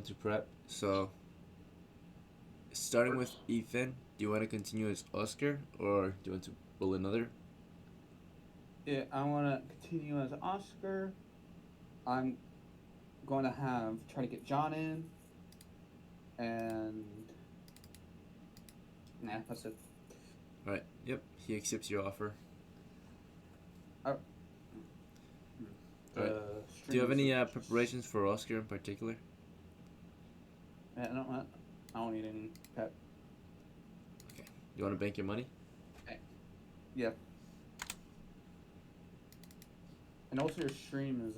to prep. So, starting with Ethan, do you want to continue as Oscar or do you want to roll another? Yeah, I want to continue as Oscar. I'm going to try to get John in, and that's it. Alright, yep, he accepts your offer. Oh, Alright, the do you have stream any switch. preparations for Oscar in particular? I don't need any pep. Okay, you want to bank your money? Okay. Yeah, and also your stream is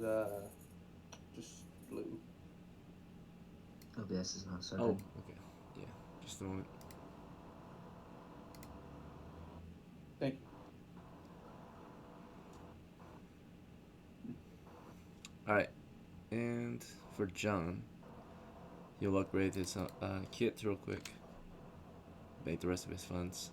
just blue. OBS is not Oh, started. okay, yeah, just a moment. Thank you. Alright, and for John, he'll upgrade his kit real quick. Bank the rest of his funds.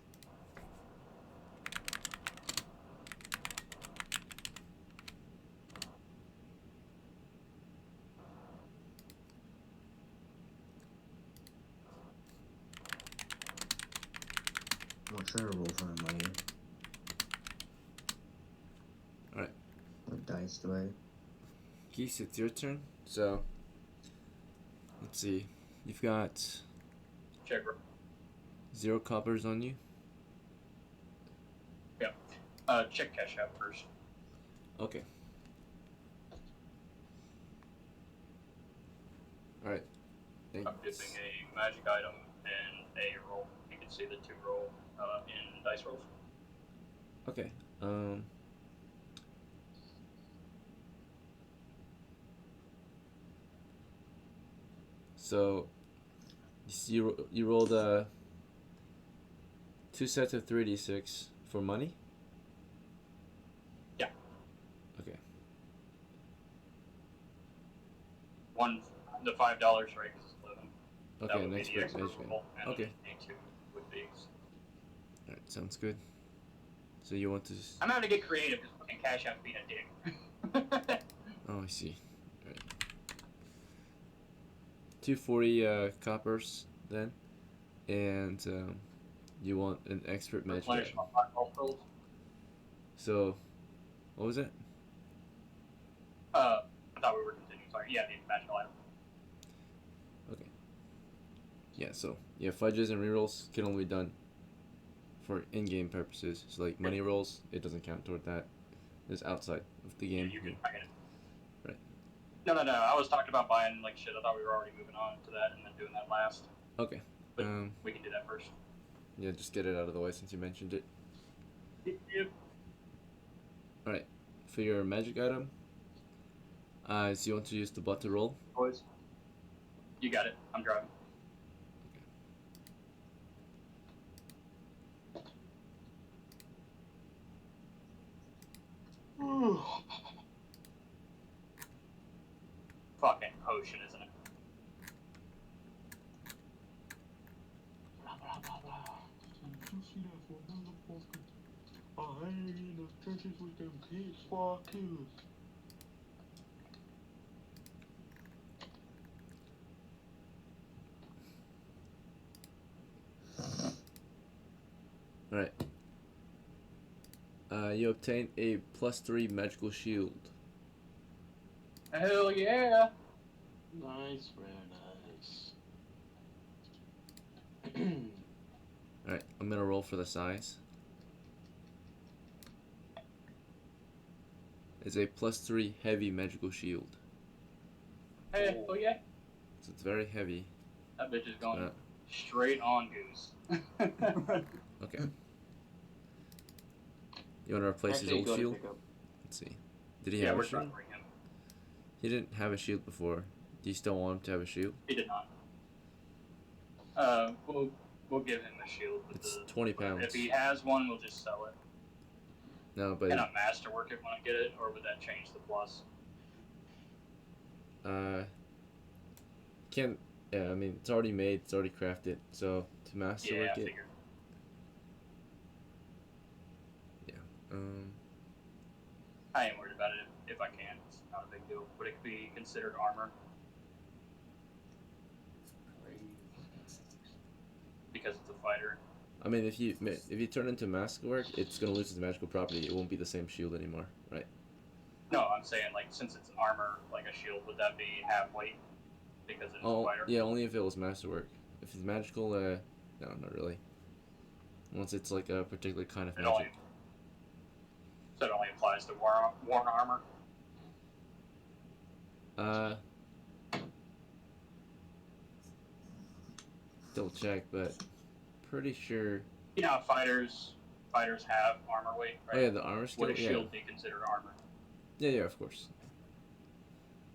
What should I roll for my money? Alright. What dice do I? Keith, it's your turn. So, let's see. You've got Check. 0 coppers on you. Yeah. Check cash out first. Okay. Alright. I'm dipping a magic item and a roll. You can see the 2 roll in dice rolls. Okay. So you rolled 2 sets of 3d6 for money? Yeah. Okay. One, the $5, right? Because it's 11. Okay, that would next be the bit extra magic. roll, and Okay. A2 would be. Alright, sounds good. So you want to... I'm having to get creative because fucking cash out's being a dick. Oh, I see. Alright. 240 coppers then. And you want an expert magic Replenish item. my health rolls. So, what was it? I thought we were continuing. Sorry. Yeah, the magical item. Okay. Yeah, so, yeah, fudges and rerolls can only be done for in-game purposes. So, like, money rolls, it doesn't count toward that. It's outside of the game. Yeah, you can buy it. Right. No. I was talking about buying, like, shit. I thought we were already moving on to that and then doing that last. Okay. But we can do that first. Yeah, just get it out of the way since you mentioned it. Yep. Alright. For your magic item, so you want to use the butt to roll? Boys. You got it. I'm driving. Fucking potion, isn't it? Alright. You obtain a +3 magical shield. Hell yeah! Nice, very nice. Alright, I'm gonna roll for the size. It's a +3 heavy magical shield. Hell yeah! So it's very heavy. That bitch is going straight on goose. Okay. You want to replace his old shield? Let's see. Did he have a shield? Him. He didn't have a shield before. Do you still want him to have a shield? He did not. We'll give him a shield. With it's 20 pounds. If he has one, we'll just sell it. No, but... Can I masterwork it when I get it, or would that change the plus? Can't... Yeah, I mean, it's already made, it's already crafted, so to masterwork it... Figured. Yeah, I ain't worried about it if I can. It's not a big deal. Would it be considered armor? because it's a fighter. I mean, if you turn into Masterwork, it's gonna lose its magical property. It won't be the same shield anymore, right? No, I'm saying like since it's armor, like a shield, would that be half weight because it's a Oh, fighter? yeah, only if it was Masterwork. If it's magical, no, not really. Once it's like a particular kind of It magic. only so it only applies to worn armor. Double check, but pretty sure. You know, fighters have armor weight, right? Oh yeah, the armor skill. Would a Yeah, shield be considered armor? yeah, of course.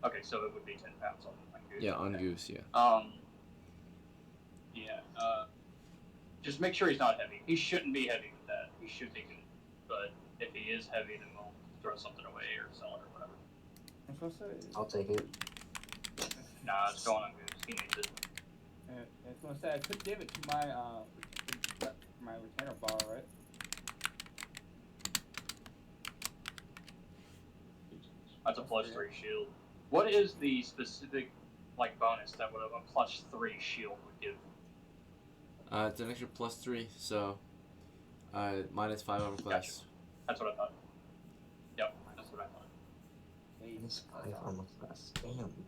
Okay, so it would be 10 pounds on Goose. Yeah, on okay. Goose, yeah. Yeah. Just make sure he's not heavy. He shouldn't be heavy with that. He should be good. But if he is heavy, then we'll throw something away or sell it or whatever. I'm supposed to. I'll take it. Nah, it's going on Goose. He needs it. I was gonna say I could give it to my retainer bar, right? That's a +3 shield. What is the specific like bonus that would a +3 shield would give? It's an extra +3, so -5 armor class. Gotcha. That's what I thought. Yep, that's what I thought. Minus 5 armor class. Damn.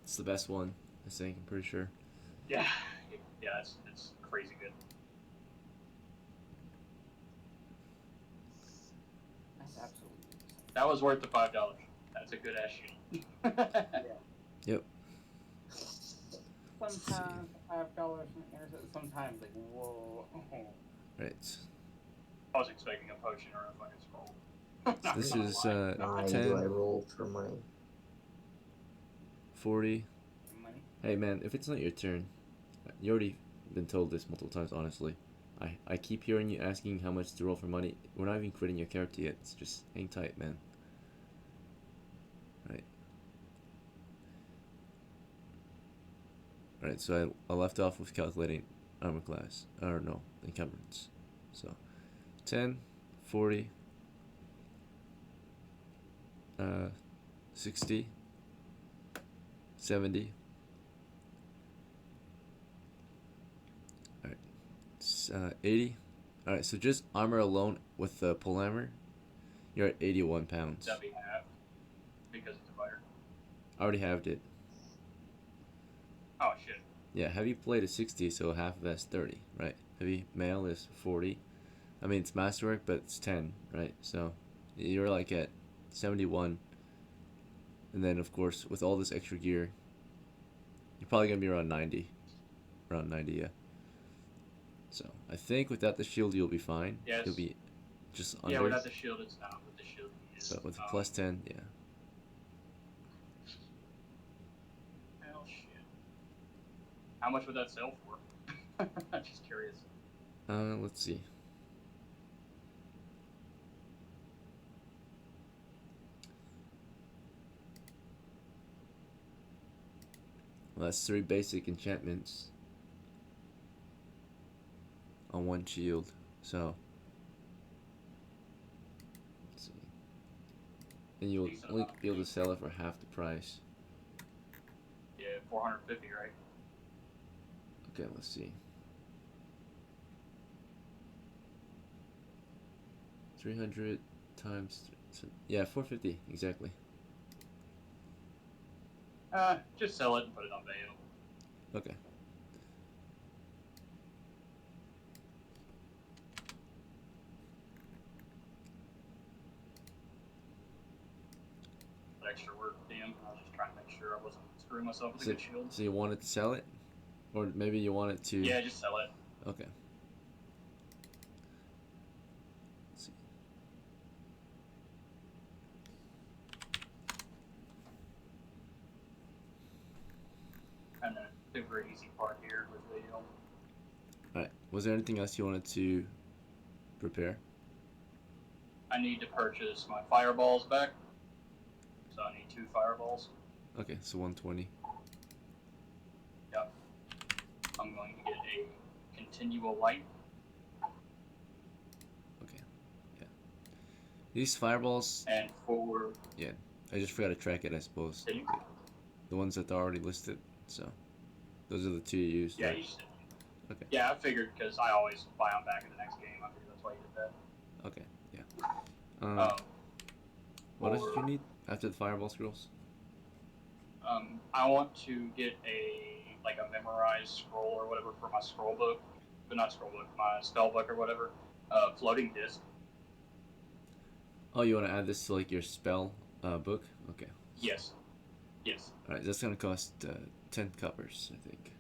It's the best one, I think. I'm pretty sure. Yeah, it's crazy good. That's absolutely. That was worth the $5. That's a good ass shield. Yep. Sometimes $5, sometimes like whoa. Right. I was expecting a potion or a fucking scroll. This Not is gonna lie. 9 10. do I roll for money? 40. Money. Hey man, if it's not your turn, you already been told this multiple times. Honestly, I keep hearing you asking how much to roll for money. We're not even creating your character yet. It's just hang tight, man. Right. Alright, so I left off with calculating armor class. Or no, encumbrance. So 10, 40, 60, 70. Alright, 80. Alright, so just armor alone with the pole hammer, you're at 81 pounds. That'd be half because it's a fighter. I already halved it. Oh shit. Yeah, heavy plate is 60, so half of that's 30, right? Heavy mail is 40. I mean, it's masterwork, but it's 10, right? So you're like at 71. And then, of course, with all this extra gear, you're probably going to be around 90. Around 90, yeah. So I think without the shield, you'll be fine. Yes. You'll be just under. Yeah, without the shield, it's not. With the shield, he is. But with the plus 10, yeah. Hell shit. How much would that sell for? I'm just curious. Let's see. Well, that's 3 basic enchantments on 1 shield. So, let's see. And you'll Decent only amount. be able to sell it for half the price. Yeah, 450, right? Okay, let's see. 300 times, yeah, 450 exactly. Just sell it and put it on bail. Okay. Extra work, DM. I was just trying to make sure I wasn't screwing myself with a So, good shield. so you wanted to sell it, or maybe you wanted to? Yeah, just sell it. Okay. Let's see. And then the very easy part here with the Alright. Was there anything else you wanted to prepare? I need to purchase my fireballs back. So I need 2 fireballs. Okay, so 120. Yep. I'm going to get a continual light. Okay. Yeah. These fireballs, And for I just forgot to track it, I suppose. Did you? The ones that are already listed. So, those are the 2 you used. Yeah, right? you should. Yeah, I figured because I always buy them back in the next game. I figured that's why you did that. Okay, yeah. Um, What else did you need after the fireball scrolls? I want to get a memorized scroll or whatever for my scroll book, but not scroll book, my spell book or whatever. Floating disc. Oh, you want to add this to like your spell book? Okay. Yes. Yes. All right, that's gonna cost 10 coppers, I think.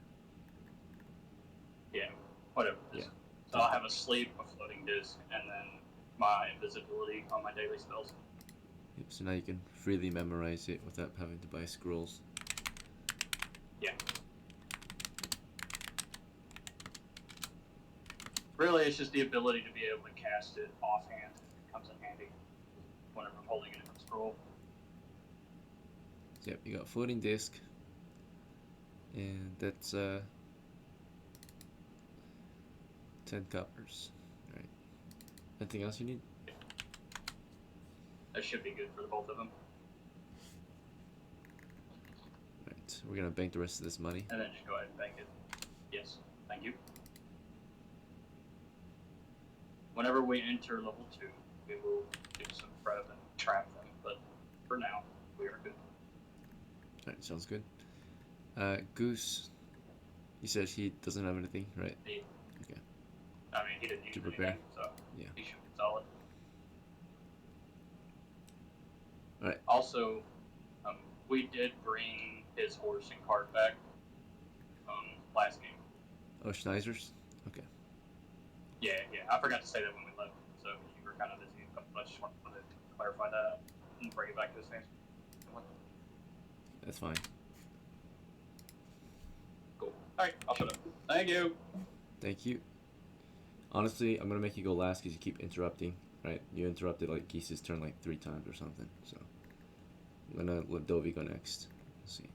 Yeah. Whatever. Yeah. So I'll have a sleep, a floating disc, and then my invisibility on my daily spells. Yep, so now you can freely memorize it without having to buy scrolls. Yeah. Really, it's just the ability to be able to cast it offhand. It comes in handy whenever I'm holding a different scroll. So, yep, you got floating disc, and that's 10 coppers. All right. Anything else you need? That should be good for the both of them. All right, we're gonna bank the rest of this money. And then just go ahead and bank it. Yes. Thank you. Whenever we enter level 2, we will do some prep and trap them, but for now, we are good. Alright, sounds good. Goose, you said he doesn't have anything, right? I mean, he didn't use To prepare? anything, so Yeah. he should be solid. Alright. Also, we did bring his horse and cart back last game. Oh, Schneizer's? Okay. Yeah, I forgot to say that when we left, so you were kind of busy, but I just wanted to clarify that and bring it back to the same. That's fine. Cool. Alright, I'll shut up. Thank you. Thank you. Honestly, I'm gonna make you go last because you keep interrupting, right? You interrupted like Geese's turn like 3 times or something, so. I'm gonna let Dovey go next. Let's see.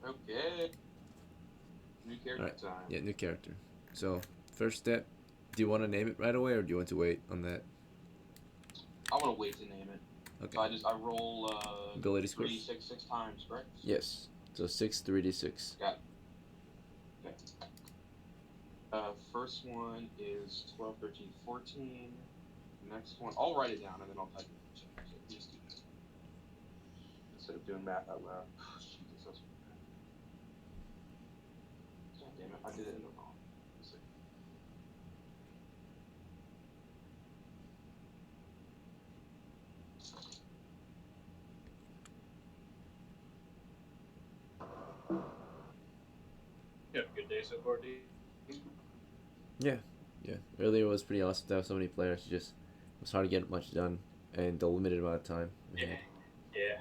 Okay. New character Alright. time. Yeah, new character. So, first step, do you want to name it right away or do you want to wait on that? I want to wait to name it. Okay. So I roll Ability scores? 3d6 6 times, correct? Yes. So 6 3d6. Got it. Okay. First one is 12, 13, 14. Next one, I'll write it down and then I'll type it in the chat. So just do that. Instead of doing math out loud. Jesus, that's bad. God damn it, I did it in the wrong. Let's see. You have a good day so far, D. Yeah. Earlier was pretty awesome to have so many players. It just it was hard to get much done in the limited amount of time. we had. Yeah.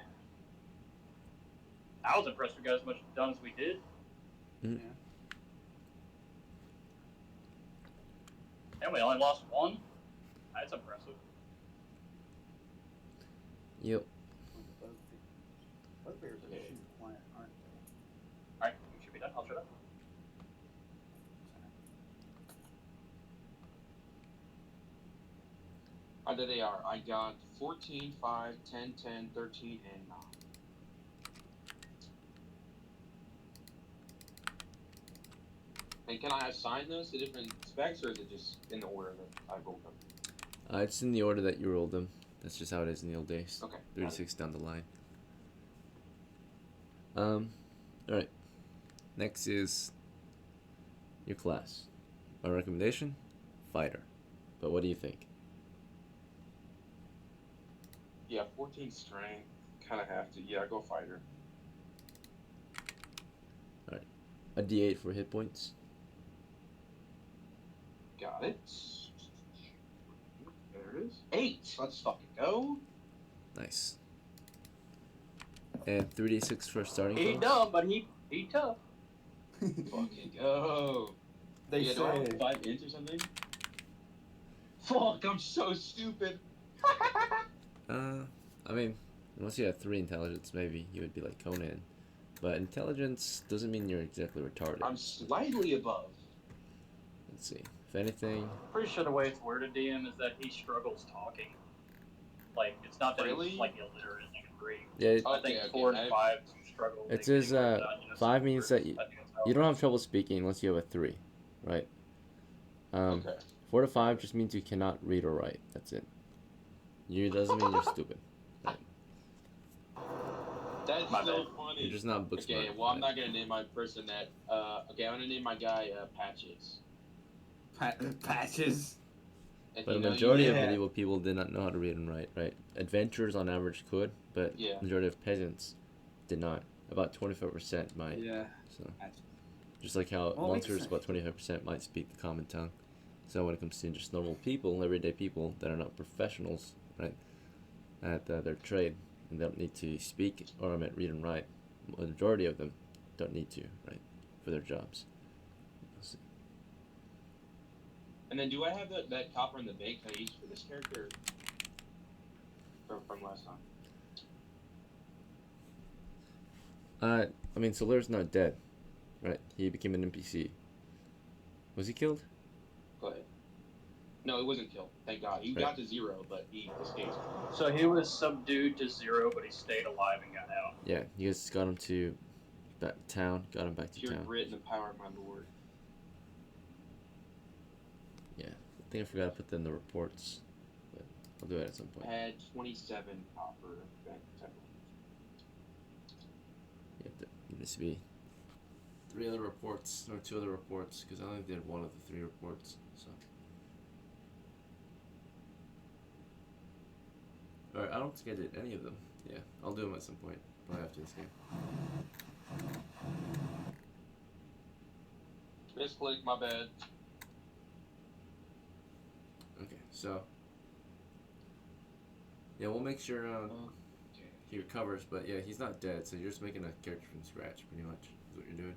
I was impressed we got as much done as we did. Mhm. Yeah. And we only lost one. That's impressive. Yep. Bugbears are shooting quiet, aren't they? Alright, we should be done. I'll shut up. There they are. I got 14, 5, 10, 10, 13, and 9. And can I assign those to different specs, or is it just in the order that I rolled them? It's in the order that you rolled them. That's just how it is in the old days. Okay. 36 down the line. Alright. Next is your class. My recommendation? Fighter. But what do you think? Yeah, 14 strength. Kind of have to. Yeah, go fighter. A d8 for hit points. Got it. There it is. 8. Let's fucking go. Nice. And 3d6 for starting He cost. dumb, but he tough. Fucking go. They Yeah, do I have say 5 int or something? Fuck, I'm so stupid. I mean, unless you have 3 intelligence, maybe you would be like Conan. But intelligence doesn't mean you're exactly retarded. I'm slightly above. Let's see. If anything, Pretty sure the way it's worded, DM, is that he struggles talking. Like, it's not that Really? he's like illiterate like a Greek. yeah, I think Okay, 4 and I- 5 struggle. It like, says, getting words out, 5 some means words, that I think that's how you it don't have works. trouble speaking unless you have a 3. right? Okay. 4 to 5 just means you cannot read or write. That's it. You doesn't mean you're stupid. That's My so bad. funny. You're just not book Okay, smart. well, I'm right? not gonna name my person that. Okay, I'm gonna name my guy Patches. Patches. And But a you know, majority of Yeah. medieval people did not know how to read and write, right? Adventurers on average could, but Yeah. majority of peasants did not. About 25% might. Yeah. So Patches. just like how Well, makes monsters, sense. about 25% might speak the common tongue. So when it comes to just normal people, everyday people that are not professionals, right, at their trade, and don't need to speak or read and write, the majority of them don't need to, right, for their jobs. Let's see. And then, do I have that copper in the bank that I used for this character from last time? I mean, Solar's not dead, right? He became an NPC. Was he killed? Go ahead. No, it wasn't killed. Thank God. He Right. got to 0, but he escaped. So he was subdued to 0, but he stayed alive and got out. Yeah, you guys got him to back town. Got him back to Pure town. grit and the power of my lord. Yeah, I think I forgot to put that in the reports, but I'll do it at some point. Had 27 copper bank type. Yeah, there needs to be 3 other reports or 2 other reports because I only did 1 of the 3 reports. So. Alright, I don't think I did any of them. Yeah, I'll do them at some point. Probably after this game. Misclick, my bad. Okay, so yeah, we'll make sure he recovers. But yeah, he's not dead, so you're just making a character from scratch, pretty much. Is what you're doing.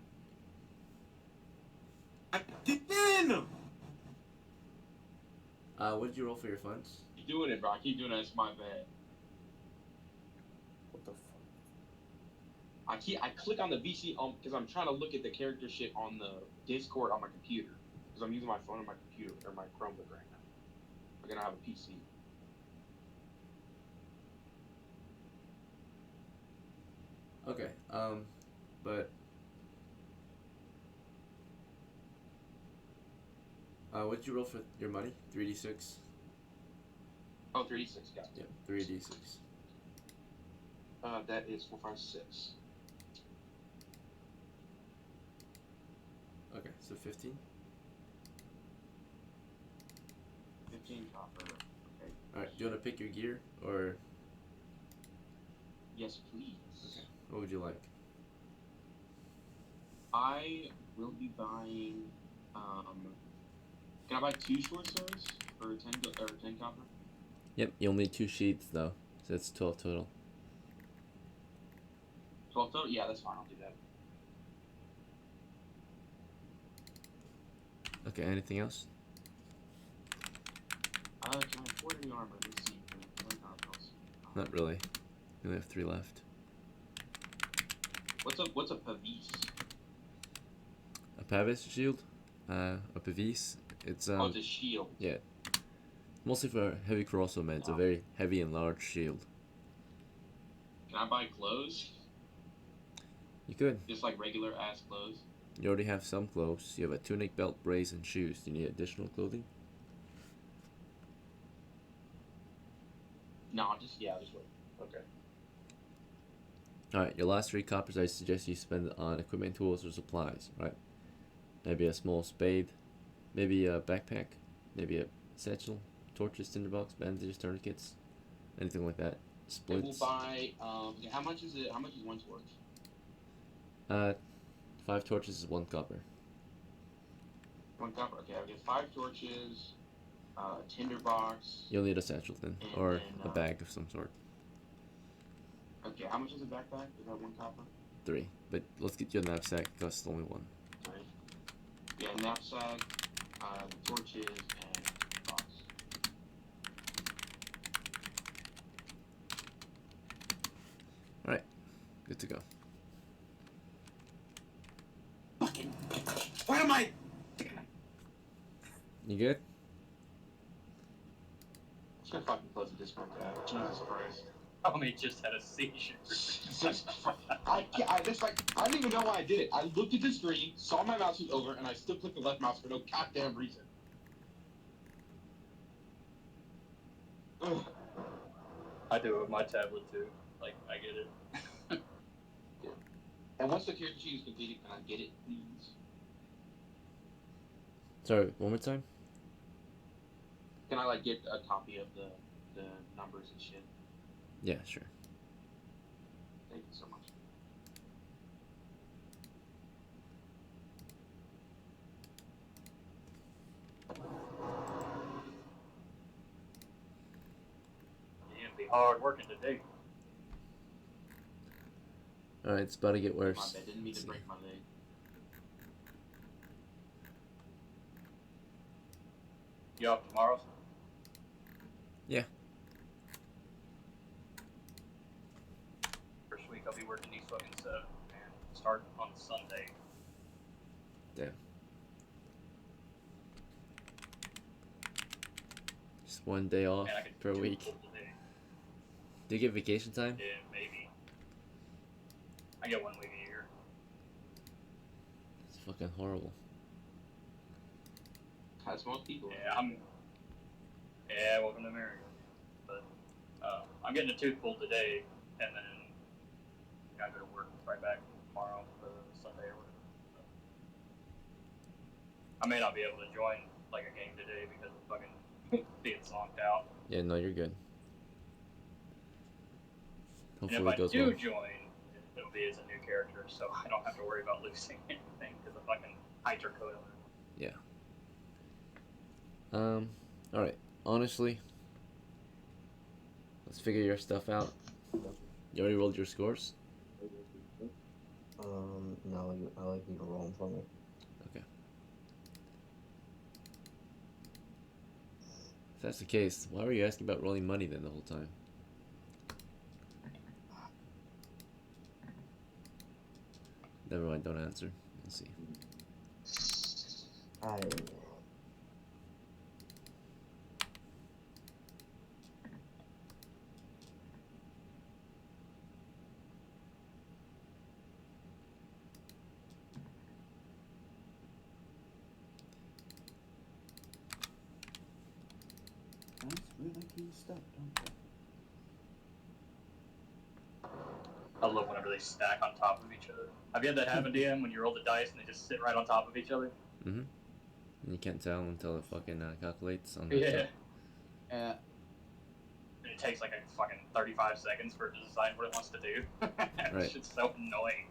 What did you roll for your funds? Keep doing it, bro. I keep doing it. It's my bad. What the fuck? I click on the VC because I'm trying to look at the character shit on the Discord on my computer because I'm using my phone and my computer or my Chromebook right now. I'm gonna have a PC. Okay, but what'd you roll for your money? 3d6. Oh, 36, got it. Yep, 3d6. That is 4, 5, 6. Okay, so 15. 15 copper. Okay. All right, do you want to pick your gear or Yes, please. okay? What would you like? I will be buying. Can I buy 2 short swords for 10 copper? Yep, you'll need 2 sheets though, so that's 12 total. 12 total? Yeah, that's fine. I'll do that. Okay, anything else? Can I afford any armor? Let's see. Not really. We only have 3 left. What's a pavis? A Pavis shield, a Pavis. It's Oh, it's a shield. yeah, mostly for heavy crossbowmen. It's a very heavy and large shield. Can I buy clothes? You could. Just like regular ass clothes? You already have some clothes. You have a tunic, belt, brace, and shoes. Do you need additional clothing? No, just wait. Okay. Alright, your last 3 coppers I suggest you spend on equipment, tools, or supplies, right? Maybe a small spade, maybe a backpack, maybe a satchel, torches, tinderbox, bandages, tourniquets, anything like that. I will Splits. buy, how much is it? How much is 1 torch? 5 torches is 1 copper. 1 copper. Okay, I'll get 5 torches, tinderbox. You'll need a satchel then, And or then, a bag of some sort. Okay, how much is a backpack? Is that 1 copper? 3, but let's get you a knapsack. It costs only 1. Right. Yeah, knapsack, torches, and box. Alright, good to go. Fucking. Why am I? You good? I'm just gonna fucking close the Discord tab. Jesus Christ. Tommy just had a seizure. Jesus Christ. I don't even know why I did it. I looked at the screen, saw my mouse was over, and I still clicked the left mouse for no goddamn reason. Ugh. I do it with my tablet too. Like, I get it. And once the character sheet is completed, can I get it, please? Sorry, one more time? Can I like get a copy of the numbers and shit? Yeah, sure. Thank you so much. You're gonna be hard working today. Alright, it's about to get My worse. bad. Didn't mean to break my leg. You off tomorrow? Yeah. First week I'll be working these fucking seven and start on Sunday. Damn. Just one day off And I could per do week. full today. Do you get vacation time? Yeah, maybe. I get 1 week a year. It's fucking horrible. That's most people. Yeah, welcome to America. But I'm getting a tooth pulled today, and then I go to work right back tomorrow for Sunday or whatever. So, I may not be able to join like a game today because of fucking being zonked out. Yeah, no, you're good. And Hopefully if it I goes do well. join, it'll be as a new character, so I don't have to worry about losing anything because of fucking Hydra code on it. Alright. Honestly, let's figure your stuff out. You already rolled your scores? No, I like you to roll them for me. Okay. If that's the case, why were you asking about rolling money then the whole time? Never mind, don't answer. Let's see. That's really key stuff, don't they? I love whenever they stack on top of each other. Have you had that happen to you when you roll the dice and they just sit right on top of each other? Mm-hmm. And you can't tell until it fucking calculates on the Yeah. top. Yeah. It takes like a fucking 35 seconds for it to decide what it wants to do. Right. It's just so annoying.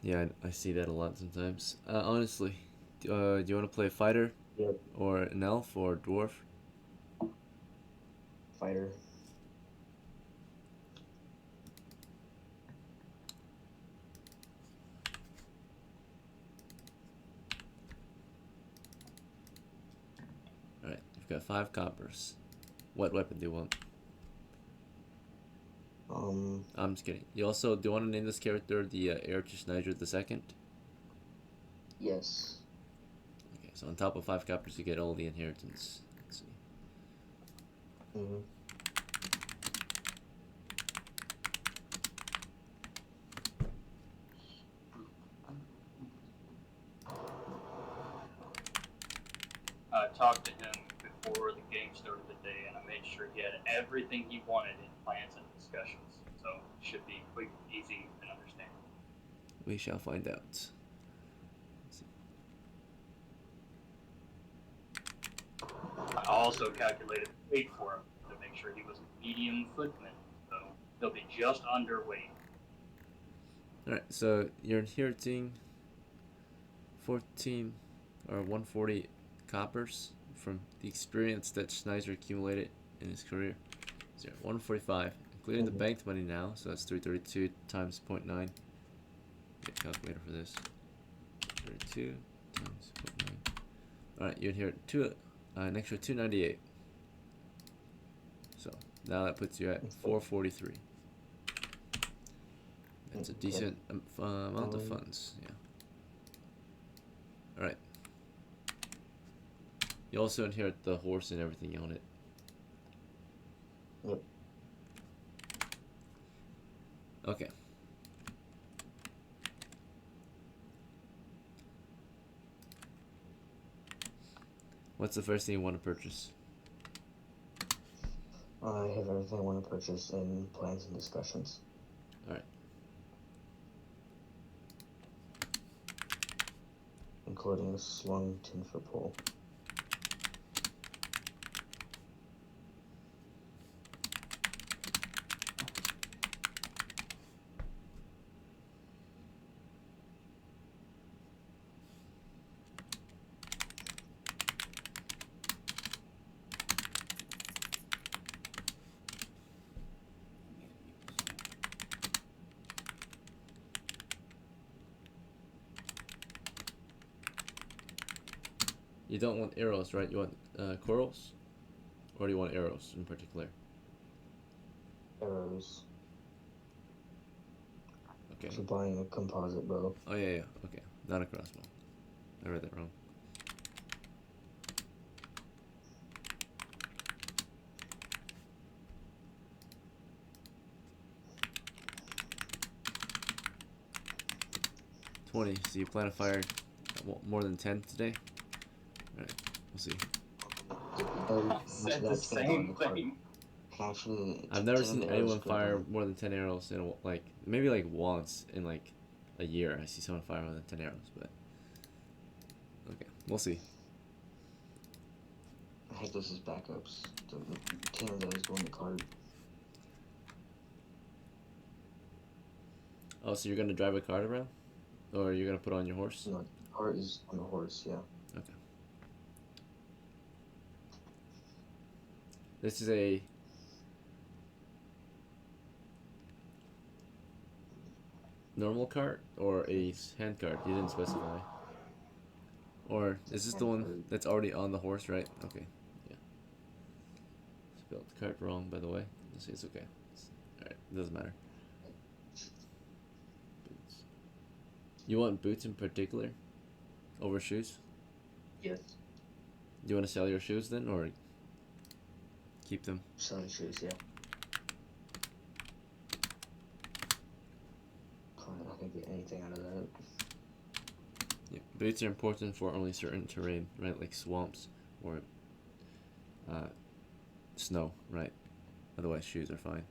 Yeah, I see that a lot sometimes. Honestly, do you want to play a fighter? Yep. Or an elf or a dwarf? Fighter. Alright, you've got 5 coppers. What weapon do you want? I'm just kidding. You also, do you want to name this character the heir to Schneider II? Yes. Okay, so on top of 5 coppers you get all the inheritance. Let's see. Mm-hmm. I talked to him before the game started today, and I made sure he had everything he wanted in plans and discussions. So it should be quick, easy, and understandable. We shall find out. Let's see. I also calculated weight for him to make sure he was a medium footman, so he'll be just underweight. Alright, so you're inheriting 14 or 140 coppers from the experience that Schneider accumulated in his career. So you're at 145, including the banked money now, so that's 332 times 0.9. Get a calculator for this. 32 times 0.9. Alright, you inherit an extra 298. So now that puts you at 443. That's a decent amount of funds, yeah. Alright. You also inherit the horse and everything on it. Yep. Okay. What's the first thing you want to purchase? I have everything I want to purchase in plans and discussions. Alright. Including a slung 10-foot pole. You don't want arrows, right? You want corals? Or do you want arrows in particular? Arrows. Okay. So buying a composite bow. Oh, yeah, yeah. Okay. Not a crossbow. I read that wrong. $20. So you plan to fire more than 10 today? Alright. We'll see. I said the same thing. Actually, I've never 10 seen arrows anyone go fire down. more than 10 arrows in like maybe like once in like a year. I see someone fire more than 10 arrows, but okay, we'll see. I hate this as backups. The 10 of those go in the cart. Oh, so you're gonna drive a cart around, or you're gonna put on your horse? No, the cart is on the horse, yeah. Okay. This is a normal cart or a hand cart? You didn't specify. Or is this the one that's already on the horse, right? Okay. Yeah. Spelled cart wrong, by the way. Let's see, it's okay. Alright, doesn't matter. Boots. You want boots in particular? Over shoes? Yes. Do you want to sell your shoes then, or keep them? Selling shoes, yeah. Probably not gonna get anything out of that. Yeah. Boots are important for only certain terrain, right? Like swamps or snow, right? Otherwise, shoes are fine.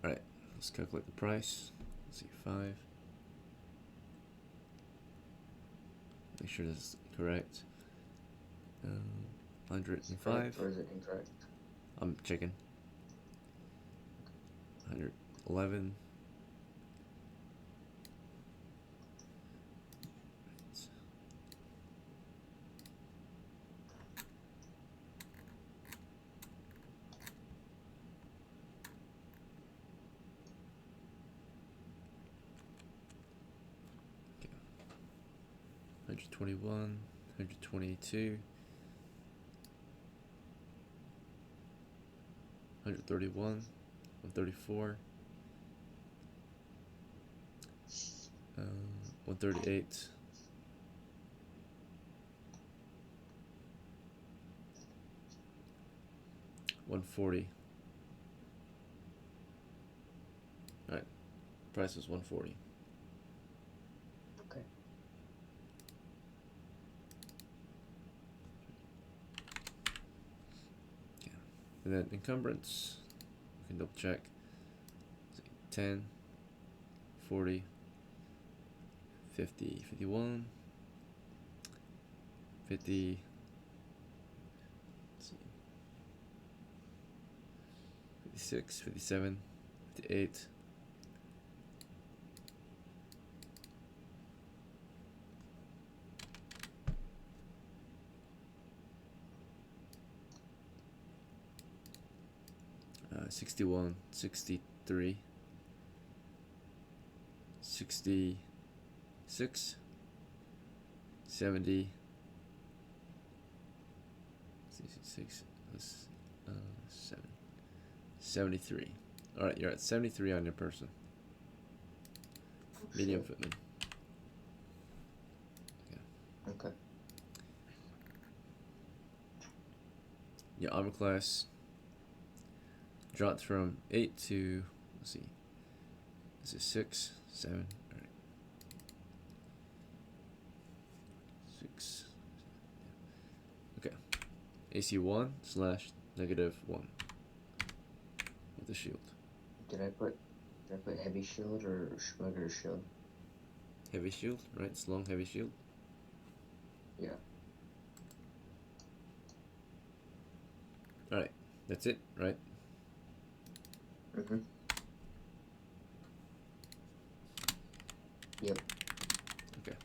Alright, let's calculate the price. Let's see, 5. Make sure this is correct. 105. Or is it incorrect? I'm checking. 111. Okay. 121, 122, 131, 134, 138, 140. Alright, price was 140. Okay. Okay. And then encumbrance, we can double check. 10, 40, 50, 51, 50, let's see, 56, 57, 58, 61, 63, 66, 70, 66, 7, 73. Alright, you're at 73 on your person. Medium footman. Okay. Your armor class dropped from 8 to, let's see, this is 6, 7, alright. 6. Okay. AC 1 / -1 with the shield. Did I put heavy shield or regular shield? Heavy shield, right? It's long heavy shield. Yeah. Alright, that's it, right? Mhm. Yep. Okay.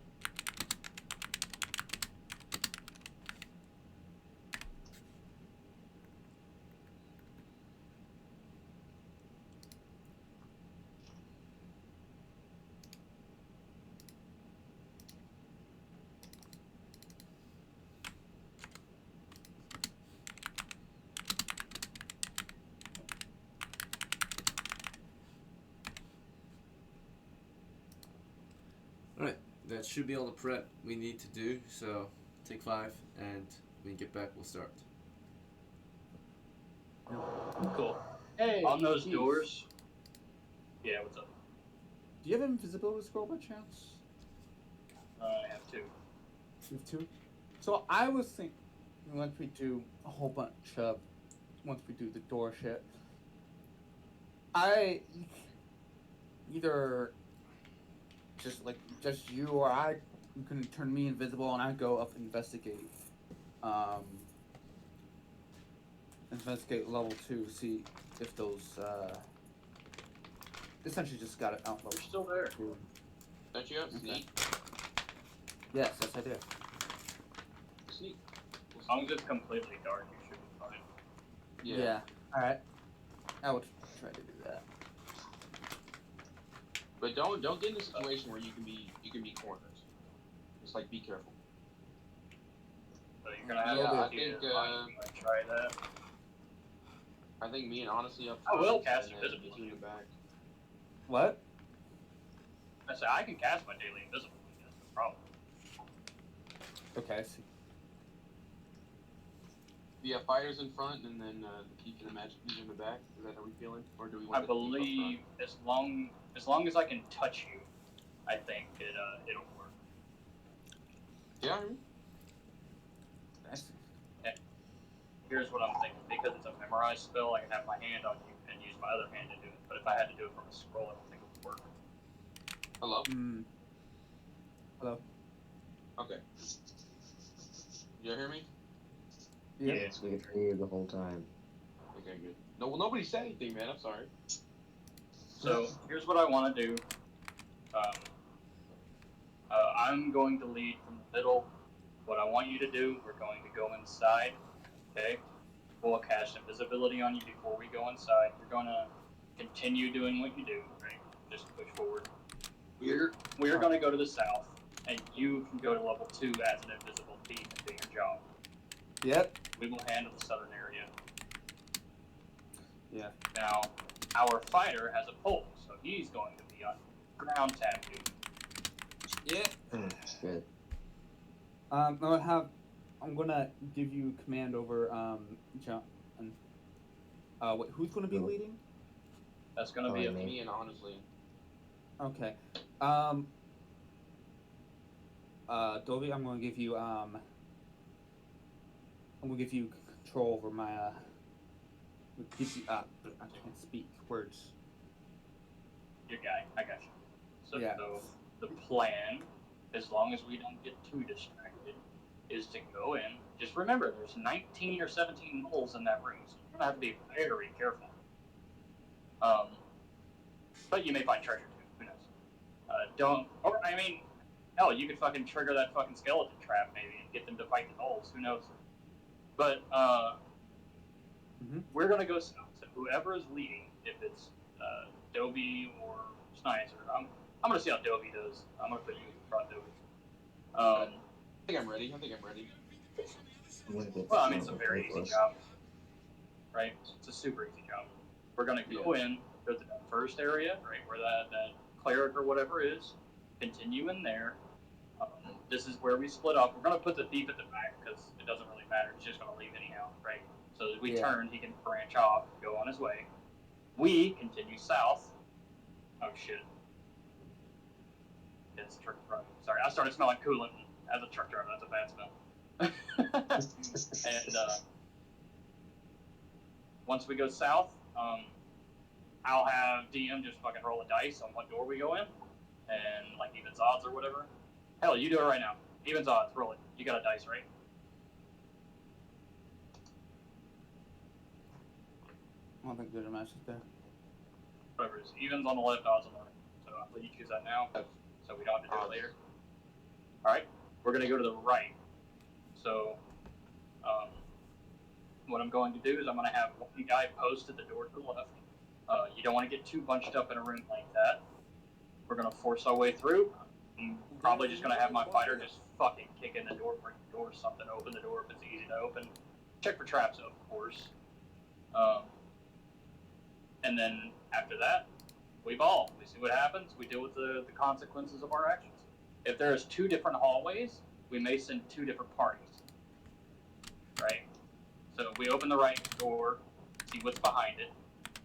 Alright, that should be all the prep we need to do, so take 5, and when you get back, we'll start. Cool. Hey, On those Keith, doors. Yeah, what's up? Do you have an invisibility scroll by chance? I have 2. You have 2? So I was thinking, once we do a whole bunch of, once we do the door shit, either just you or I, you can turn me invisible and I go up and investigate level 2, see if those essentially just got it out level We're still there. 2. Don't you have Okay. sneak? Yes, I do. Sneak. As long as it's completely dark, you should be fine. Yeah. Alright. I would try to do that. But don't get in a situation where you can be cornered. Just like be careful. So you're gonna have Yeah, to I do think, like, try that. I think me and honestly up I will front, cast and then invisibility. you in the back. What? I say I can cast my daily invisibility. That's the problem. Okay, I see. Do you have fighters in front and then the keep and the magic user in the back? Is that how we feeling? Or do we want I the keep up front? believe as long as I can touch you, I think it'll work. Yeah, I mean, I see. Here's what I'm thinking. Because it's a memorized spell, I can have my hand on you and use my other hand to do it. But if I had to do it from a scroll, I don't think it would work. hello? Hello? Okay. You hear me? Yeah. So we could hear you the whole time. Okay, good. No, well, nobody said anything, man. I'm sorry. So here's what I want to do. I'm going to lead from the middle. What I want you to do, we're going to go inside. Okay? We'll cast invisibility on you before we go inside. You're going to continue doing what you do, right? Just push forward. We're going to go to the south, and you can go to level 2 as an invisible thief and do your job. Yep. We will handle the southern area. Yeah. Now, our fighter has a pole, so he's going to be on ground tab duty. Yeah. Good. I'm gonna give you command over John. Wait, who's gonna be leading? That's going to be me. Me and honestly. Okay. Dolby, I'm gonna give you control over my give you I can't speak words. your guy. I got you. So, Yeah. so the plan, as long as we don't get too distracted, is to go in. Just remember, there's 19 or 17 moles in that room, so you're gonna have to be very careful. But you may find treasure too. Who knows? Hell, you could fucking trigger that fucking skeleton trap maybe and get them to fight the gnolls. Who knows? But we're gonna go south. So whoever is leading, if it's Dobie or Snyder, I'm gonna see how Dobie does. I'm gonna put you in front, Dobie. I think I'm ready. Well, I mean, it's a very easy job, right? It's a super easy job. We're gonna go in, go to that first area, right, where that cleric or whatever is, continue in there. This is where we split up. We're gonna put the thief at the back because it doesn't really matter. He's just gonna leave anyhow, right? So as we turn, he can branch off, go on his way. We continue south. Oh shit! It's a truck driver. Sorry, I started smelling coolant as a truck driver. That's a bad smell. And once we go south, I'll have DM just fucking roll a dice on what door we go in, and like evens odds or whatever. Hell, you do it right now. Evens odds, roll it. You got a dice, right? I don't think there's a message there. Whatever it is. Evens on the left, odds on the right. So I'll let you choose that now, so we don't have to do it later. Alright, we're going to go to the right. So, what I'm going to do is I'm going to have one guy post at the door to the left. You don't want to get too bunched up in a room like that. We're going to force our way through. I'm probably just going to have my fighter just fucking kick in the door, break the door, something, open the door if it's easy to open. Check for traps, of course. And then after that, we ball. We see what happens. We deal with the consequences of our actions. If there's 2 different hallways, we may send 2 different parties. Right? So we open the right door, see what's behind it,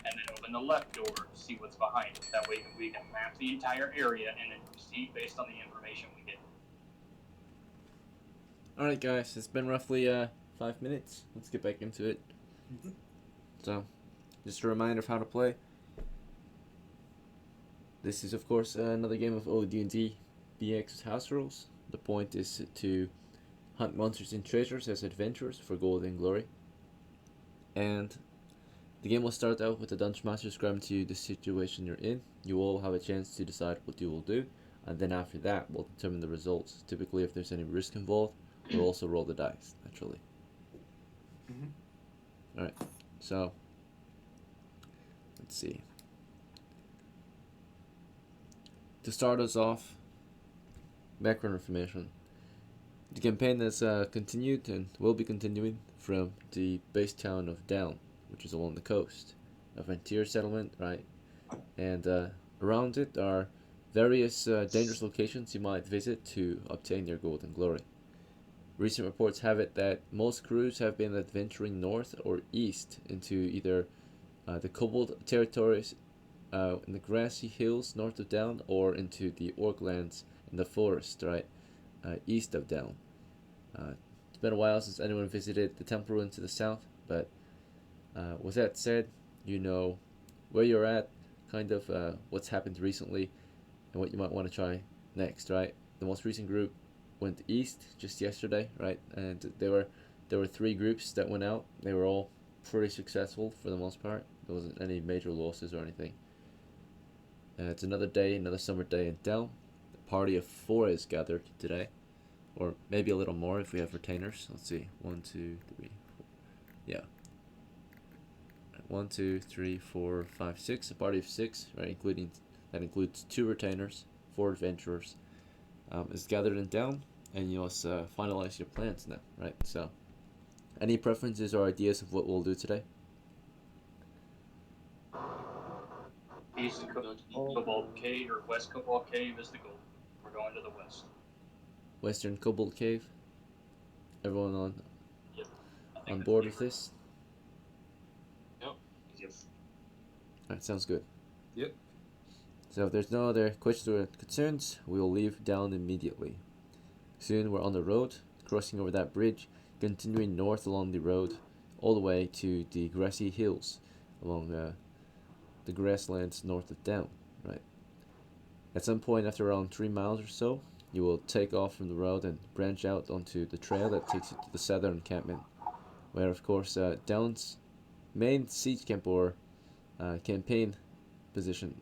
and then open the left door, see what's behind it. That way we can map the entire area and then proceed based on the information we get. Alright guys, it's been roughly 5 minutes. Let's get back into it. So, just a reminder of how to play. This is of course another game of D&D Bx house rules. The point is to hunt monsters and treasures as adventurers for gold and glory. And the game will start out with the Dungeon Master describing to you the situation you're in. You all have a chance to decide what you will do, and then after that we'll determine the results. Typically if there's any risk involved, we'll also roll the dice, naturally. Alright, so let's see. To start us off, background information. The campaign has continued and will be continuing from the base town of Down, which is along the coast, a frontier settlement, right? And around it are various dangerous locations you might visit to obtain your gold and glory. Recent reports have it that most crews have been adventuring north or east into either the Kobold territories in the grassy hills north of Down, or into the Orc lands in the forest, right, east of Down. It's been a while since anyone visited the temple ruin to the south, but with that said, you know where you're at, kind of what's happened recently, and what you might want to try next, right? The most recent group went east just yesterday, right? And there were 3 groups that went out. They were all pretty successful for the most part. There wasn't any major losses or anything. It's another day, another summer day in Down. The party of 4 is gathered today, or maybe a little more if we have retainers. Let's see, 1, 2, 3, 4. Yeah. 1, 2, 3, 4, 5, 6. A party of 6, right? That includes 2 retainers, 4 adventurers. Is gathered in Down, and you must finalize your plans now, right? So, any preferences or ideas of what we'll do today? East Cobalt Cave or West Cobalt Cave is the goal. We're going to the west. Western Kobold Cave. Everyone on Yep. on board with this? Yep. Yes. Alright, sounds good. Yep. So if there's no other questions or concerns, we will leave Down immediately. Soon we're on the road, crossing over that bridge, continuing north along the road, all the way to the grassy hills along the grasslands north of Down, right? At some point after around 3 miles or so, you will take off from the road and branch out onto the trail that takes you to the southern encampment, where of course Down's main siege camp or campaign position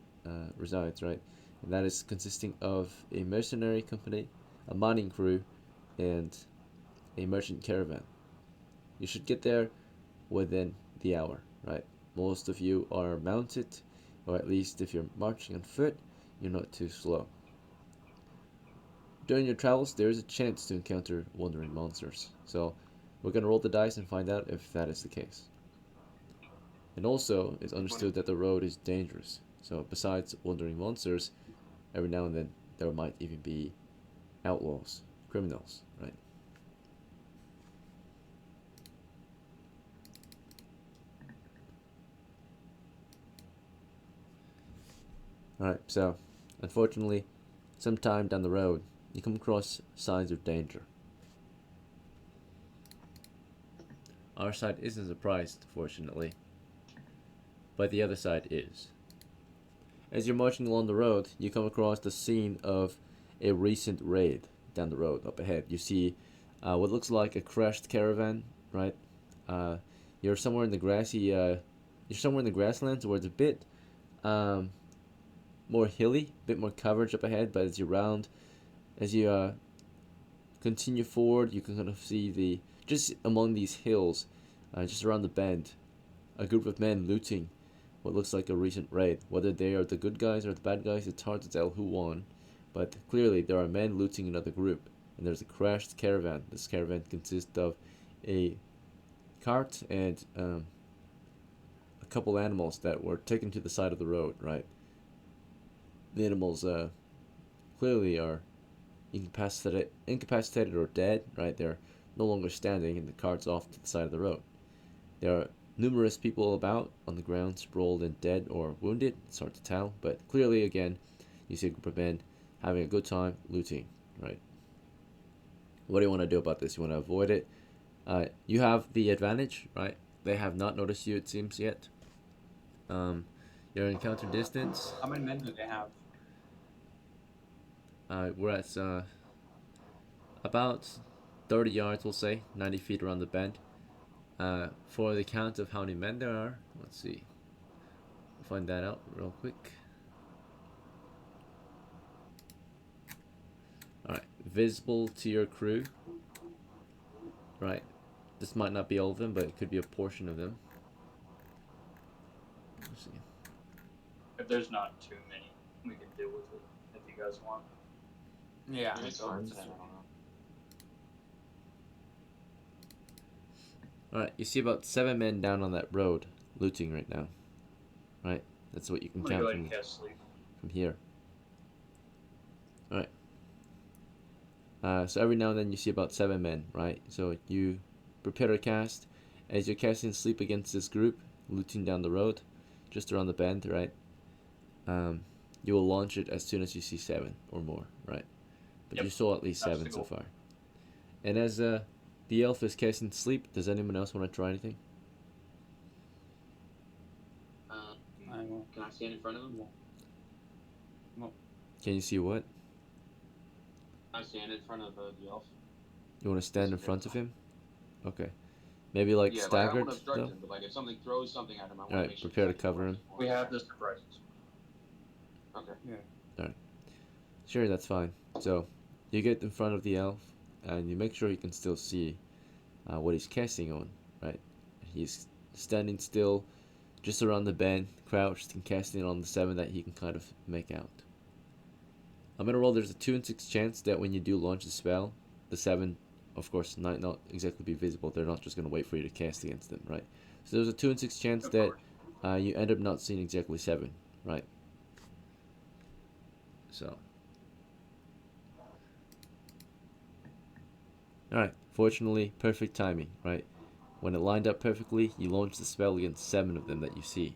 resides, right? And that is consisting of a mercenary company, a mining crew, and a merchant caravan. You should get there within the hour, right? most of you are mounted, or at least if you're marching on foot, you're not too slow. During your travels, there is a chance to encounter wandering monsters, so we're going to roll the dice and find out if that is the case. And also, it's understood that the road is dangerous, so besides wandering monsters, every now and then there might even be outlaws, criminals, right? Alright, so unfortunately, sometime down the road, you come across signs of danger. Our side isn't surprised, fortunately, but the other side is. As you're marching along the road, you come across the scene of a recent raid down the road up ahead. You see what looks like a crashed caravan, right? You're somewhere in the grasslands where it's a bit more hilly, a bit more coverage up ahead. But as you continue forward, you can kind of see just among these hills, just around the bend, a group of men looting what looks like a recent raid. Whether they are the good guys or the bad guys, it's hard to tell who won. But clearly, there are men looting another group, and there's a crashed caravan. This caravan consists of a cart and a couple animals that were taken to the side of the road. Right, the animals clearly are incapacitated or dead. Right, they're no longer standing, and the cart's off to the side of the road. There are numerous people about on the ground, sprawled and dead or wounded. It's hard to tell, but clearly, again, you see a group of men having a good time looting, right? What do you want to do about this? You want to avoid it? You have the advantage, right? They have not noticed you, it seems, yet. Your encounter distance. How many men do they have? We're at about 30 yards, we'll say, 90 feet around the bend. For the count of how many men there are, let's see. We'll find that out real quick. Alright, visible to your crew. Right. This might not be all of them, but it could be a portion of them. Let's see. If there's not too many, we can deal with it if you guys want. Yeah. It's over 10, I don't know. Alright, you see about 7 men down on that road looting right now. Right? That's what you can I'm gonna count go ahead and cast sleep. from here. Alright. So every now and then you see about 7 men, right? So you prepare to cast. As you're casting sleep against this group, looting down the road, just around the bend, right? You will launch it as soon as you see 7 or more, right? But Yep. you saw at least 7 so far. And as the elf is casting sleep, does anyone else want to try anything? I will. Can I stand in front of him? Can you see what? I stand in front of the elf. You want to stand in front of him? Okay. Maybe like Yeah, staggered, like, I don't want to obstruct though? him, but like if something throws something at him, I want Alright, to make sure prepare to he's cover him. We have the surprises. Okay. Sure, that's fine. So, you get in front of the elf, and you make sure he can still see what he's casting on, right? He's standing still, just around the bend, crouched, and casting on the 7 that he can kind of make out. I'm gonna roll. There's a 2 in 6 chance that when you do launch the spell, the 7, of course, might not exactly be visible. They're not just gonna wait for you to cast against them, right? So there's a 2 in 6 chance that you end up not seeing exactly 7, right? So, alright, fortunately, perfect timing, right? When it lined up perfectly, you launch the spell against 7 of them that you see.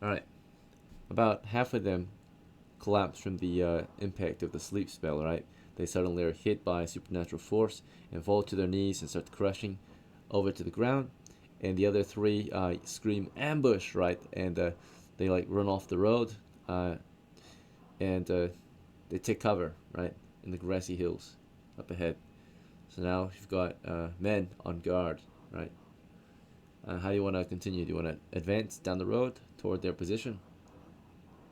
Alright, about half of them collapse from the impact of the sleep spell, right? They suddenly are hit by a supernatural force and fall to their knees and start crushing over to the ground. And the other 3 scream ambush, right? And they like run off the road and they take cover, right? In the grassy hills up ahead. So now you've got men on guard, right? How do you want to continue? Do you want to advance down the road toward their position?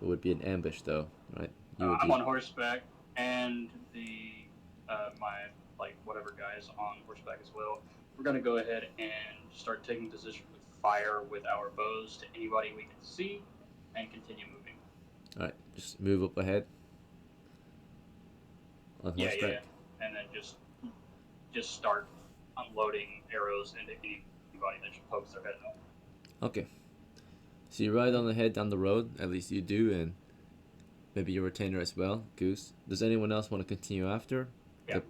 It would be an ambush, though, right? I'm on horseback. and the my whatever guys on horseback as well. We're gonna go ahead and start taking position with fire with our bows to anybody we can see, and continue moving. All right, just move up ahead on Yeah, horseback. and then just start unloading arrows into anybody that pokes their head out. Okay. So you ride on ahead down the road. At least you do, and maybe your retainer as well, Goose. Does anyone else want to continue after? Yeah.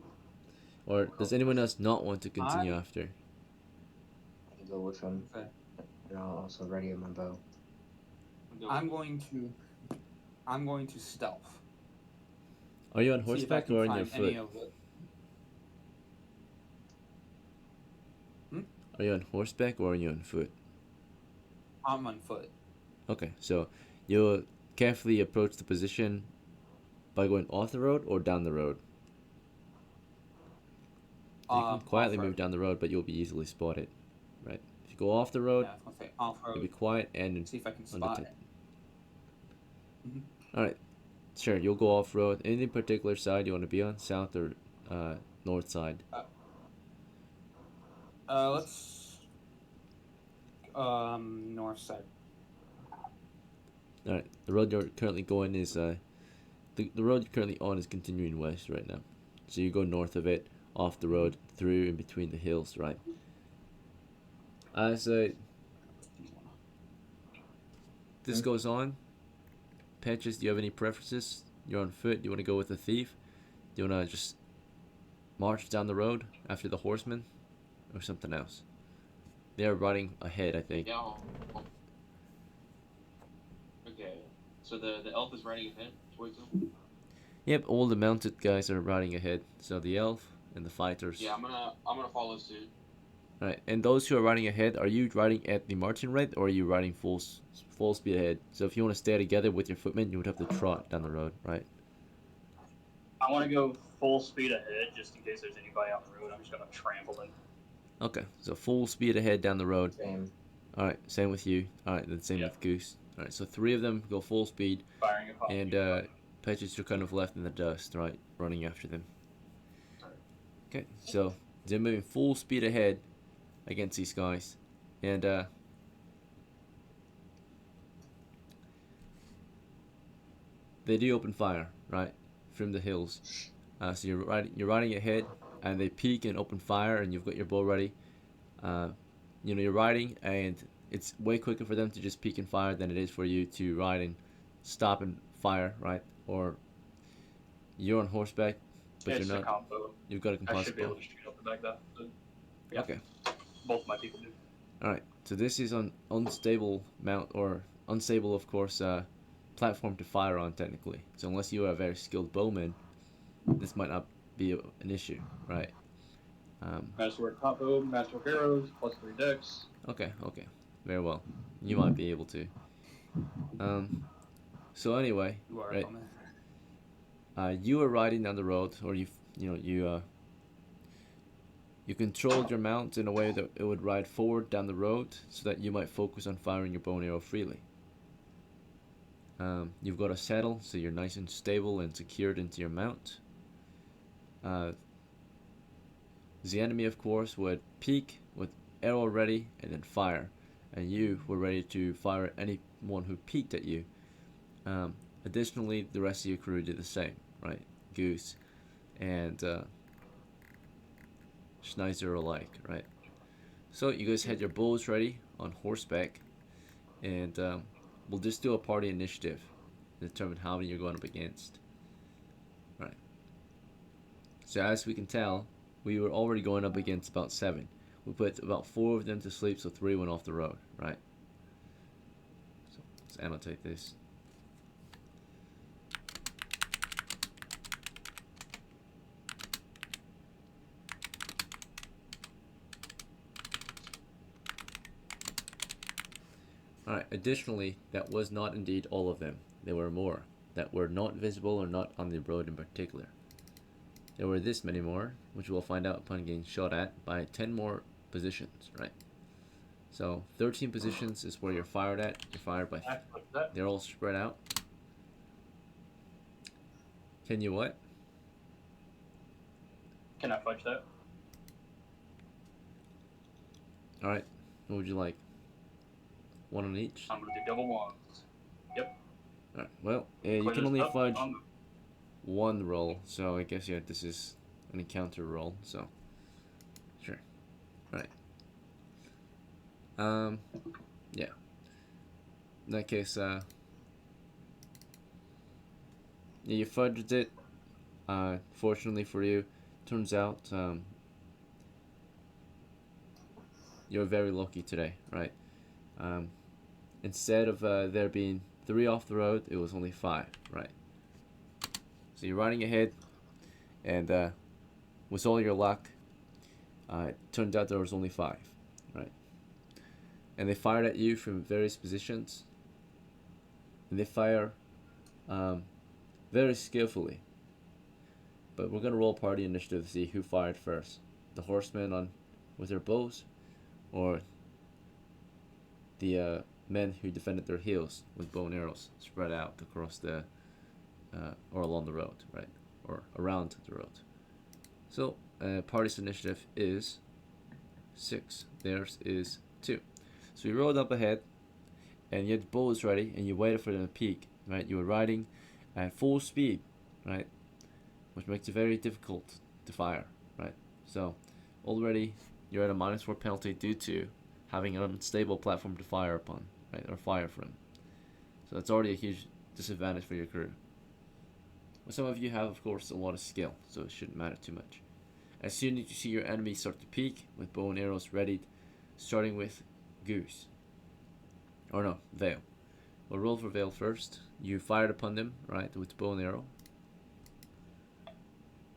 Or does anyone else not want to continue after? I can go with him. Okay. And I'll also ready my bow. I'm going to stealth. Are you on See if I horseback can or on find your any foot? of it. Are you on horseback or are you on foot? I'm on foot. Okay, so you'll carefully approach the position by going off the road or down the road. You can quietly off-road. move down the road, but you'll be easily spotted, right? If you go off the road, Yeah, I was gonna say off-road. you'll be quiet and See if I can spot it. undetected. All right, sure. You'll go off road. Any particular side you want to be on, south or north side? Let's north side. All right. The road you're currently going is the road you're currently on is continuing west right now. So you go north of it, off the road, through in between the hills, right? As this goes on, Patches, do you have any preferences? You're on foot. Do you want to go with the thief? Do you want to just march down the road after the horseman, or something else? They are riding ahead, I think. Yeah. Okay. So the elf is riding ahead towards them? Yep, all the mounted guys are riding ahead. So the elf and the fighters. Yeah, I'm gonna follow suit. Right, and those who are riding ahead, are you riding at the marching rate or are you riding full speed ahead? So if you want to stay together with your footmen, you would have to trot down the road, right? I want to go full speed ahead just in case there's anybody on the road. I'm just gonna trample them. Okay, so full speed ahead down the road. Same. All right, same with you. All right, then same with Goose. All right, so three of them go full speed, Firing upon and Patches, you're kind of left in the dust, right, running after them. Okay, so they're moving full speed ahead against these guys, and they do open fire, right, from the hills. So you're riding ahead, and they peek and open fire, and you've got your bow ready. You're riding, and it's way quicker for them to just peek and fire than it is for you to ride and stop and fire, right? Or you're on horseback, but it's you're a not. combo. You've got a I should composite be able bow. to shoot up the back that. So, yeah. Okay. Both my people do. All right. So this is an unstable mount, or unstable, of course, platform to fire on technically. So unless you are a very skilled bowman, this might not be an issue, right? Masterwork combo, Masterwork arrows, +3 dex. Okay, very well. You might be able to. So anyway, You are right? coming. You are riding down the road, or you controlled your mount in a way that it would ride forward down the road, so that you might focus on firing your bow and arrow freely. You've got a saddle, so you're nice and stable and secured into your mount. The enemy, of course, would peek with arrow ready and then fire, and you were ready to fire at anyone who peeked at you. Additionally, the rest of your crew did the same, right? Goose and Schneider alike, right? So you guys had your bows ready on horseback, and we'll just do a party initiative to determine how many you're going up against. Right. So as we can tell, we were already going up against about 7. We put about 4 of them to sleep, so 3 went off the road, right? So let's annotate this. Alright, additionally, that was not indeed all of them. There were more that were not visible or not on the road in particular. There were this many more, which we'll find out upon getting shot at by 10 more positions, right? So 13 positions is where you're fired at. You're fired by. They're all spread out. Can you what? Can I fudge that? All right. What would you like? One on each. I'm gonna do double ones. All right. Well, you Clear can this only up, fudge I'm- one roll, so I guess yeah, this is an encounter roll. So, sure. All right. Yeah. In that case, yeah, you fudged it. Fortunately for you, turns out you're very lucky today, right? Instead of there being 3 off the road, it was only 5, right? So you're riding ahead, and with all your luck, it turned out there was only 5, right? And they fired at you from various positions, and they fire very skillfully. But we're gonna roll party initiative to see who fired first: the horsemen on with their bows, or the men who defended their heels with bow and arrows spread out across the or along the road, right, or around the road. So party's initiative is 6. Theirs is 2. So you rode up ahead, and you had bows ready, and you waited for them to peak, right? You were riding at full speed, right, which makes it very difficult to fire, right? So already you're at a -4 penalty due to having an unstable platform to fire upon, right, or fire from. So that's already a huge disadvantage for your crew. But some of you have, of course, a lot of skill, so it shouldn't matter too much. As soon as you see your enemy start to peak with bow and arrows readied, starting with Goose. Or no, Vale. We'll roll for Vale first. You fired upon them, right, with bow and arrow.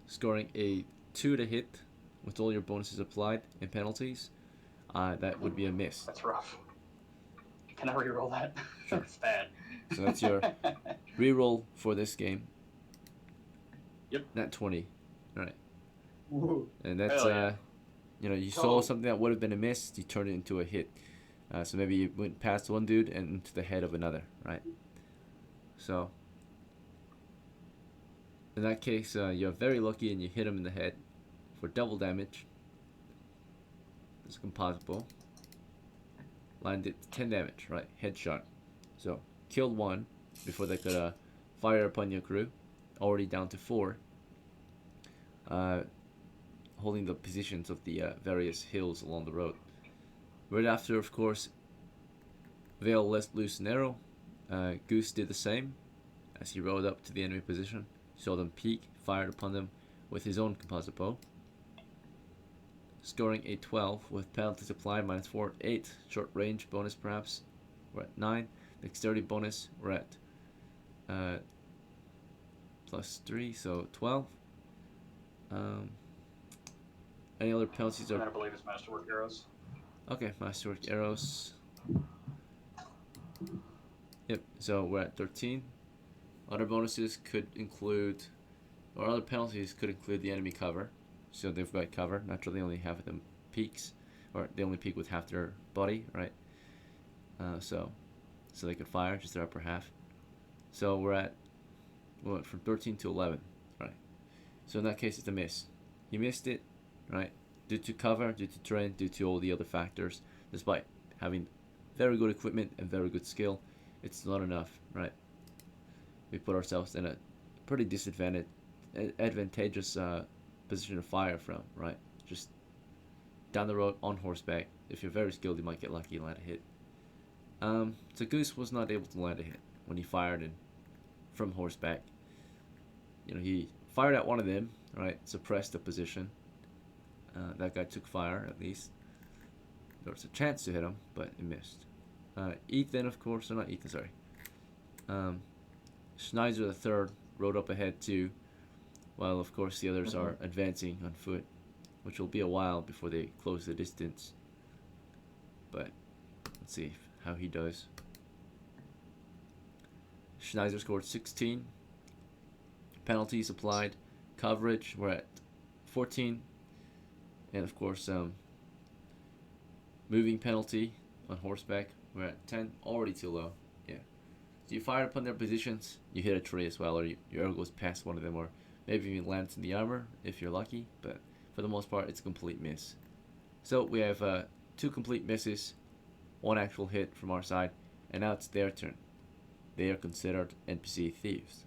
Scoring a 2 to hit with all your bonuses applied and penalties. That would be a miss. That's rough. Can I reroll that? Sure. That's bad. So that's your reroll for this game. Yep. Nat 20. Alright. Woo. And that's, Hell yeah. you saw Total. something that would have been a miss, you turned it into a hit. So maybe you went past one dude and into the head of another, right? So, in that case, you're very lucky and you hit him in the head for double damage. It's a composite bow. Landed 10 damage, right? Headshot. So, killed one before they could fire upon your crew. Already down to 4. Holding the positions of the various hills along the road. Right after, of course, Vale let loose an arrow. Goose did the same as he rode up to the enemy position, saw them peek, fired upon them with his own composite bow. Scoring a 12 with penalties applied, -4, 8. Short range bonus perhaps, we're at 9. Dexterity bonus, we're at +3, so 12. Any other penalties And are I believe it's Masterwork Arrows. okay? Masterwork arrows. Yep. So we're at 13. Other bonuses could include, or other penalties could include the enemy cover. So they've got cover. Naturally, only half of them peaks, or they only peak with half their body, right? So they could fire just their upper half. So we went from 13 to 11, right? So in that case, it's a miss. You missed it, right? Due to cover, due to terrain, due to all the other factors. Despite having very good equipment and very good skill, it's not enough, right? We put ourselves in a pretty advantageous position to fire from, right? Just down the road on horseback. If you're very skilled, you might get lucky and land a hit. So Goose was not able to land a hit when he fired from horseback. He fired at one of them, right? Suppressed the position. That guy took fire, at least. There was a chance to hit him, but it missed. Ethan, of course, or not Ethan, sorry. Schneider the third rode up ahead too, while of course the others are advancing on foot, which will be a while before they close the distance. But let's see how he does. Schneider scored 16. Penalties applied. Coverage, we're at 14. And of course, moving penalty on horseback, we're at 10. Already too low. Yeah. So you fire upon their positions, you hit a tree as well, or your arrow goes past one of them, or maybe even lands in the armor if you're lucky. But for the most part, it's a complete miss. So we have 2 complete misses, 1 actual hit from our side, and now it's their turn. They are considered NPC thieves.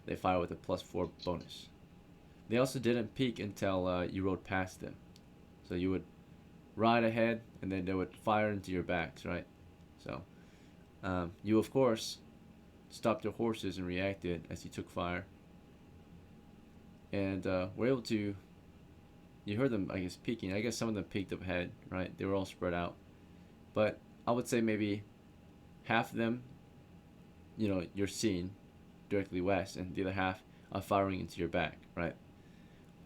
They fire with a +4 bonus. They also didn't peek until you rode past them. So you would ride ahead, and then they would fire into your backs, right? So you, of course, stopped your horses and reacted as you took fire. And were able to... You heard them, I guess, peeking. I guess some of them peeked up ahead, right? They were all spread out. But I would say maybe half of them, you're seeing directly west, and the other half are firing into your back, right?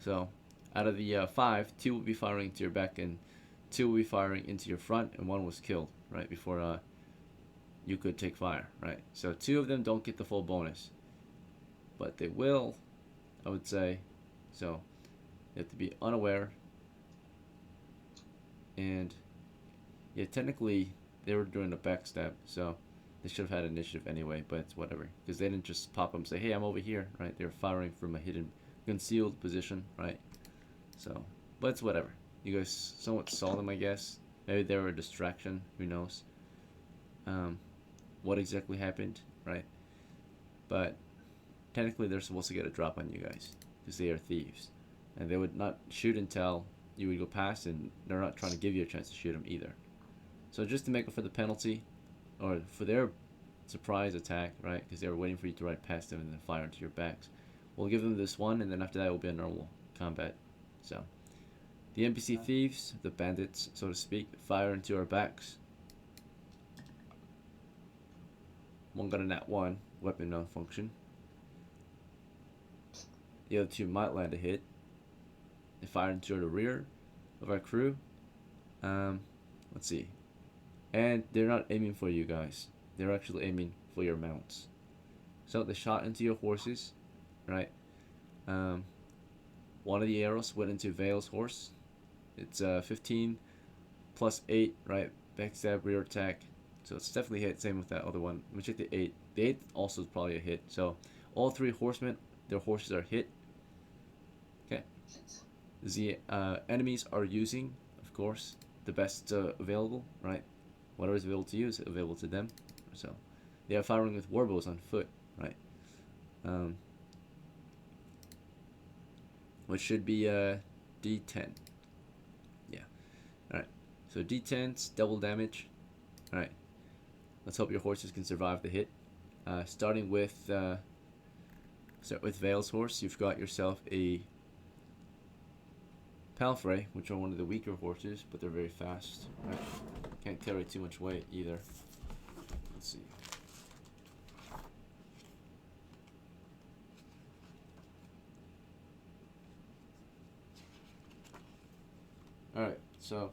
So out of the 5, 2 will be firing into your back, and 2 will be firing into your front, and 1 was killed, right, before you could take fire, right? So 2 of them don't get the full bonus. But they will, I would say. So you have to be unaware. And yeah, technically they were doing a backstab, so they should have had initiative anyway, but it's whatever. Because they didn't just pop up and say, hey, I'm over here, right? They were firing from a hidden, concealed position, right? So, but it's whatever. You guys somewhat saw them, I guess. Maybe they were a distraction, who knows. What exactly happened, right? But technically they're supposed to get a drop on you guys, because they are thieves. And they would not shoot until you would go past, and they're not trying to give you a chance to shoot them either. So just to make up for the penalty, or for their surprise attack, right? Because they were waiting for you to ride past them and then fire into your backs. We'll give them this one, and then after that it will be a normal combat. So the NPC thieves, the bandits, so to speak, fire into our backs. 1 got a nat 1, weapon non-function. The other 2 might land a hit. They fire into the rear of our crew. Let's see. And they're not aiming for you guys. They're actually aiming for your mounts. So they shot into your horses, right? One of the arrows went into Vale's horse. It's 15 plus 8, right? Backstab, rear attack. So it's definitely a hit. Same with that other one. Let me check the 8. The 8 also is probably a hit. So all 3 horsemen, their horses are hit. Okay. The enemies are using, of course, the best available, right? Whatever is available to you is available to them. So they are firing with warbows on foot, right? Which should be D10. Yeah. Alright. So D10's double damage. Alright. Let's hope your horses can survive the hit. Starting with start with Vale's horse. You've got yourself a Palfrey, which are one of the weaker horses, but they're very fast. Right? Can't carry too much weight either. Let's see. Alright, so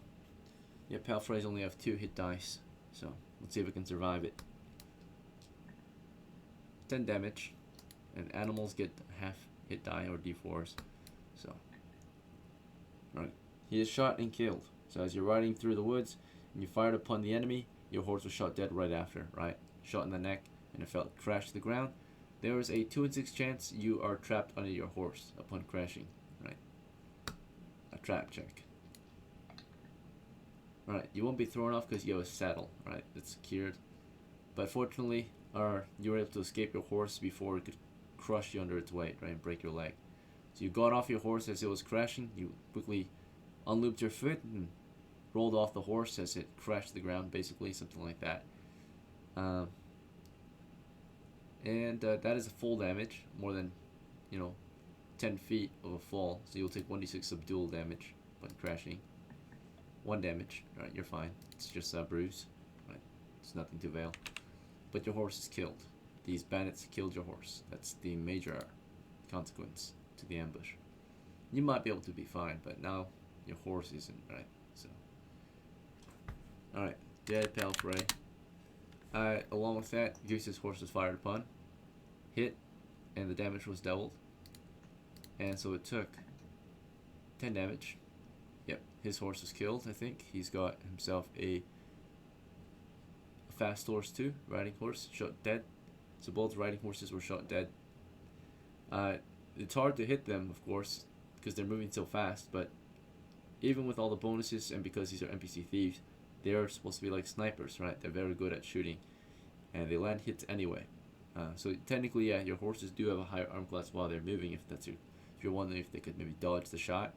yeah, Palfreys only have 2 hit dice, so let's see if we can survive it. 10 damage, and animals get half hit die or d4s. So, right, he is shot and killed. So as you're riding through the woods and you fired upon the enemy, your horse was shot dead right after, right? Shot in the neck, and it fell crash to the ground. There is a 2 in 6 chance you are trapped under your horse upon crashing, right? A trap check. Right, you won't be thrown off because you have a saddle, right? It's secured. But fortunately, you were able to escape your horse before it could crush you under its weight, right, and break your leg. So you got off your horse as it was crashing. You quickly unlooped your foot and rolled off the horse as it crashed to the ground, basically, something like that. And that is a full damage, more than, 10 feet of a fall. So you'll take 1d6 subdual damage when crashing. 1 damage, right, you're fine. It's just a bruise, right? It's nothing to Vale. But your horse is killed. These bandits killed your horse. That's the major consequence to the ambush. You might be able to be fine, but now your horse isn't, right? So, alright, dead Palfrey. Along with that, Goose's horse was fired upon, hit, and the damage was doubled. And so it took 10 damage. Yep, his horse was killed, I think. He's got himself a fast horse too, riding horse, shot dead. So both riding horses were shot dead. It's hard to hit them, of course. because they're moving so fast. But even with all the bonuses and because these are NPC thieves, they are supposed to be like snipers, right? They're very good at shooting, and they land hits anyway. So technically, yeah, your horses do have a higher arm class while they're moving. If you're wondering if they could maybe dodge the shot.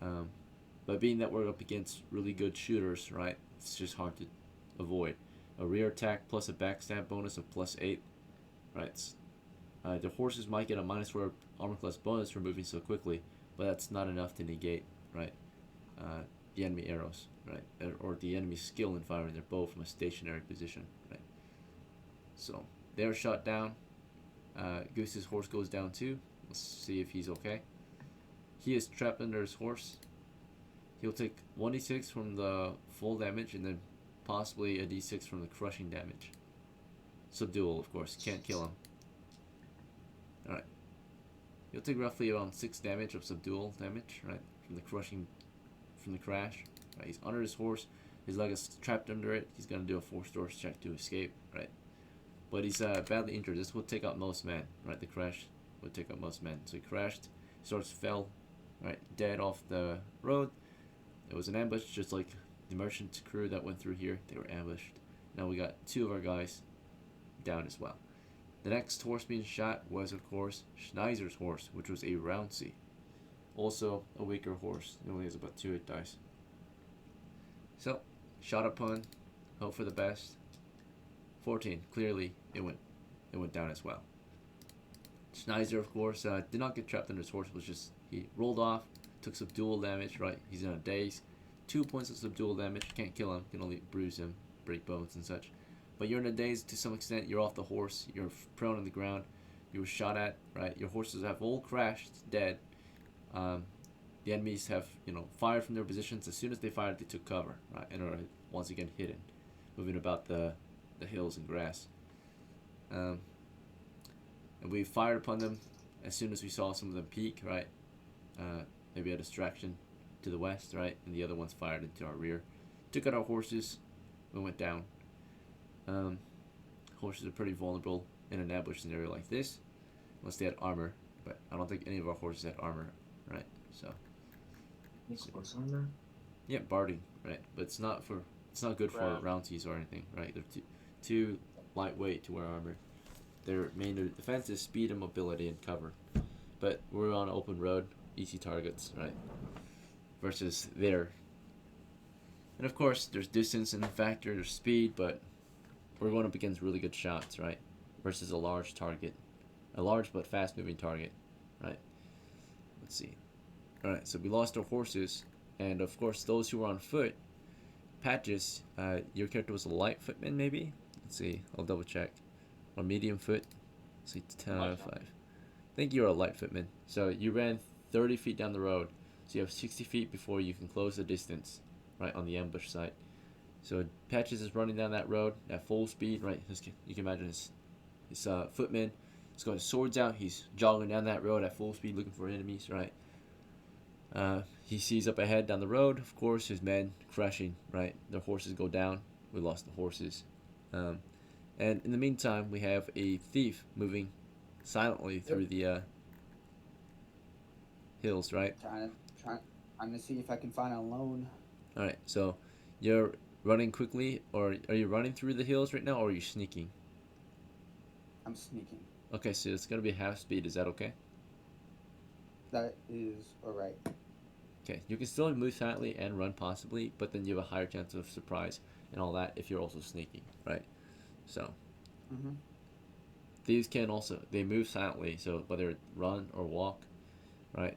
But being that we're up against really good shooters, right? It's just hard to avoid. A rear attack plus a backstab bonus of +8, right? The horses might get a -4 armor class bonus for moving so quickly, but that's not enough to negate, right? The enemy arrows, right? Or the enemy skill in firing their bow from a stationary position, right? So they're shot down. Goose's horse goes down too. Let's see if he's okay. He is trapped under his horse. He'll take 1d6 from the full damage and then possibly a d6 from the crushing damage. Subdual, of course. Can't kill him. Alright. He'll take roughly around 6 damage of subdual damage, right? From the crash. Right? He's under his horse. His leg is trapped under it. He's going to do a force doors check to escape, right? But he's badly injured. This will take out most men, right? The crash would take out most men. So he crashed. His horse fell, right? Dead off the road. It was an ambush, just like the merchant crew that went through here. They were ambushed. Now we got 2 of our guys down as well. The next horse being shot was, of course, Schneiser's horse, which was a Rouncy. Also a weaker horse. It only has about 2 hit dice. So, shot upon. Hope for the best. 14. Clearly, it went down as well. Schneiser, of course, did not get trapped under his horse. He rolled off. Took subdual damage, right? He's in a daze. 2 points of subdual damage. Can't kill him. Can only bruise him, break bones and such. But you're in a daze to some extent. You're off the horse. You're prone on the ground. You were shot at, right? Your horses have all crashed, dead. The enemies have, fired from their positions. As soon as they fired, they took cover, right? And are once again hidden, moving about the hills and grass. And we fired upon them as soon as we saw some of them peek, right? Maybe a distraction to the west, right? And the other ones fired into our rear. Took out our horses. We went down. Horses are pretty vulnerable in an ambush scenario like this, unless they had armor. But I don't think any of our horses had armor, right? So. Horse armor? Yeah, barding, right? But it's not good for Rounties or anything, right? They're too lightweight to wear armor. Their main defense is speed and mobility and cover. But we're on an open road. Easy targets, right? Versus there. And of course, there's distance in the factor, there's speed, but we're going up against really good shots, right? Versus a large target. A large but fast-moving target, right? Let's see. Alright, so we lost our horses, and of course, those who were on foot, Patches, your character was a light footman, maybe? Let's see, I'll double check. Or medium foot. Let's see, 5. I think you're a light footman. So you ran 30 feet down the road, so you have 60 feet before you can close the distance, right, on the ambush site. So Patches is running down that road at full speed, right? You can imagine his footman is going swords out. He's jogging down that road at full speed looking for enemies, right? He sees up ahead down the road, of course, his men crashing, right? Their horses go down. We lost the horses. And in the meantime, we have a thief moving silently through the hills, right? I'm gonna see if I can find a loan. Alright, so you're running quickly, or are you running through the hills right now, or are you sneaking? I'm sneaking. Okay, so it's gonna be half speed, is that okay? That is alright. Okay, you can still move silently and run possibly, but then you have a higher chance of surprise and all that if you're also sneaking, right? So, thieves can also, they move silently, so whether run or walk, right?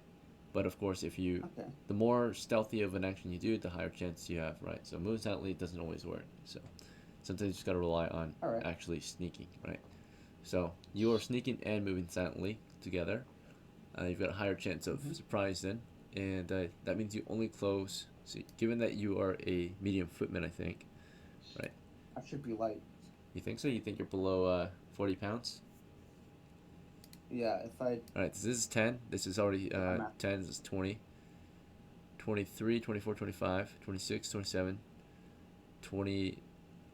But of course, the more stealthy of an action you do, the higher chance you have, right? So moving silently doesn't always work. So sometimes you just gotta rely on actually sneaking, right? So you are sneaking and moving silently together. You've got a higher chance of surprise then, and that means you only close. See, given that you are a medium footman, I think, right? I should be light. You think so? You think you're below 40 pounds? Yeah, if I... Alright, so this is 10. This is already 10. This is 20. 23, 24, 25, 26, 27, 20,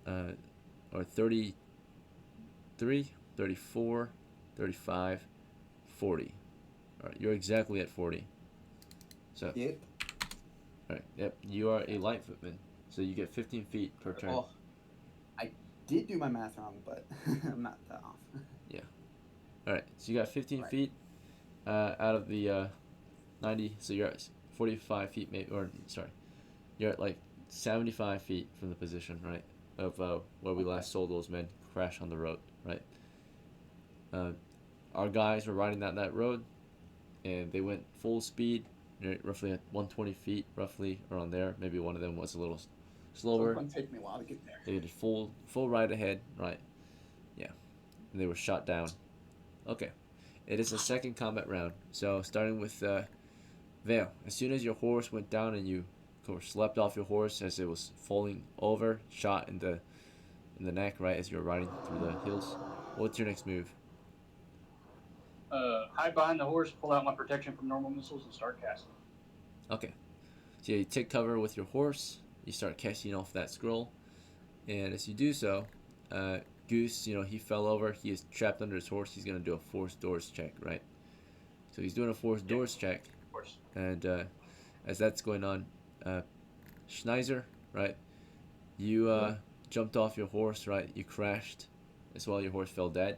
or 33, 34, 35, 40. Alright, you're exactly at 40. So, Yep. all right, yep, you are a light footman, so you get 15 feet per turn. Oh, I did do my math wrong, but I'm not that off. All right, so you got 15 Right. feet out of the 90, so you're at 45 feet, maybe, or sorry, you're at like 75 feet from the position, right, of where we last saw those men crash on the road, right? Our guys were riding down that road, and they went full speed, roughly at 120 feet, roughly around there. Maybe one of them was a little So slower. it's going to take me a while to get there. They did full ride ahead, right? Yeah, and they were shot down. Okay, it is a second combat round. So starting with Vale. As soon as your horse went down and you, of course, leapt off your horse as it was falling over, shot in the neck, right, as you were riding through the hills. What's your next move? Hide behind the horse, pull out my protection from normal missiles, and start casting. Okay, so you take cover with your horse. You start casting off that scroll, and as you do so, Goose, he fell over. He is trapped under his horse. He's gonna do a forced doors check, right? So he's doing a forced doors check, Of course. and as that's going on, Schneiser, right? You jumped off your horse, right? You crashed as well. Your horse fell dead.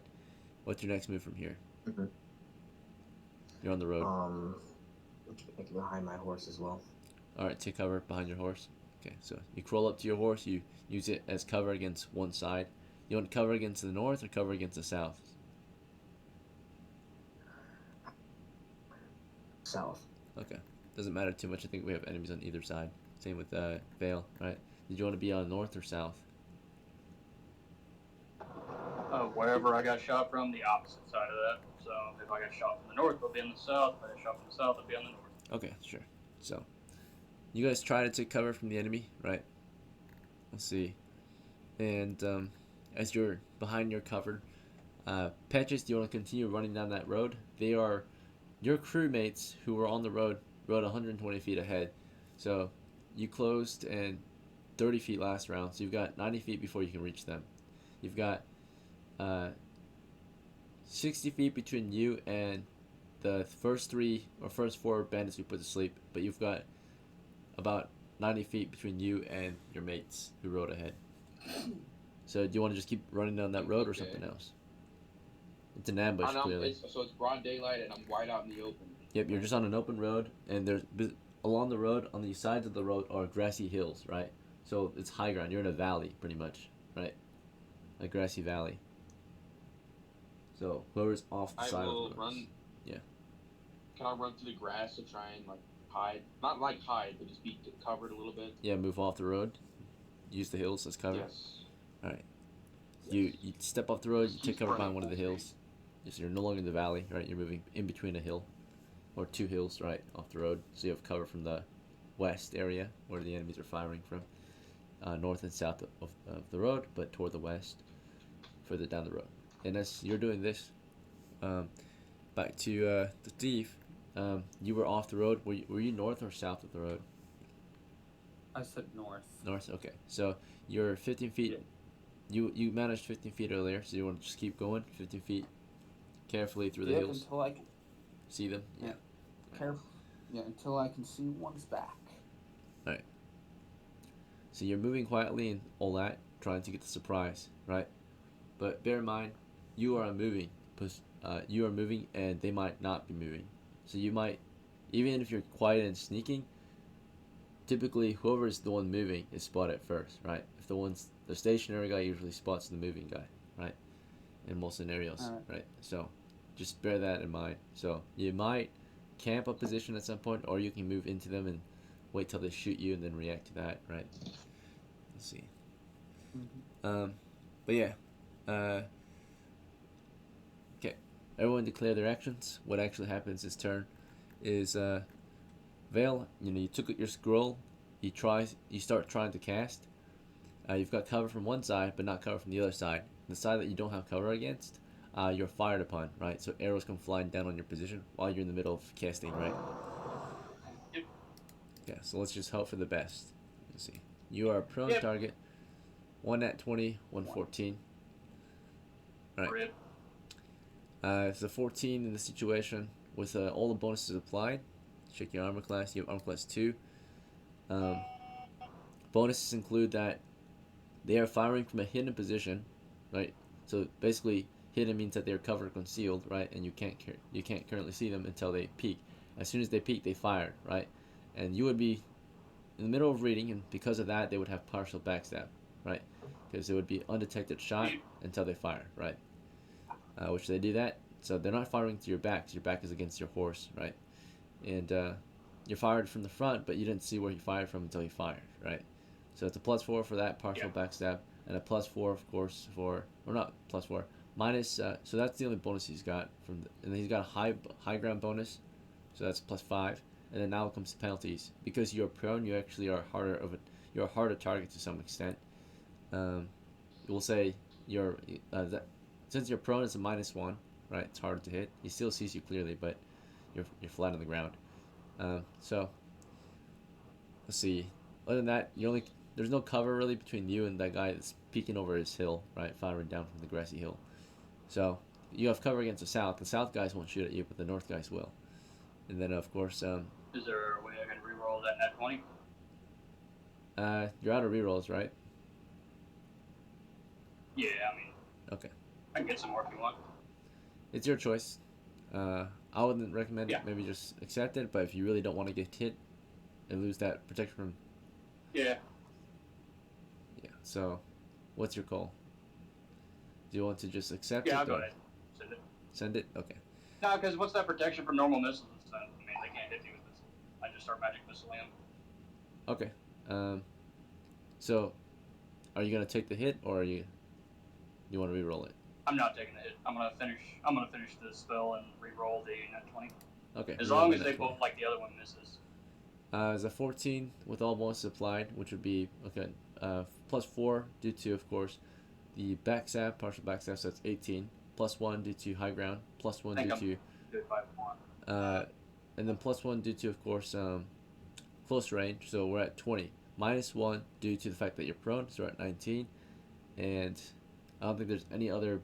What's your next move from here? Mhm. You're on the road. Like behind my horse as well. All right, take cover behind your horse. Okay, so you crawl up to your horse. You use it as cover against one side. You want cover against the north or cover against the south? South. Okay, doesn't matter too much. I think we have enemies on either side. Same with Vale, right? Did you want to be on north or south? Wherever I got shot from, the opposite side of that. So if I got shot from the north, I'll be in the south. If I got shot from the south, I'll be on the north. Okay, sure. So, you guys try to take cover from the enemy, right? Let's see. And as you're behind your cover, Patches, do you want to continue running down that road? They are your crewmates who were on the road, rode 120 feet ahead. So, you closed and 30 feet last round, so you've got 90 feet before you can reach them. You've got 60 feet between you and the first four bandits we put to sleep, but you've got about 90 feet between you and your mates who rode ahead. So do you want to just keep running down that road or Okay. something else? It's an ambush, clearly. So it's broad daylight and I'm wide out in the open. Yep, you're just on an open road, and along the road, on the sides of the road are grassy hills, right? So it's high ground. You're in a valley, pretty much, right? A grassy valley. So whoever's off the I side will of the road. run. Yeah. Can I run through the grass to try and like hide? Not like hide, but just be covered a little bit. Yeah, move off the road. Use the hills as cover. Yes. Alright. You step off the road, you Just take keep cover running behind one of the full hills. So you're no longer in the valley, right? You're moving in between a hill. Or two hills, right, off the road. So you have cover from the west area where the enemies are firing from. North and south of the road, but toward the west, further down the road. And as you're doing this, back to the thief, you were off the road. Were you north or south of the road? I said north. North, okay. So you're 15 feet. You managed 15 feet earlier, so you want to just keep going 15 feet carefully through the Yep, hills. until I can See them? Yeah. until I can see one's back. So you're moving quietly and all that, trying to get the surprise, right? But bear in mind, you are moving, and they might not be moving. So you might, even if you're quiet and sneaking, typically whoever is the one moving is spotted first, right? If the stationary guy usually spots the moving guy, right? In most scenarios, Alright. right? So just bear that in mind. So you might camp a position at some point, or you can move into them and wait till they shoot you and then react to that, right? Let's see. But yeah. Okay. Everyone declare their actions. What actually happens this turn is Vale, you took your scroll, you start trying to cast. You've got cover from one side, but not cover from the other side. The side that you don't have cover against, you're fired upon, right? So arrows come flying down on your position while you're in the middle of casting, right? Yep. Yeah, so let's just hope for the best. Let's see. You are a prone Yep. target. 1 at 20, 114. Right. Rip. It's a 14 in the situation with all the bonuses applied. check your armor class. You have armor class 2. Um, bonuses include that they are firing from a hidden position, right? So basically, hidden means that they're covered, concealed, right? And you can't currently see them until they peek. As soon as they peek, they fire, right? And you would be in the middle of reading, and because of that, they would have partial backstab, right? Because it would be undetected shot until they fire, right? Which they do that, so they're not firing to your back, 'cause your back is against your horse, right? And you're fired from the front, but you didn't see where he fired from until he fired, right? So it's a +4 for that partial backstab, and a +4, of course, or not +4, minus. So that's the only bonus he's got and then he's got a high ground bonus, so that's +5, and then now comes the penalties. Because you're prone, you actually are you're a harder target to some extent. We'll say since you're prone, it's a -1, right? It's hard to hit. He still sees you clearly, but you're flat on the ground. So let's see. Other than that, there's no cover really between you and that guy that's peeking over his hill, right? Firing down from the grassy hill. So you have cover against the south. The south guys won't shoot at you, but the north guys will. And then of course, Is there a way I can reroll that net 20? you're out of rerolls, right? Yeah, I mean. Okay. I can get some more if you want. It's your choice. I wouldn't recommend it. Maybe just accept it. But if you really don't want to get hit and lose that protection from. Yeah. Yeah. So, what's your call? Do you want to just accept it? Yeah, I'll go ahead. Send it. Send it? Okay. No, because what's that protection for normal missiles? I mean, they can't hit me with this. I just start magic missiling them. Okay. So, are you gonna take the hit, or you want to re-roll it? I'm not taking the hit. I'm gonna finish the spell and re-roll the net 20. Okay. As long as they both like the other one misses. It's a 14 with all bonuses applied, which would be okay. +4 due to, of course, the backstab, partial backstab, so that's 18. +1 due to high ground. +1 due to. Do it by 1. And then +1 due to, of course, close range. So we're at 20. -1 due to the fact that you're prone, so we're at 19. And I don't think there's any other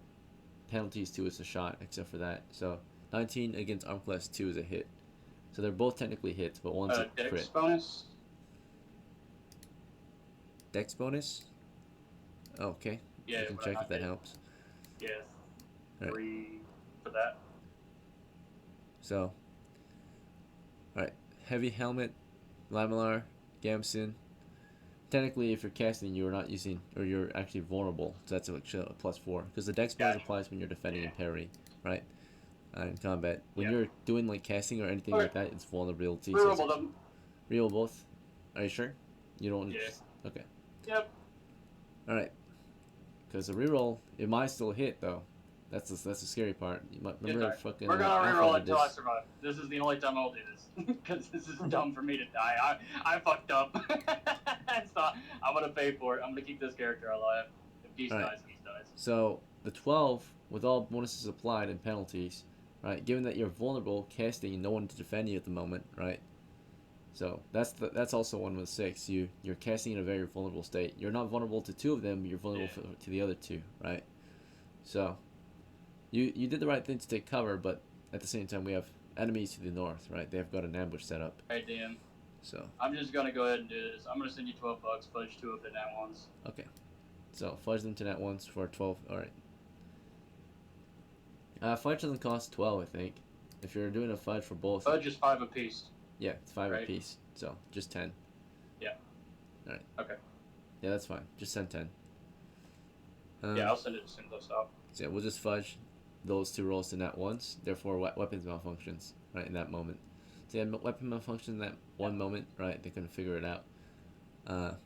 penalties to it's a shot except for that. So 19 against arm class 2 is a hit. So they're both technically hits, but one's a Dex crit. bonus. Dex bonus? Oh, okay. Yeah, I can check if that helps. Yeah. Right. 3 for that. So, alright. Heavy helmet, Laminar, Gamson. Technically, if you're casting, you're not using, or you're actually vulnerable. So that's a +4. Because the Dex bonus applies when you're defending and parry, right? In combat. When you're doing like casting or anything like that, it's vulnerability. Reroll them. Reroll both? Are you sure? You don't want to Okay. Yep. Alright. Because the reroll, it might still hit though. That's the scary part. You might remember fucking. We're gonna reroll until I survive. This is the only time I'll do this. Because this is dumb for me to die. I fucked up. So I'm gonna pay for it. I'm gonna keep this character alive. If Geese dies, Geese dies. So the 12, with all bonuses applied and penalties, right? Given that you're vulnerable, casting, no one to defend you at the moment, right? So that's also one with 6. You're casting in a very vulnerable state. You're not vulnerable to 2 of them, but you're vulnerable to the other 2, right? So you did the right thing to take cover, but at the same time we have enemies to the north, right? They've got an ambush set up. Hey, DM. So I'm just gonna go ahead and do this. I'm gonna send you $12. Fudge 2 of the nat ones. Okay. So fudge them to nat ones for 12. All right. Fudge doesn't cost 12, I think. If you're doing a fudge for both. Fudge is 5 apiece. Yeah, it's 5 apiece. So just 10. Yeah. All right. Okay. Yeah, that's fine. Just send 10. Yeah, I'll send it as soon as I stop. So yeah, we'll just fudge those 2 rolls to nat ones. Therefore, weapons malfunctions right in that moment. So yeah, weapon malfunction in that one moment, right? They couldn't figure it out.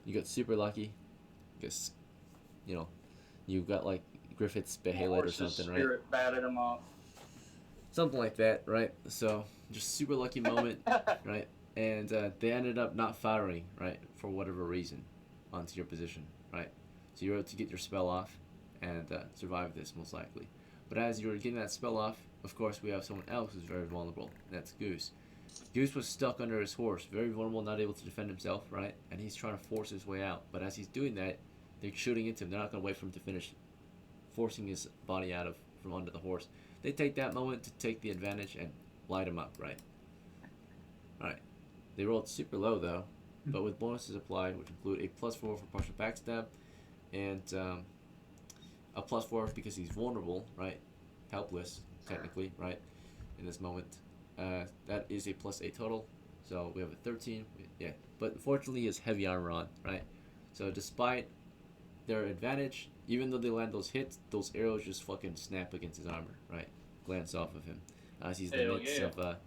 You got super lucky. Guess, you got like Griffith's Behalet or something, right? Spirit batted him off. Something like that, right? So just super lucky moment, right? And they ended up not firing, right, for whatever reason, onto your position, right? So you're able to get your spell off and survive this most likely. But as you were getting that spell off, of course, we have someone else who's very vulnerable. And that's Goose. Goose was stuck under his horse, very vulnerable, not able to defend himself, right? And he's trying to force his way out. But as he's doing that, they're shooting into him. They're not going to wait for him to finish forcing his body out from under the horse. They take that moment to take the advantage and light him up, right? Right. They rolled super low though, but with bonuses applied, which include a +4 for partial backstab, and a +4 because he's vulnerable, right? Helpless, technically, right? In this moment, that is a +8 total. So we have a 13. Yeah, but unfortunately, he has heavy armor on, right? So despite their advantage, even though they land those hits, those arrows just fucking snap against his armor, right? Glance off of him as he's in the Hell midst yeah. of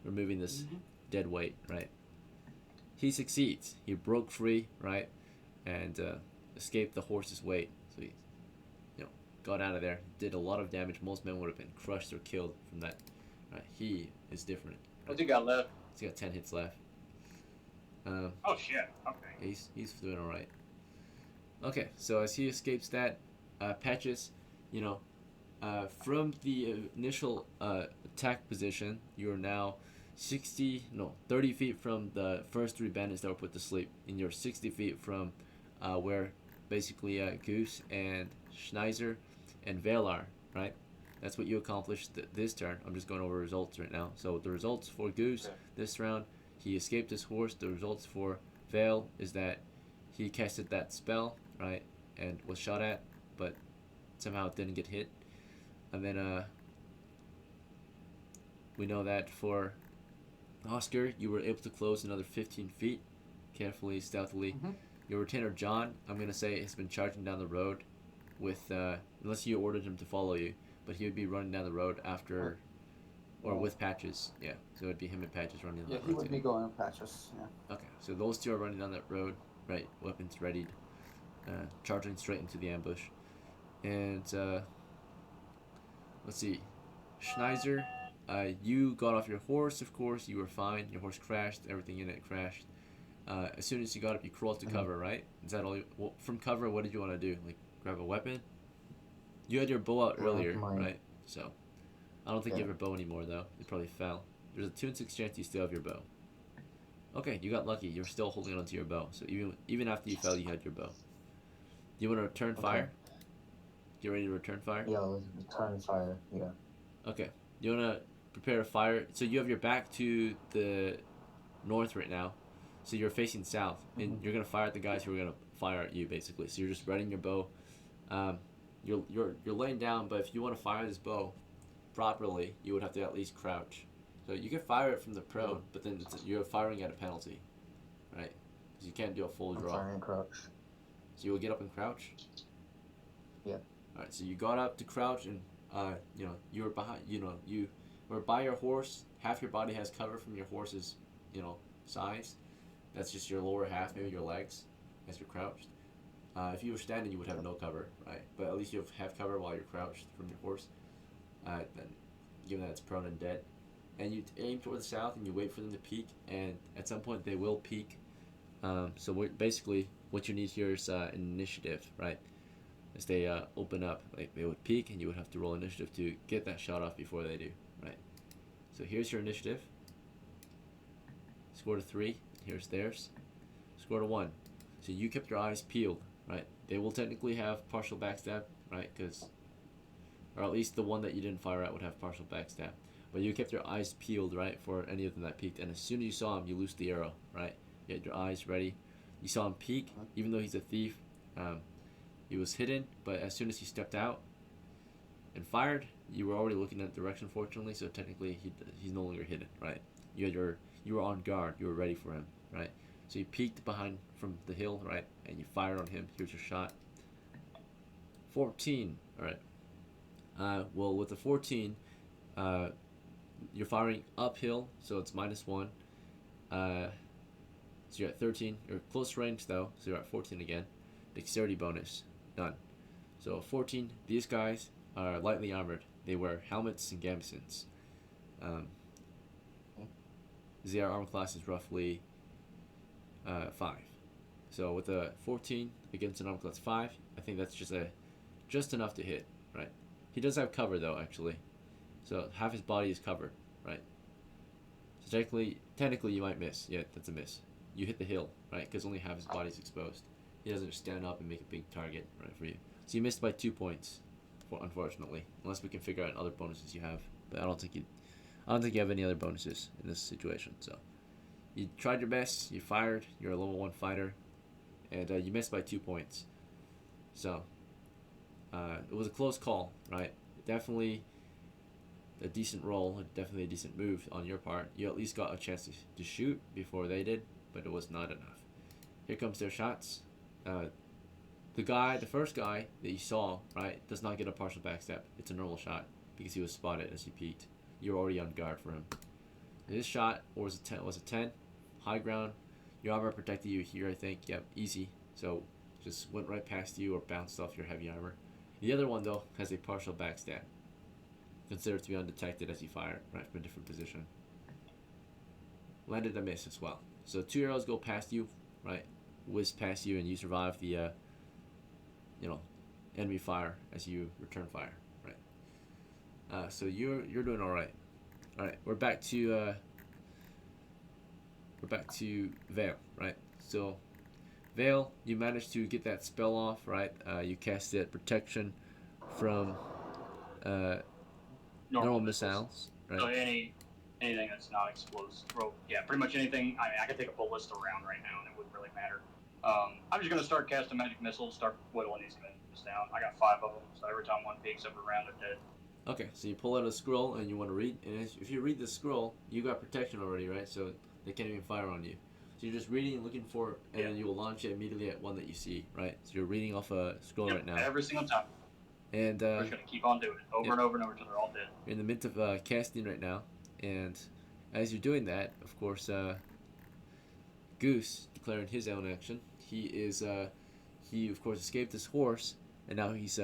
removing this Mhm. dead weight, right? He succeeds. He broke free, right, and escaped the horse's weight. So he, got out of there. Did a lot of damage. Most men would have been crushed or killed from that. Right? He is different. What's he got left? He's got 10 hits left. Oh shit. Okay. He's doing all right. Okay, so as he escapes that, Patches, from the initial attack position, you are now 30 feet from the first 3 bandits that were put to sleep, and you're 60 feet from where basically Goose and Schneiser and Vale are, right? That's what you accomplished this turn. I'm just going over results right now. So the results for Goose this round, he escaped his horse. The results for Vale is that he casted that spell, right, and was shot at, but somehow didn't get hit. And then we know that for Oscar, you were able to close another 15 feet, carefully, stealthily. Mhm. Your retainer John, I'm gonna say, has been charging down the road, with unless you ordered him to follow you, but he would be running down the road after, or with Patches. Yeah, so it'd be him and Patches running down Yeah, that he road would be going on patches. Yeah. Okay, so those two are running down that road, right? Weapons readied, charging straight into the ambush, and let's see, Schneiser, you got off your horse. Of course, you were fine. Your horse crashed. Everything in it crashed. As soon as you got up, you crawled to cover, right? Is that all? From cover, what did you want to do? Like grab a weapon? You had your bow out earlier, right? So, I don't think you have your bow anymore, though. It probably fell. There's a 2 in 6 chance you still have your bow. Okay, you got lucky. You're still holding onto your bow. So even after you fell, you had your bow. Do you want to return fire? You ready to return fire? Yeah, let's return fire. Yeah. Okay. You want to prepare a fire. So you have your back to the north right now. So you're facing south, and you're gonna fire at the guys who are gonna fire at you, basically. So you're just readying your bow. You're laying down, but if you want to fire this bow properly, you would have to at least crouch. So you can fire it from the prone, but then you're firing at a penalty, right? Because you can't do a full draw. Fire and crouch. So you will get up and crouch. Yeah. All right. So you got up to crouch, and you were behind. You were by your horse. Half your body has cover from your horse's, size. That's just your lower half, maybe your legs, as you're crouched. If you were standing, you would have no cover, right? But at least you have cover while you're crouched from your horse. Then, given that it's prone and dead, and you aim toward the south and you wait for them to peek, and at some point they will peek. So basically, what you need here is an initiative, right? As they open up, like they would peek, and you would have to roll initiative to get that shot off before they do, right? So here's your initiative. Score to 3. Here's theirs. Score to 1. So you kept your eyes peeled, right? They will technically have partial backstab, right? Or at least the one that you didn't fire at would have partial backstab. But you kept your eyes peeled, right, for any of them that peeked. And as soon as you saw him, you loosed the arrow, right? You had your eyes ready. You saw him peek, even though he's a thief. He was hidden, but as soon as he stepped out and fired, you were already looking that direction, fortunately. So technically, he's no longer hidden, right? You were on guard. You were ready for him, right? So you peeked behind from the hill, right, and you fired on him. Here's your shot. 14. All right. Well, with the 14, you're firing uphill, so it's -1. So you're at 13. You're close range though, so you're at 14 again. Dexterity bonus, none. So 14. These guys are lightly armored. They wear helmets and gambesons. Their armor class is roughly 5. So with a 14 against an armor class 5, I think that's just enough to hit, right? He does have cover though, actually. So half his body is covered, right? So technically you might miss. Yeah, that's a miss. You hit the hill, right? Because only half his body is exposed. He doesn't stand up and make a big target, right, for you. So you missed by 2 points, unfortunately. Unless we can figure out other bonuses you have, but I don't think you have any other bonuses in this situation. So You tried your best. You fired. You're a level 1 fighter, and you missed by 2 points. So it was a close call, right? Definitely a decent roll, definitely a decent move on your part. You at least got a chance to shoot before they did, but it was not enough. Here comes their shots. The first guy that you saw, right, does not get a partial backstab. It's a normal shot because he was spotted as he peeked. You were already on guard for him. His shot was a 10, high ground. Your armor protected you here, I think. Yep, easy. So just went right past you or bounced off your heavy armor. The other one though has a partial backstab. Considered to be undetected as you fire right from a different position. Landed a miss as well. So 2 arrows go past you, right? Whiz past you, and you survive the enemy fire as you return fire, right? So you're doing all right. All right, we're back to Vale, right? So Vale, you managed to get that spell off, right? You cast that protection from normal missiles, right? So anything that's not explosive. Well, yeah, pretty much anything. I mean, I could take a ballista round right now, and it wouldn't really matter. I'm just gonna start casting magic missiles, start whittling these guys down. I got 5 of them, so every time one peeks up around, they're dead. Okay, so you pull out a scroll and you want to read, and if you read the scroll, you got protection already, right? So they can't even fire on you. So you're just reading and looking for, and then you will launch it immediately at one that you see, right? So you're reading off a scroll right now. Every single time. And we're just gonna keep on doing it over and over and over until they're all dead. You're in the midst of casting right now, and as you're doing that, of course, Goose declaring his own action. He of course escaped his horse, and now he's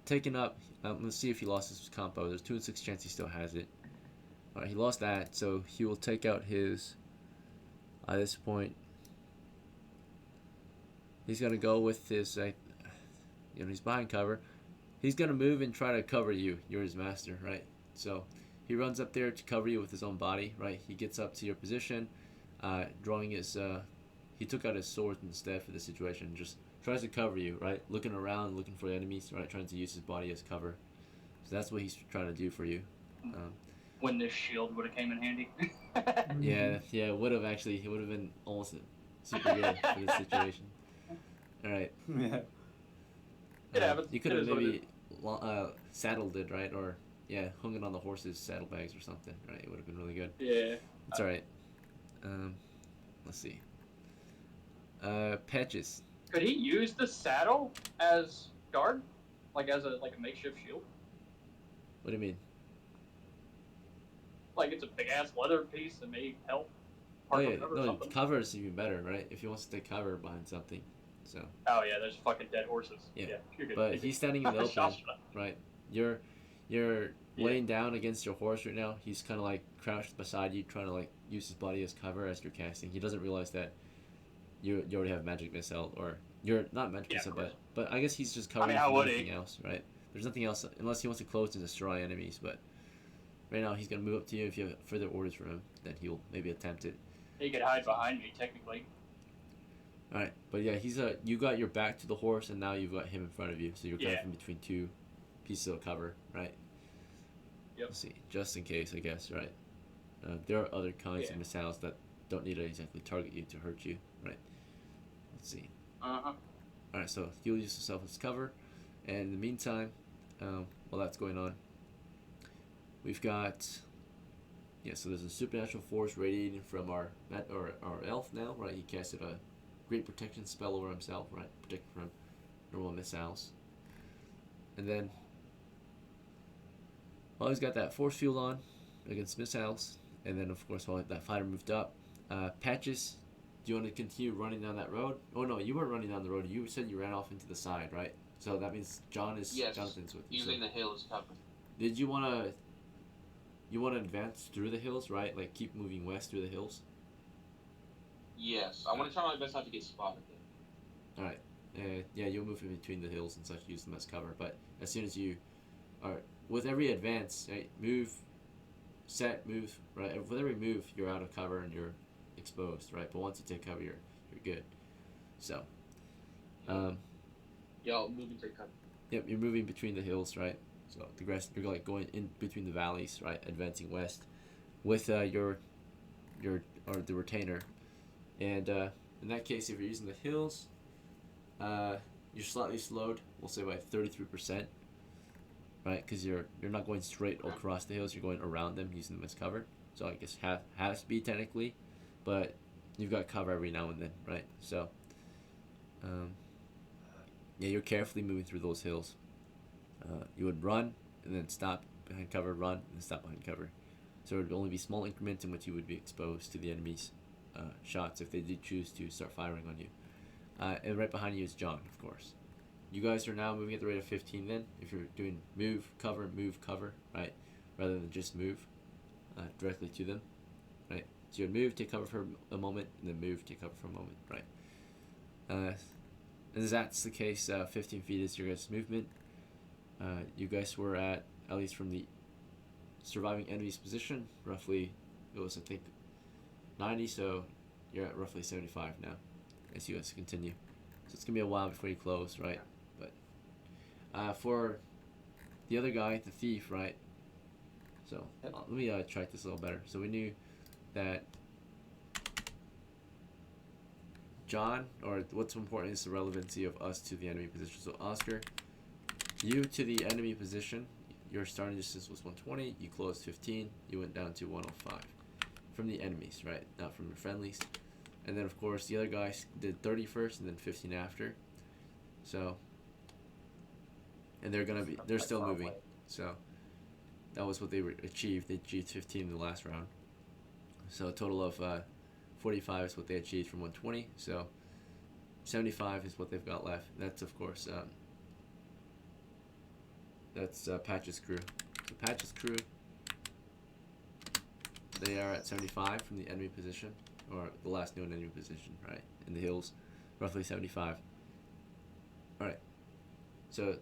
taken up. Let's see if he lost his compo. There's 2 in 6 chance he still has it. All right, he lost that, so he will take out his. At this point, he's gonna go with his. He's behind cover. He's gonna move and try to cover you. You're his master, right? So he runs up there to cover you with his own body, right? He gets up to your position, drawing his. He took out his sword instead for the situation. Just tries to cover you, right? Looking around, looking for enemies, right? Trying to use his body as cover. So that's what he's trying to do for you. When this shield would have came in handy. Yeah, it would have actually. It would have been almost super good for this situation. All right. Yeah. It happens. You could have maybe saddled it, right? Or hung it on the horse's saddlebags or something, right? It would have been really good. Yeah. It's all right. Let's see. Patches. Could he use the saddle as guard, like as a makeshift shield? What do you mean? Like it's a big ass leather piece that may help. Cover is even better, right? If he wants to take cover behind something, so. Oh yeah, there's fucking dead horses. Yeah, you're good. But he's standing in the open, right? You're laying down against your horse right now. He's kind of like crouched beside you, trying to like use his body as cover as you're casting. He doesn't realize that you already have magic missile, or you're not magic missile, but I guess he's just covering from anything else, right? There's nothing else unless he wants to close and destroy enemies, but right now he's gonna move up to you. If you have further orders from him, then he'll maybe attempt it. He could hide behind me technically. All right, but yeah, you got your back to the horse, and now you've got him in front of you, so you're kind of in between 2 pieces of cover, right? Yep. Let's see, just in case, I guess, right? There are other kinds of missiles that don't need to exactly target you to hurt you, right? Let's see. All right, so you'll use yourself as cover, and in the meantime, while that's going on, we've got. So there's a supernatural force radiating from our elf now, right? He casted a great protection spell over himself, right? Protect from normal missiles. And then, while he's got that force field on against missiles, and then of course while that fighter moved up, Patches, do you want to continue running down that road? Oh no, you weren't running down the road. You said you ran off into the side, right? So that means Jonathan's with you. Using the hill as cover. Did you want to? You want to advance through the hills, right? Like keep moving west through the hills? Yes. I want to try my best not to get spotted. Alright. You'll move in between the hills and such, use them as cover. But as soon as you are, with every advance, right? Move, right? With every move, you're out of cover and you're exposed, right? But once you take cover, you're good. So. Y'all moving to cover. Yep, you're moving between the hills, right? So the grass, you're like going in between the valleys, right? Advancing west, with your or the retainer. And in that case, if you're using the hills, you're slightly slowed. We'll say by 33%, right? Because you're not going straight across the hills. You're going around them, using them as cover. So I guess half speed technically, but you've got cover every now and then, right? So, yeah, you're carefully moving through those hills. You would run and then stop behind cover, run and stop behind cover. So it would only be small increments in which you would be exposed to the enemy's shots if they did choose to start firing on you. And right behind you is John, of course. You guys are now moving at the rate of 15 then, if you're doing move, cover, right? Rather than just move directly to them, right? So you would move, take cover for a moment, and then move, take cover for a moment, right? And as that's the case, 15 feet is your guys' movement. You guys were at least from the surviving enemy's position, roughly, it was I think 90, so you're at roughly 75 now as you guys continue. So it's gonna be a while before you close, right? But for the other guy, the thief, right? So let me track this a little better. So we knew that John, or what's important is the relevancy of us to the enemy position. So Oscar, you to the enemy position, your starting distance was 120, you closed 15, you went down to 105 from the enemies, right? Not from your friendlies. And then of course the other guys did 30 first and then 15 after. So, and they're still moving. So that was what they achieved. They achieved 15 in the last round. So a total of 45 is what they achieved from 120. So 75 is what they've got left. That's of course that's Patch's crew. So Patch's crew, they are at 75 from the enemy position, or the last known enemy position, right? In the hills, roughly 75. Alright, so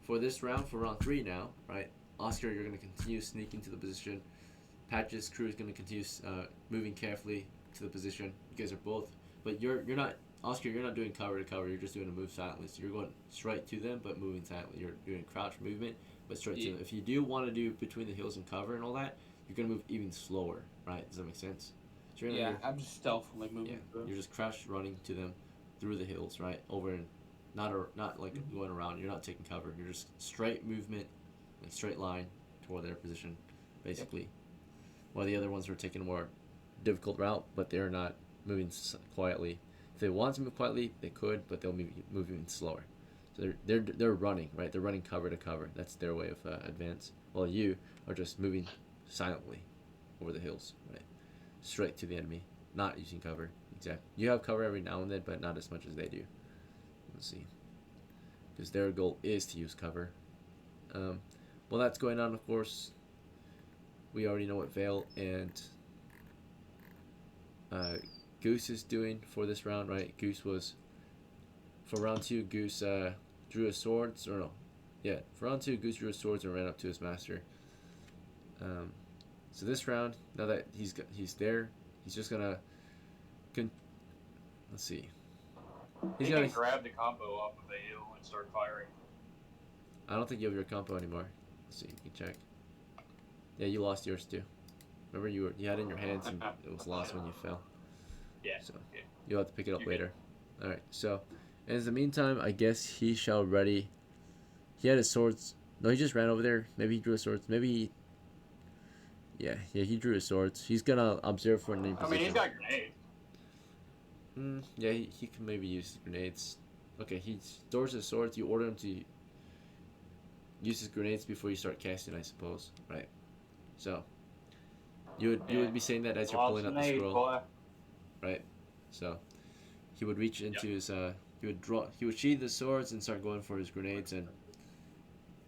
for this round, for round 3 now, right? Oscar, you're going to continue sneaking to the position. Patch's crew is going to continue moving carefully to the position. You guys are both, but you're not, Oscar, you're not doing cover to cover, you're just doing a move silently. So you're going straight to them, but moving silently. You're doing crouch movement, but straight to them. If you do want to do between the hills and cover and all that, you're going to move even slower, right? Does that make sense? So I'm just stealthily moving. Yeah, you're just crouch running to them through the hills, right? Over and not like going around. You're not taking cover. You're just straight movement, like straight line toward their position, basically. Yep. While the other ones are taking a more difficult route, but they're not moving quietly. If they want to move quietly, they could, but they'll move even slower. So they're running, right? They're running cover to cover. That's their way of advance. While you are just moving silently over the hills, right? Straight to the enemy, not using cover. Exactly. You have cover every now and then, but not as much as they do. Let's see. Because their goal is to use cover. Well, that's going on, of course. We already know what Vale and Goose is doing for this round, right? Goose was, for round 2, Goose drew his swords, or no, yeah, for round 2, Goose drew his swords and ran up to his master. So this round, now that he's there, he's just gonna, let's see. He's gonna grab the combo off of the hill and start firing. I don't think you have your combo anymore. Let's see, you can check. Yeah, you lost yours too. Remember you had it in your hands and it was lost when you fell. Yeah. So you'll have to pick it up later. Alright, so in the meantime, I guess he shall ready. He had his swords. No, he just ran over there. Maybe he drew his swords. Maybe he drew his swords. He's gonna observe for an enemy position. I mean, he's got grenades. Yeah, he can maybe use grenades. Okay, he stores his swords. You order him to use his grenades before you start casting, I suppose, right? So you would be saying that as you're pulling out the scroll, boy. Right? So he would reach into his he would sheath the swords and start going for his grenades, and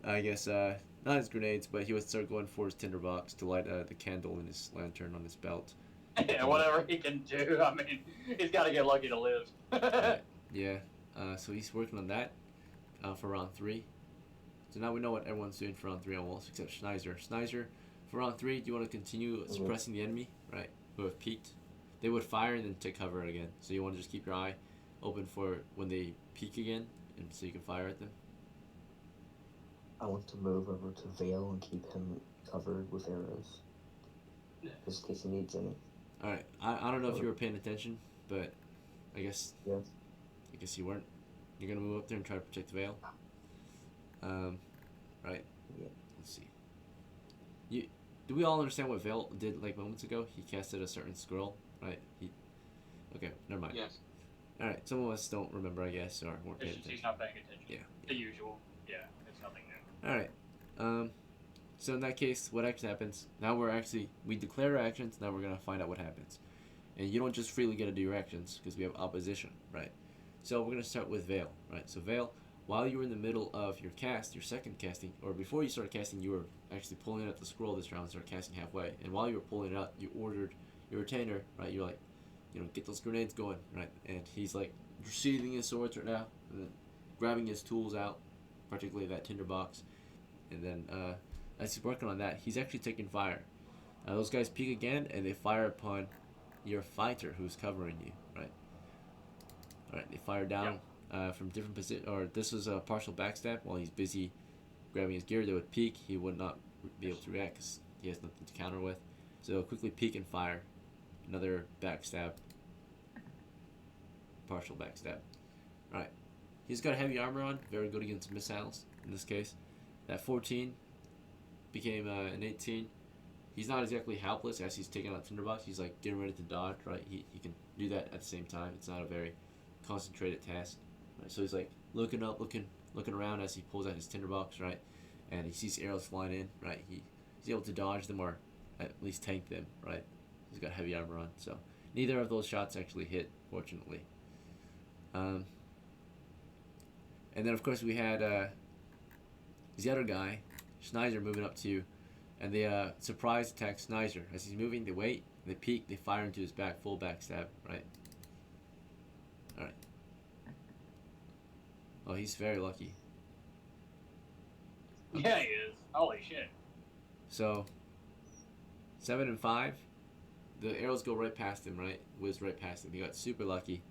I guess not his grenades, but he would start going for his tinderbox to light the candle in his lantern on his belt. Yeah, whatever he can do. I mean, he's got to get lucky to live. Yeah. So he's working on that for round 3. So now we know what everyone's doing for round 3 almost, except Schneiser. Schneiser, for round 3, do you want to continue suppressing the enemy, right, who have peeked? They would fire and then take cover again. So you want to just keep your eye open for when they peek again, and so you can fire at them? I want to move over to Vale and keep him covered with arrows, just in case he needs any. All right. I don't know if you were paying attention, but I guess Yes. you weren't. You're gonna move up there and try to protect the veil. Right. Yeah. Let's see. Do we all understand what Veil did like moments ago? He casted a certain scroll, right? Okay, never mind. Yes. All right. Some of us don't remember, I guess, or weren't paying It's just he's attention. not paying attention. Yeah. The usual. Yeah, it's nothing new. All right. So in that case, what actually happens? Now we declare our actions. Now we're gonna find out what happens, and you don't just freely get to do your actions because we have opposition, right? So we're gonna start with Veil, right? So Veil, while you were in the middle of your second casting, or before you started casting, you were actually pulling out the scroll this round and started casting halfway. And while you were pulling it out, you ordered your retainer, right? You're like, get those grenades going, right? And he's like sheathing his swords right now, and then grabbing his tools out, particularly that tinderbox, and then as he's working on that, he's actually taking fire. Those guys peek again, and they fire upon your fighter who's covering you, right? All right, they fire down from different positions, or this was a partial backstab while he's busy grabbing his gear. They would peek, he would not be able to react because he has nothing to counter with. So they'll quickly peek and fire. Another backstab. Partial backstab. Alright. He's got heavy armor on, very good against missiles in this case. That 14 became an 18. He's not exactly helpless as he's taking out Tinderbox. He's like getting ready to dodge, right? He can do that at the same time. It's not a very concentrated task. Right? So he's like looking up, looking around as he pulls out his Tinderbox, right? And he sees arrows flying in, right? He's able to dodge them or at least tank them, right? He's got heavy armor on, so neither of those shots actually hit, fortunately. And then of course we had the other guy, Schneider, moving up to you, and they surprise attack Schneider as he's moving. They wait, they peek, they fire into his back, full backstab, right? All right. Oh, he's very lucky. Yeah, he is. Holy shit. So 7 and 5, the arrows go right past him, right? Whiz right past him. He got super lucky,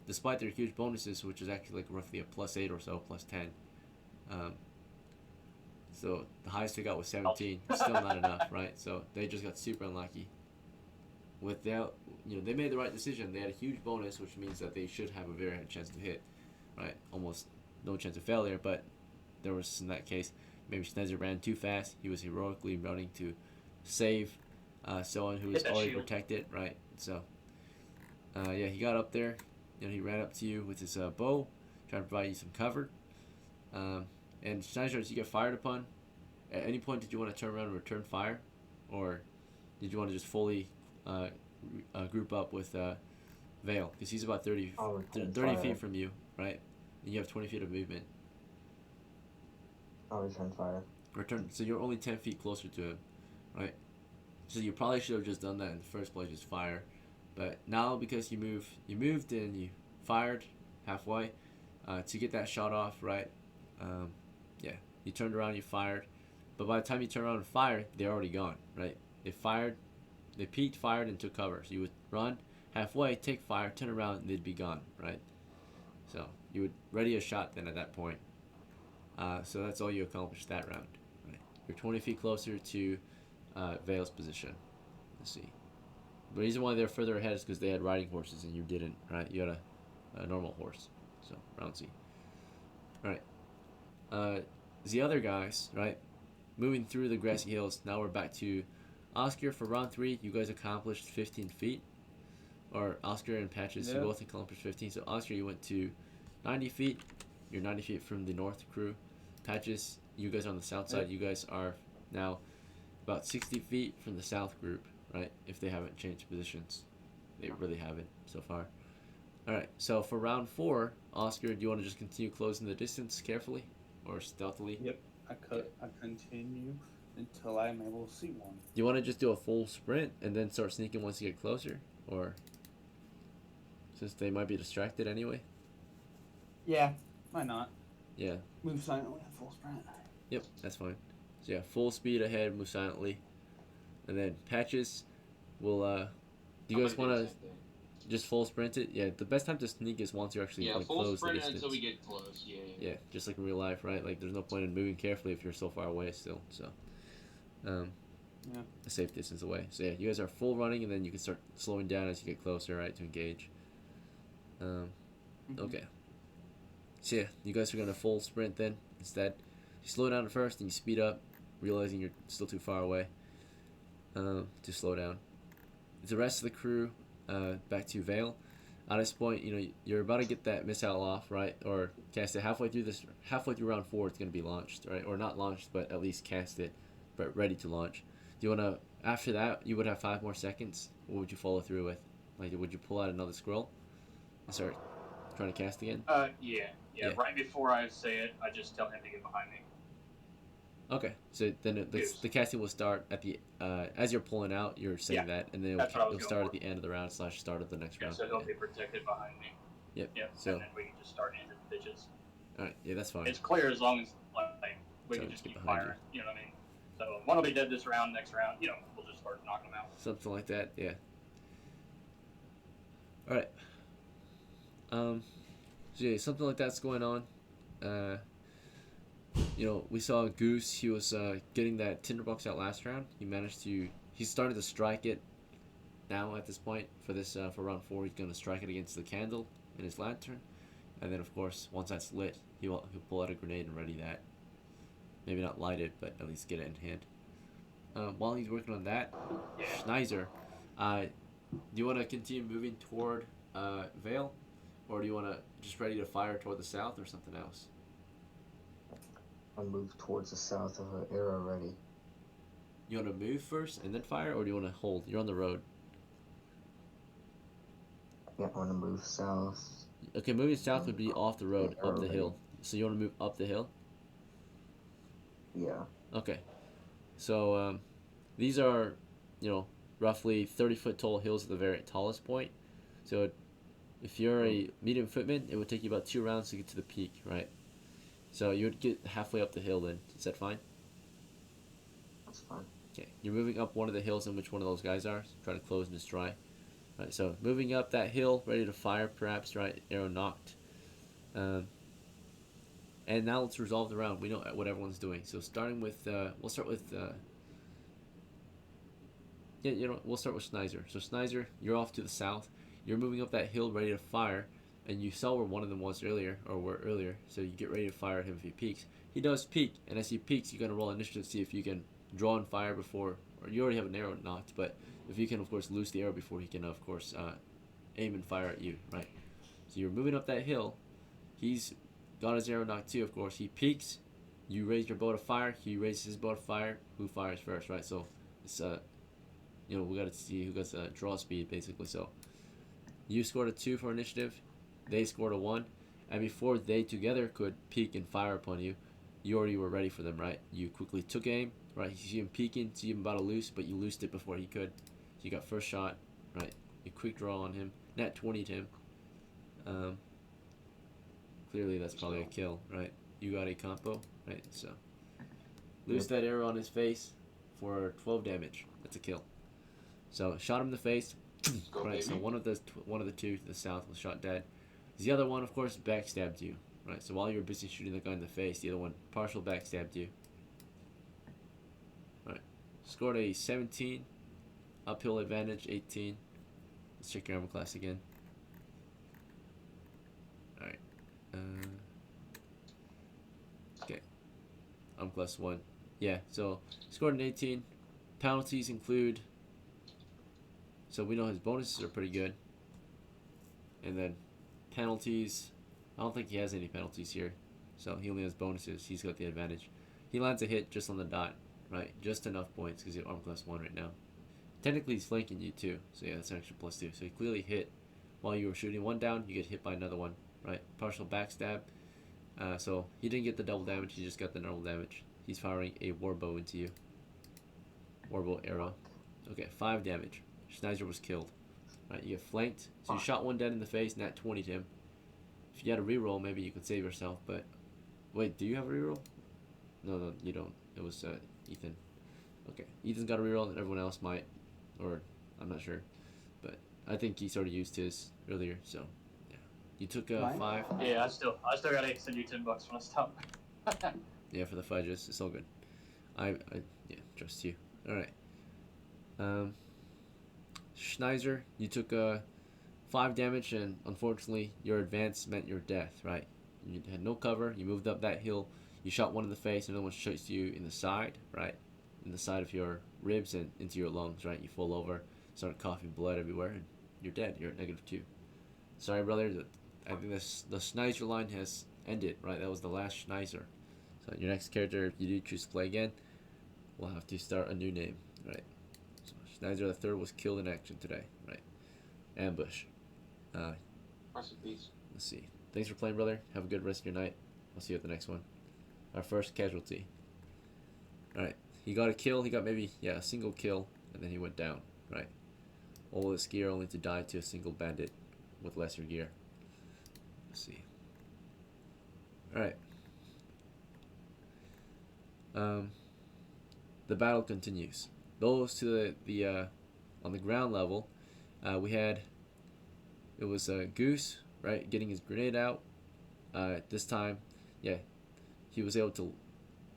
despite their huge bonuses, which is actually like roughly a +8 or so, +10. So the highest they got was 17. Still not enough, right? So they just got super unlucky. Without, they made the right decision. They had a huge bonus, which means that they should have a very high chance to hit, right? Almost no chance of failure, but there was, in that case, maybe Schneider ran too fast. He was heroically running to save someone who was already protected, right? So, yeah, he got up there. He ran up to you with his bow, trying to provide you some cover. And Schneider, as you get fired upon, at any point did you want to turn around and return fire? Or did you want to just fully group up with Vale? Because he's about 30 feet from you, right? And you have 20 feet of movement. I'll return fire. So you're only 10 feet closer to him, right? So you probably should have just done that in the first place, just fire. But now because you moved and you fired halfway to get that shot off, right? Yeah, you turned around, you fired. But by the time you turn around and fire, they're already gone, right? They peeked, fired, and took cover. So you would run halfway, take fire, turn around, and they'd be gone, right? So you would ready a shot then at that point. So that's all you accomplished that round. Right? You're 20 feet closer to Vale's position. Let's see. The reason why they're further ahead is because they had riding horses and you didn't, right? You had a normal horse. So, round C. Alright. The other guys, right? Moving through the grassy hills. Now we're back to Oscar for round 3. You guys accomplished 15 feet. Or Oscar and Patches, you both accomplished 15. So, Oscar, you went to 90 feet. You're 90 feet from the north crew. Patches, you guys are on the south side. You guys are now about 60 feet from the south group, right? If they haven't changed positions. They really haven't so far. Alright, so for round 4, Oscar, do you want to just continue closing the distance carefully? Or stealthily? Yep, I continue until I'm able to see one. Do you want to just do a full sprint and then start sneaking once you get closer? Or since they might be distracted anyway? Yeah, why not? Yeah. Move silently at full sprint. Yep, that's fine. So yeah, full speed ahead, move silently. And then Patches will do you guys want to just full sprint it? Yeah, the best time to sneak is once you actually Yeah, like, full close the sprint distance. until we get close. Yeah. Just like in real life, right? Like there's no point in moving carefully if you're so far away still. So Yeah. a safe distance away. So yeah, you guys are full running, and then you can start slowing down as you get closer, right, to engage. Okay. So yeah, you guys are gonna full sprint then instead. You slow down at first, and you speed up, realizing you're still too far away to slow down. The rest of the crew back to Vale. At this point, you're about to get that missile off, right, or cast it halfway through round 4. It's gonna be launched, right, or not launched, but at least cast it, but ready to launch. Do you wanna? After that, you would have 5 more seconds. What would you follow through with? Like, would you pull out another scroll and start trying to cast again? Yeah. Right before I say it, I just tell him to get behind me. Okay, so then the casting will start at the as you're pulling out. You're saying that, and then it'll start at the end of the round / start of the next round. So he'll be protected behind me. Yep. So and then we can just start into the bitches. All right. Yeah, that's fine. It's clear as long as like we can just keep firing. You know what I mean? So one will be dead this round. Next round, we'll just start knocking them out. Something like that. Yeah. All right. So yeah, something like that's going on. We saw Goose. He was getting that tinderbox out last round. He started to strike it. Now at this point for round 4, he's gonna strike it against the candle in his lantern, and then of course once that's lit, he'll pull out a grenade and ready that. Maybe not light it, but at least get it in hand. While he's working on that, Schneiser, do you want to continue moving toward Vale, or do you want to just ready to fire toward the south or something else? I'll move towards the south of an arrow ready. You want to move first and then fire, or do you want to hold? You're on the road. Yeah, I want to move south. Okay, moving south would be off the road, up the hill. So you want to move up the hill? Yeah. Okay. So these are, roughly 30-foot tall hills at the very tallest point. So if you're a medium footman, it would take you about 2 rounds to get to the peak, right? So you would get halfway up the hill then. Is that fine? That's fine. Okay. You're moving up one of the hills in which one of those guys are. So try to close and destroy. Right, so moving up that hill, ready to fire perhaps, right? Arrow knocked. And now let's resolve the round. We know what everyone's doing. So starting with, we'll start with, we'll start with Schneiser. So Schneiser, you're off to the south. You're moving up that hill ready to fire. And you saw where one of them was earlier, so you get ready to fire at him if he peeks. He does peek, and as he peeks, you're going to roll initiative to see if you can draw and fire before, or you already have an arrow knocked, but if you can, of course, loose the arrow before he can, of course, aim and fire at you, right? So you're moving up that hill. He's got his arrow knocked too, of course. He peeks. You raise your bow to fire. He raises his bow to fire. Who fires first, right? So it's, we got to see who gets draw speed, basically. So you scored a 2 for initiative. They scored a 1, and before they together could peek and fire upon you, you already were ready for them, right? You quickly took aim, right? You see him peeking, see him about to loose, but you loosed it before he could. So you got first shot, right? You quick draw on him. Nat 20'd him. Clearly that's probably a kill, right? You got a combo, right? So loose that arrow on his face for 12 damage. That's a kill. So shot him in the face. Right, so one of the two to the south was shot dead. The other one, of course, backstabbed you. Right, so while you were busy shooting the guy in the face, the other one partial backstabbed you. Right, scored a 17, uphill advantage 18. Let's check your armor class again. All right, okay, armor class 1. Yeah, so scored an 18. Penalties include. So we know his bonuses are pretty good. And then penalties, I don't think he has any penalties here. So he only has bonuses. He's got the advantage. He lands a hit just on the dot, right? Just enough points because he's arm class 1 right now. Technically he's flanking you too. So yeah, that's an extra +2. So he clearly hit while you were shooting one down. You get hit by another one, right? Partial backstab. So he didn't get the double damage. He just got the normal damage. He's firing a warbow into you. Warbow arrow. Okay, 5 damage. Schneiser was killed. Right, you get flanked. So you shot one dead in the face, nat 20'd him. If you had a reroll, maybe you could save yourself, but... Wait, do you have a reroll? No, you don't. It was Ethan. Okay, Ethan's got a reroll and everyone else might. Or, I'm not sure. But I think he sort of used his earlier, so... Yeah. You took 5. Yeah, I still gotta send you $10 when I stop. Yeah, for the fudges. It's all good. I trust you. Alright. Schneider, you took 5 damage, and unfortunately, your advance meant your death, right? You had no cover, you moved up that hill, you shot one in the face, another one shoots you in the side, right? In the side of your ribs and into your lungs, right? You fall over, start coughing blood everywhere, and you're dead. You're at -2. Sorry, brother, I think the Schneider line has ended, right? That was the last Schneider. So your next character, if you do choose to play again, will have to start a new name, right? So Schneider the third was killed in action today, right? Ambush. Rest in peace. Let's see. Thanks for playing, brother. Have a good rest of your night. I'll see you at the next one. Our first casualty. Alright. He got a kill. He got maybe, a single kill. And then he went down. Right. All his gear only to die to a single bandit with lesser gear. Let's see. Alright. The battle continues. Those to the on the ground level, we had, it was Goose, right, getting his grenade out. This time, he was able to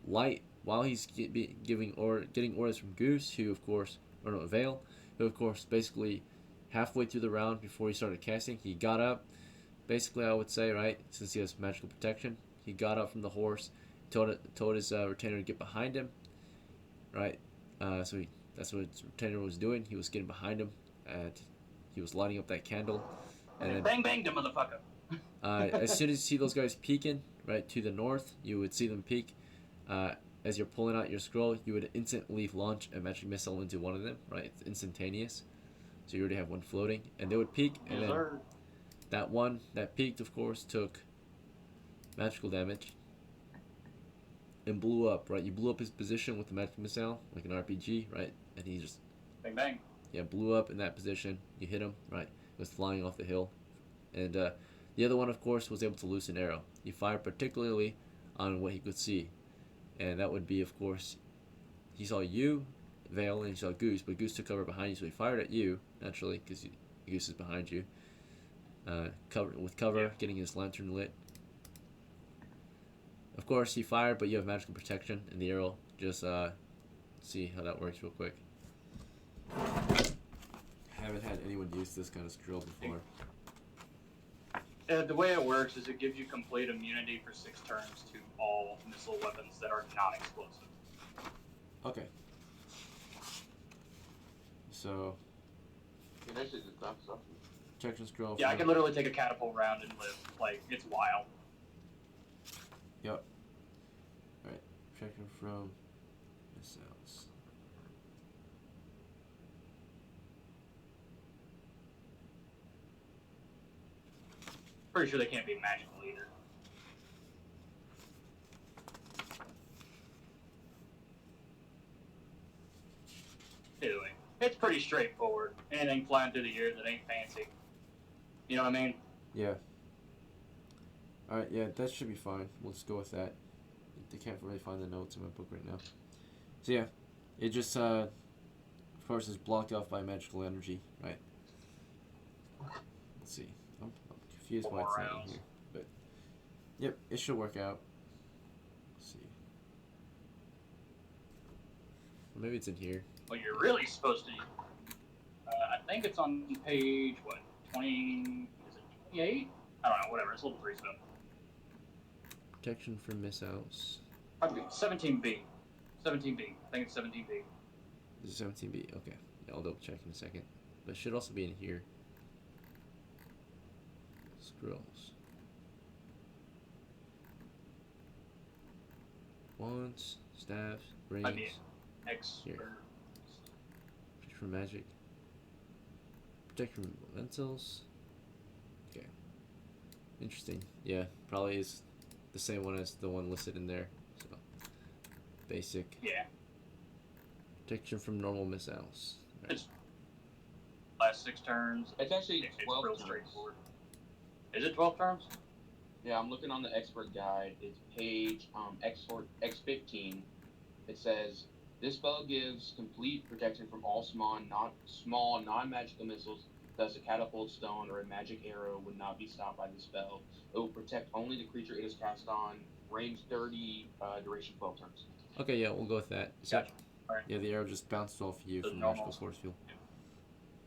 light while he's getting orders from Goose, who of course, or no, Vale, who of course basically halfway through the round before he started casting, he got up. Basically, I would say, right, since he has magical protection, he got up from the horse, told his retainer to get behind him, right. That's what his retainer was doing. He was getting behind him, and he was lighting up that candle. And then, Bang bang, the motherfucker. as soon as you see those guys peeking right to the north, you would see them peek. As you're pulling out your scroll, you would instantly launch a magic missile into one of them. Right, it's instantaneous. So you already have one floating, and they would peek, and then that one that peaked, of course, took magical damage and blew up. Right, you blew up his position with the magic missile like an RPG. Right, and he just Bang bang. blew up in that position. You hit him. Right, it was flying off the hill, and the other one, of course, was able to loose an arrow. He fired particularly on what he could see, and that would be, of course, he saw you, Vale, and he saw Goose, but Goose took cover behind you, so he fired at you, naturally, because Goose is behind you. Cover, getting his lantern lit. Of course, he fired, but you have magical protection, and the arrow, just see how that works real quick. Haven't had anyone use this kind of drill before. The way it works is it gives you complete immunity for 6 turns to all missile weapons that are non-explosive. Okay. So, It actually just drops off. protection scroll. Yeah, I can literally take a catapult round and live. Like, it's wild. Yep. Alright, protection from missiles. Pretty sure they can't be magical either. Anyway, it's pretty straightforward. Anything flying through the air that ain't fancy. You know what I mean? Yeah. Alright, yeah, that should be fine. We'll just go with that. I can't really find the notes in my book right now. So yeah, it just, of course, is blocked off by magical energy, right? Let's see. I'm confused why it's not in here. But, yep, it should work out. Let's see. Or maybe it's in here. What you're really supposed to I think it's on page, 20, is it 28? I don't know, whatever, it's level 3 stuff. Protection from missiles. Probably 17B. 17B. I think it's 17B. This is 17B. Okay. Yeah, I'll double check in a second. But it should also be in here. Scrolls. Wands, staffs, rings. I mean, expert. Protect from magic. Protect from elementals. Okay. Interesting. Yeah, probably is the same one as the one listed in there. So, basic. Yeah. Protection from normal missiles. Right. It's last 6 turns. It's actually It's 12 real turns. straightforward. Is it 12 turns? Yeah, I'm looking on the expert guide. It's page X15. It says this spell gives complete protection from all small non-magical missiles. Thus, a catapult stone or a magic arrow would not be stopped by the spell. It will protect only the creature it is cast on. Range 30, duration 12 turns. Okay, yeah, we'll go with that. So, Gotcha. Alright. Yeah, the arrow just bounced off you The from the magical normal- force field.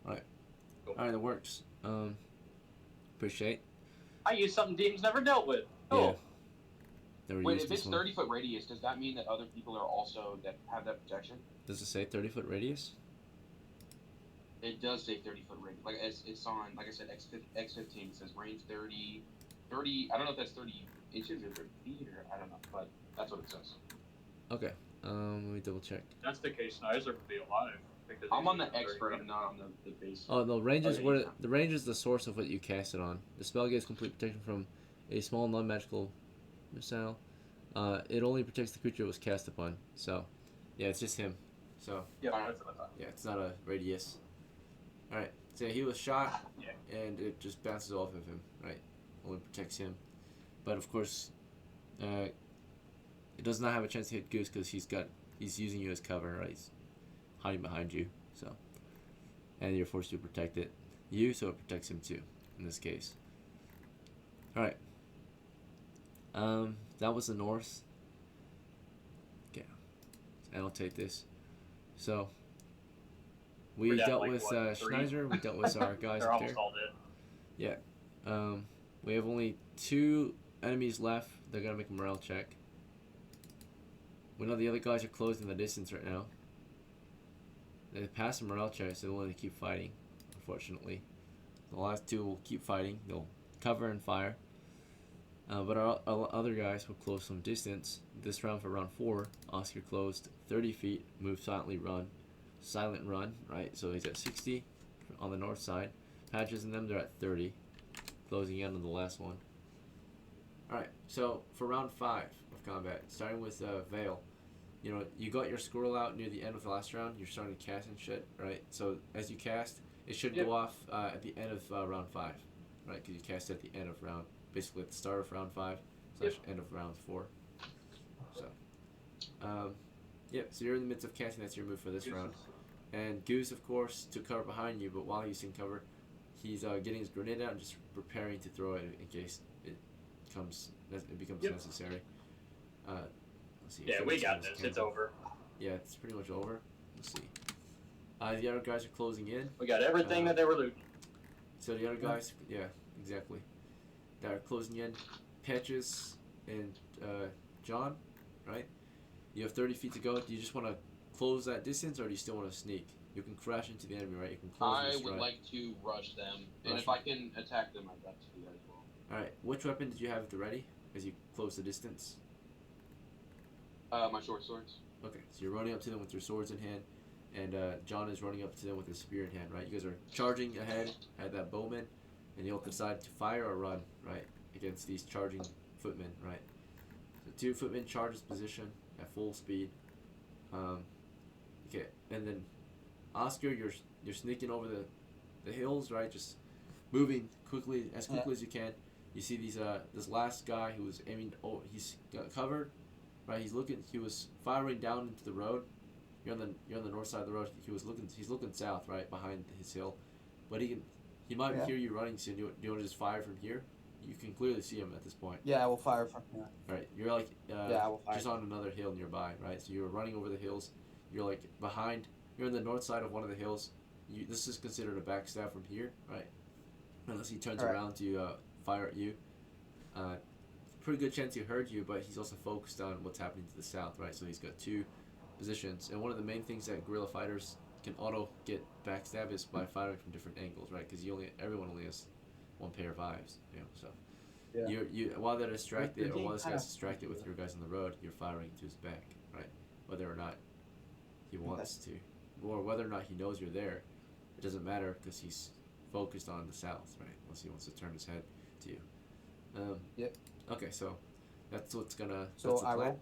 Alright. Cool. Alright, that works. Appreciate. I used something demons never dealt with. Yeah. Oh, Never Wait, used if this it's one. 30-foot radius, does that mean that other people are also that have that protection? Does it say 30-foot radius? It does say 30-foot radius. Like it's on, like I said, X15. It says range 30. I don't know if that's 30 inches or 30 feet or I don't know, but that's what it says. Okay. Let me double check. if that's the case, Snizer would be alive. Because I'm he's on the within 30 expert. feet. I'm not on the base. Oh, the range is Okay, what yeah. the range is the source of what you cast it on. The spell gives complete protection from a small non-magical missile. It only protects the creature it was cast upon. So, yeah, it's just him. So, Yeah, Alright. that's what I thought. yeah, it's not a radius. All right. So he was shot, Yeah. and it just bounces off of him. Right. Only protects him. But of course, it does not have a chance to hit Goose because he's using you as cover. Right. He's hiding behind you. So, and you're forced to protect you, so it protects him too. In this case. All right. That was the north. Okay. Let's annotate this. So, we We're down, dealt like, with what, 3? Schneiser. We dealt with our guys They're up there. almost all dead. We have only 2 enemies left. They're gonna make a morale check. We know the other guys are closed in the distance right now. They pass the morale check, so they'll only keep fighting. Unfortunately, the last 2 will keep fighting. They'll cover and fire. But our other guys will close some distance. This round for round 4, Oscar closed 30 feet, move silently, run. Silent run, right? So he's at 60 on the north side. Patches and them, they're at 30. Closing in on the last one. Alright, so for round 5 of combat, starting with Vale, you know, you got your squirrel out near the end of the last round. You're starting to cast and shit, right? So as you cast, it should Yep. go off at the end of round 5, right? Because you cast at the end of round, basically at the start of round 5 / end of round 4. So, so you're in the midst of casting. That's your move for this round. And Goose, of course, took cover behind you, but while he's in cover, he's getting his grenade out and just preparing to throw it in case it becomes Yep. necessary. Let's see. Yeah, we got this. It's over. Yeah, it's pretty much over. Let's see. The other guys are closing in. We got everything that they were looting. So the other guys, yeah, exactly. That are closing in. Patches and John, right? You have 30 feet to go. Do you just want to close that distance, or do you still want to sneak? You can crash into the enemy, right? You can close I and would strike. like to rush them, and Rush if I can attack them, I'd like to do that as well. All right. Which weapon did you have at the ready as you close the distance? My short swords. Okay, so you're running up to them with your swords in hand, and John is running up to them with his spear in hand, right? You guys are charging ahead at that bowman, and you'll decide to fire or run, right, against these charging footmen, right? So 2 footmen charge this position at full speed. Okay, and then Oscar, you're sneaking over the hills, right? Just moving as quickly as you can. You see this last guy who was aiming. Oh, he's got covered, right? He was firing down into the road. You're on the north side of the road. He's looking south, right, behind his hill, but he might hear you running soon. Do you want to just fire from here? You can clearly see him at this point. Yeah, I will fire from here. Right, you're like I will fire. just on another hill nearby, right? So you're running over the hills. You're like behind. You're on the north side of one of the hills. This is considered a backstab from here, right? Unless he turns around to fire at you. Pretty good chance he heard you, but he's also focused on what's happening to the south, right? So he's got 2 positions, and one of the main things that guerrilla fighters can auto get backstab is by firing from different angles, right? Because everyone only has 1 pair of eyes, you know. So you while they're distracted, or while this guy's distracted with your guys on the road, you're firing to his back, right? Whether or not he wants to, or whether or not he knows you're there, it doesn't matter because he's focused on the south, right? Unless he wants to turn his head to you. Yep. Okay, so that's what's gonna. So that's the I plan.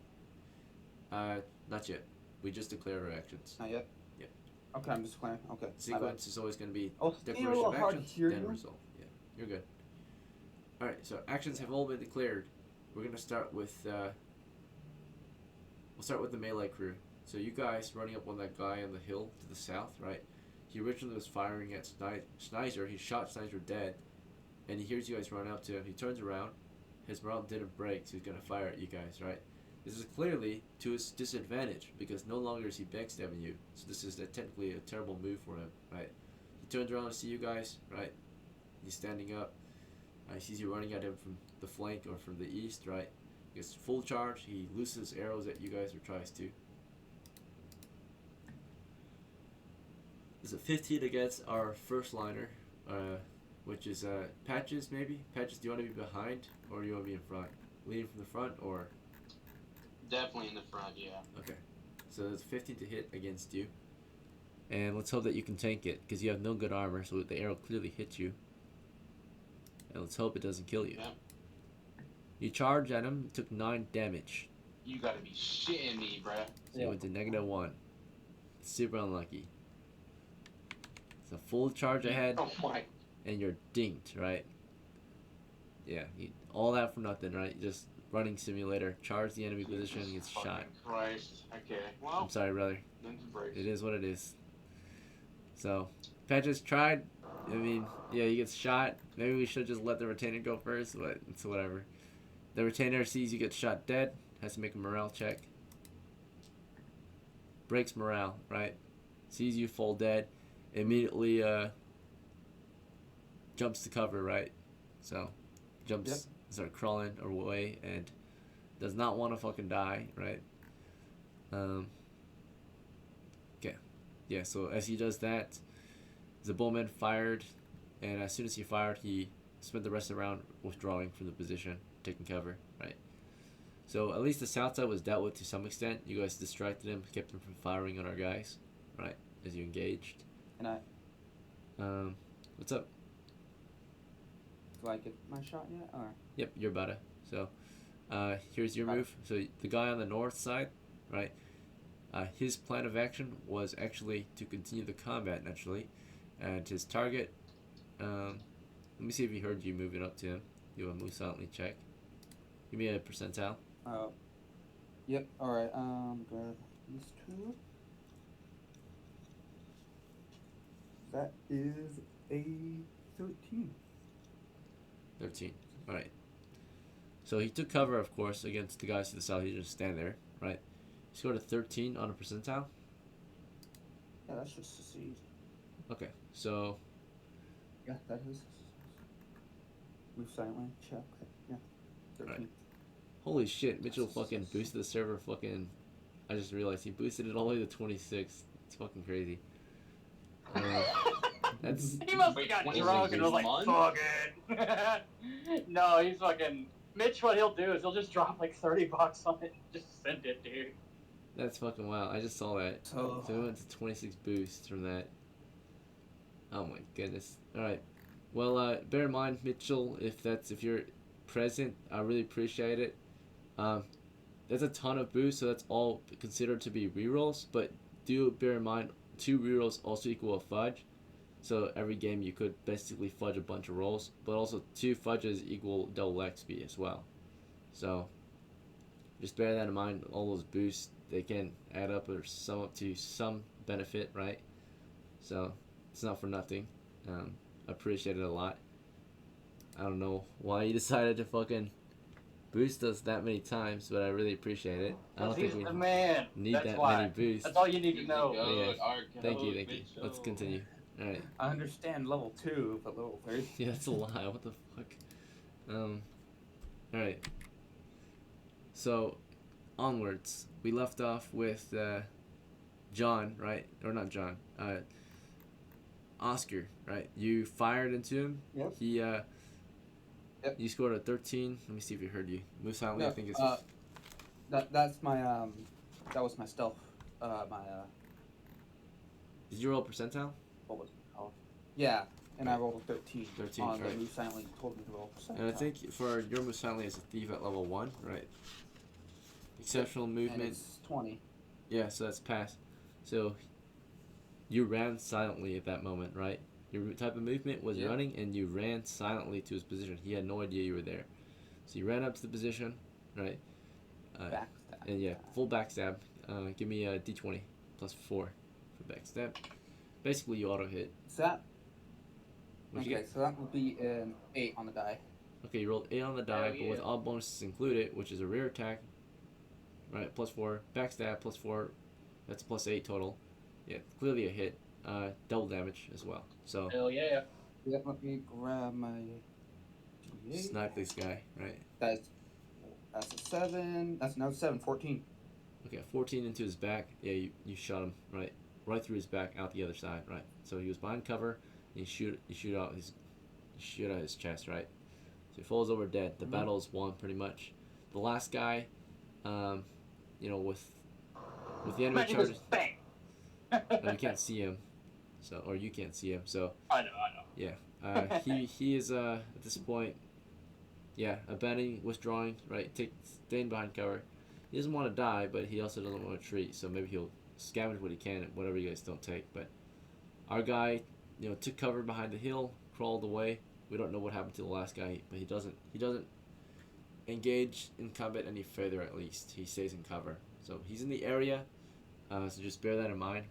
roll? Not yet. We just declared our actions. Not yet? Yep. Okay, I'm just playing. Okay. Sequence is always gonna be Oh, it's a declaration little of hard to actions, hear then you. result. Yeah, you're good. All right, so actions have all been declared. We're gonna start with. We'll start with the melee crew. So you guys running up on that guy on the hill to the south, right? He originally was firing at Schneiser. He shot Schneiser dead, and he hears you guys run up to him. He turns around. His morale didn't break, so he's gonna fire at you guys, right? This is clearly to his disadvantage because no longer is he backstabbing you. So this is technically a terrible move for him, right? He turns around to see you guys, right? He's standing up. He sees you running at him from the flank or from the east, right? He gets full charge. He looses arrows at you guys or tries to. There's a 15 against our first liner, which is Patches maybe? Patches, do you want to be behind or do you want to be in front? Leading from the front or? Definitely in the front, yeah. Okay. So there's 15 to hit against you. And let's hope that you can tank it because you have no good armor, so the arrow clearly hits you. And let's hope it doesn't kill you. Yeah. You charge at him, took 9 damage. You gotta be shitting me, bruh. So you went to -1. Super unlucky. It's a full charge ahead, Oh my. and you're dinked, right? Yeah, all that for nothing, right? Just running simulator, charge the enemy position, and gets Fucking shot. Christ. Okay, well, I'm sorry, brother. then to break. It is what it is. So, Patches tried. I mean, yeah, he gets shot. Maybe we should just let the retainer go first, but it's whatever. The retainer sees you get shot dead, has to make a morale check. Breaks morale, right? Sees you fall dead, immediately jumps to cover, right? So, jumps, start crawling away, and does not want to fucking die, right? Okay. Yeah, so as he does that, the bowman fired, and as soon as he fired, he spent the rest of the round withdrawing from the position, taking cover, right? So at least the south side was dealt with to some extent. You guys distracted him, kept him from firing on our guys, right? As you engaged. And I What's up? do I get my shot yet? Or Yep, you're about to. So, here's your move. So the guy on the north side, right? His plan of action was actually to continue the combat naturally, and his target. Let me see if he heard you moving up to him. You want to move silently check. Give me a percentile. yep. All right. Grab these two. That is a 13. 13. All right. So he took cover, of course, against the guys to the south. He just stand there, right? He scored a 13 on a percentile. Yeah, that's just as easy. Okay, so Yeah, that is. Move silently. Check. Yeah. 13. Right. Holy shit, Mitchell fucking boosted the server fucking. I just realized he boosted it all the way to 26. It's fucking crazy. That's. He must have got drunk and was like, fuck it. No, he's fucking. Mitch, what he'll do is he'll just drop like $30 on it and just send it, dude. That's fucking wild. I just saw that. So we went to 26 boosts from that. Oh my goodness. Alright. Well, bear in mind, Mitchell, if you're present, I really appreciate it. That's a ton of boosts, so that's all considered to be rerolls, but do bear in mind, 2 rerolls also equal a fudge. So every game you could basically fudge a bunch of rolls, but also 2 fudges equal double XP as well. So just bear that in mind. All those boosts, they can add up or sum up to some benefit, right? So it's not for nothing. I appreciate it a lot. I don't know why you decided to fucking boost us that many times, but I really appreciate it. I don't think He's we the man. need That's that why. many boosts. That's all you need to know. Yeah. Thank you. Let's continue. All right. I understand level 2, but level 3. Yeah, that's a lie. What the fuck? All right. So, onwards. We left off with John, right? Or not John. Oscar, right? You fired into him. Yep. He Yep. You scored a 13. Let me see if he heard you. Move silently. No, I think it's. that's my that was my stealth. Did you roll a percentile? What was it called? Yeah, and I rolled a 13. 13, on right. the move silently told me to roll a And I percentile. think for your move silently as a thief at level 1, right? Exceptional And movement. it's 20. Yeah, so that's pass. So you ran silently at that moment, right? Your type of movement was Yeah. running, and you ran silently to his position. He had no idea you were there. So you ran up to the position, right? Backstab. And yeah, full backstab. Give me a d20 plus 4 for backstab. Basically, you auto hit. So that. What'd you Okay, get? so that would be an 8 on the die. Okay, you rolled 8 on the die, but with all bonuses included, which is a rear attack, right? +4. Backstab +4. That's +8 total. Yeah, clearly a hit. Double damage as well. So Hell yeah. Yeah, let me grab my D8. snipe this guy, right? That's a 7. That's another 7. 14. Okay, 14 into his back. Yeah, you shot him right through his back, out the other side, right? So he was behind cover. And you shoot out his chest, right? So he falls over dead. The battle is won pretty much. The last guy, with the enemy Man, he was charges, bang. you can't see him, or you can't see him. So I know. yeah, he is at this point, yeah, abandoning, withdrawing, right? Staying behind cover. He doesn't want to die, but he also doesn't want to retreat. So maybe he'll scavenge what he can, whatever you guys don't take. But our guy, took cover behind the hill, crawled away. We don't know what happened to the last guy, but he doesn't engage in combat any further. At least he stays in cover. So he's in the area. So just bear that in mind.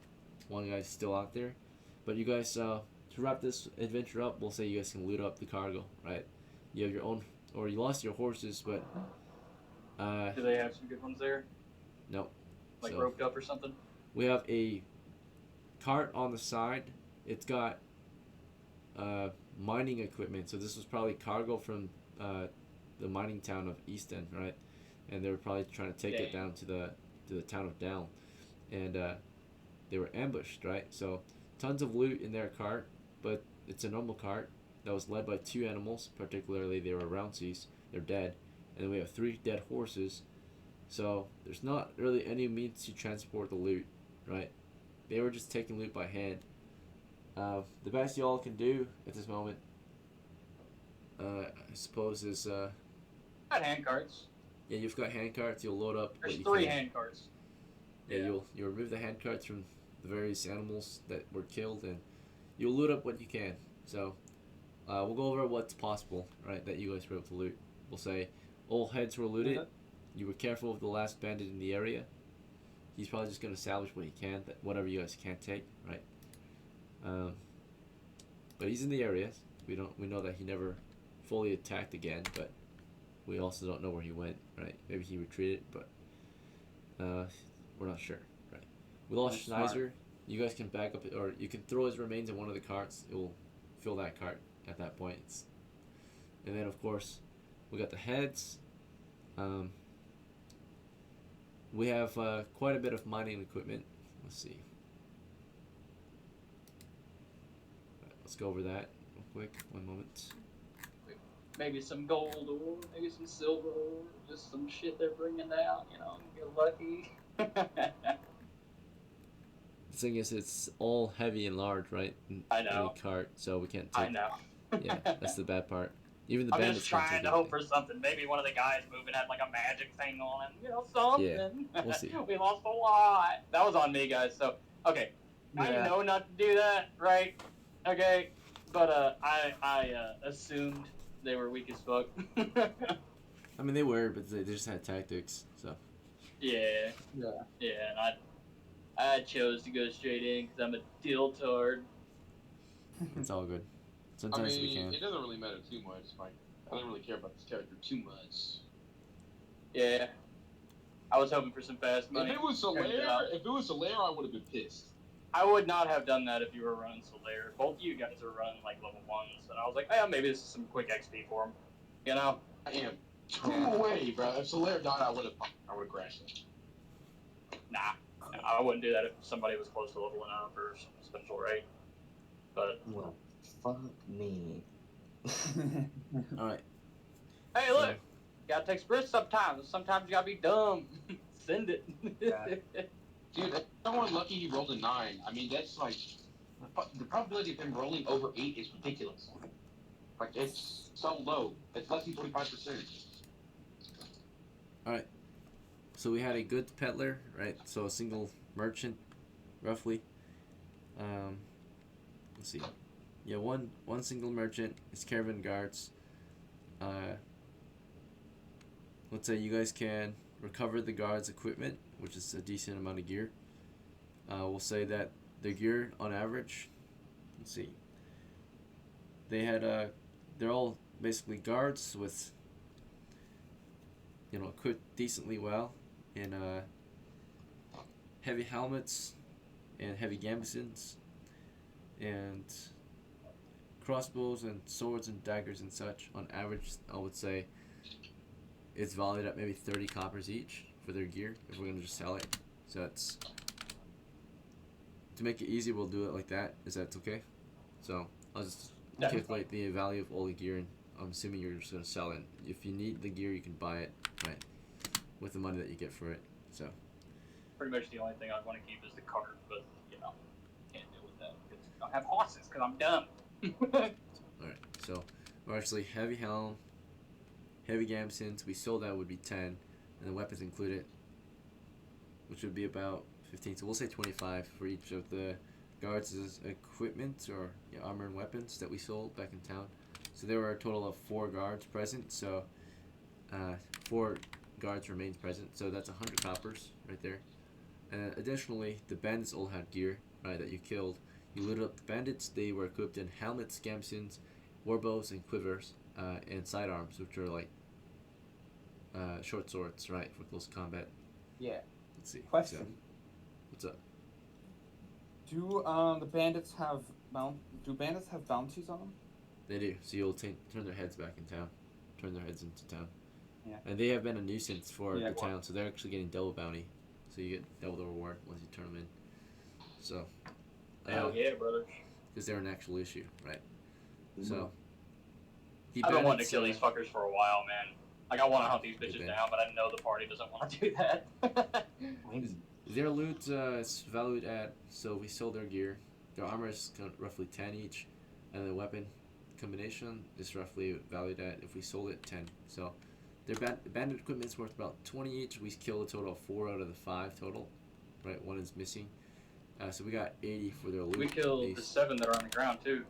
One guy's still out there, but you guys, to wrap this adventure up, we'll say you guys can loot up the cargo, right? You have your own, or you lost your horses, but Do they have some good ones there? no. Like So roped up or something? we have a cart on the side. It's got mining equipment. So this was probably cargo from the mining town of Easton, right? And they were probably trying to take it down to the town of Down, and they were ambushed, right? So tons of loot in their cart, but it's a normal cart that was led by 2 animals. Particularly, they were Roundseys. They're dead, and then we have 3 dead horses. So there's not really any means to transport the loot, right? They were just taking loot by hand. The best y'all can do at this moment, I suppose, is Got hand carts. yeah, you've got hand carts. You'll load up. There's what you 3 can. hand carts. Yeah, you'll remove the hand carts from the various animals that were killed, and you'll loot up what you can. So we'll go over what's possible, right? That you guys were able to loot. We'll say all heads were looted. You were careful of the last bandit in the area. He's probably just gonna salvage what he can, whatever you guys can't take, right? But he's in the area. We know that he never fully attacked again, but we also don't know where he went, right? Maybe he retreated, but we're not sure, right? We lost That's Schneiser. You guys can back up, or you can throw his remains in one of the carts. It will fill that cart at that point. And then, of course, we got the heads. We have quite a bit of mining equipment. Let's see. Right, let's go over that real quick. One moment. Maybe some gold ore, maybe some silver ore, just some shit they're bringing down, get lucky. The thing is, it's all heavy and large, right? I know. Any cart, so we can't take. I know. Yeah, that's the bad part. Even the I'm bandits just can't trying take to hope anything. for something. Maybe one of the guys moving had like a magic thing on him, something. Yeah, we'll see. We lost a lot. That was on me, guys. So, okay. I Yeah. know not to do that, right? Okay. But I assumed they were weak as fuck. I mean, they were, but they just had tactics. So Yeah. Yeah. Yeah, and I chose to go straight in because I'm a diltard. it's all good. I Sometimes we mean, can. it doesn't really matter too much. Like, I don't really care about this character too much. Yeah. I was hoping for some fast money. If it was Solaire, I would have been pissed. I would not have done that if you were running Solaire. Both of you guys are running like level 1s, and I was like, oh, maybe this is some quick XP for him. I am 2 away, bro. If Solaire died, I would have crashed it. Nah, I wouldn't do that if somebody was close to leveling up or something special, right? But Well, fuck me. All right. hey, look, you gotta take sprints sometimes. Sometimes you gotta be dumb. Send it. Yeah. Dude, that's so unlucky he rolled a 9. I mean, that's like the probability of him rolling over 8 is ridiculous. Like, it's so low. It's less than 45%. So we had a good peddler, right? So a single merchant, roughly. Let's see. Yeah, one single merchant. His caravan guards. Let's say you guys can recover the guards' equipment, which is a decent amount of gear. We'll say that the gear on average. Let's see. They had they're all basically guards with equipped decently well. in heavy helmets and heavy gambesons and crossbows and swords and daggers and such. On average, I would say it's valued at maybe 30 coppers each for their gear if we're gonna just sell it. So that's to make it easy. We'll do it like that. Is that okay? So I'll just calculate the value of all the gear, and I'm assuming you're just gonna sell it. If you need the gear, you can buy it, right, with the money that you get for it. So Pretty much the only thing I'd want to keep is the cart, but you know, can't deal with that because I don't have horses because I'm dumb. all right. So we're actually heavy helm, heavy gambesons. We sold that would be 10, and the weapons included, which would be about 15. So we'll say 25 for each of the guards' equipment or armor and weapons that we sold back in town. So there were a total of 4 guards present. So 4 guards remained present. So that's 100 coppers right there. And additionally, the bandits all had gear, right, that you killed. You looted up the bandits. They were equipped in helmets, gambesons, warbows, and quivers, and sidearms, which are like short swords, right, for close combat. Yeah. Let's see. Question. So, what's up? Do the bandits have bounties on them? They do. So you'll turn their heads back in town. Turn their heads into town. Yeah. And they have been a nuisance for Yeah. the town, so they're actually getting double bounty. So you get double the reward once you turn them in. So. Hell yeah, brother. Because they're an actual issue, right? So. I've been wanting to kill these fuckers for a while, man. Like, I want to hunt these bitches down, but I know the party doesn't want to do that. Their loot is valued at, so we sold their gear. Their armor is roughly 10 each, and the weapon combination is roughly valued at, if we sold it, 10. So their bandit equipment is worth about 20 each. We killed a total of 4 out of the 5 total, right? 1 is missing. So we got 80 for their loot. We killed the 7 that are on the ground, too.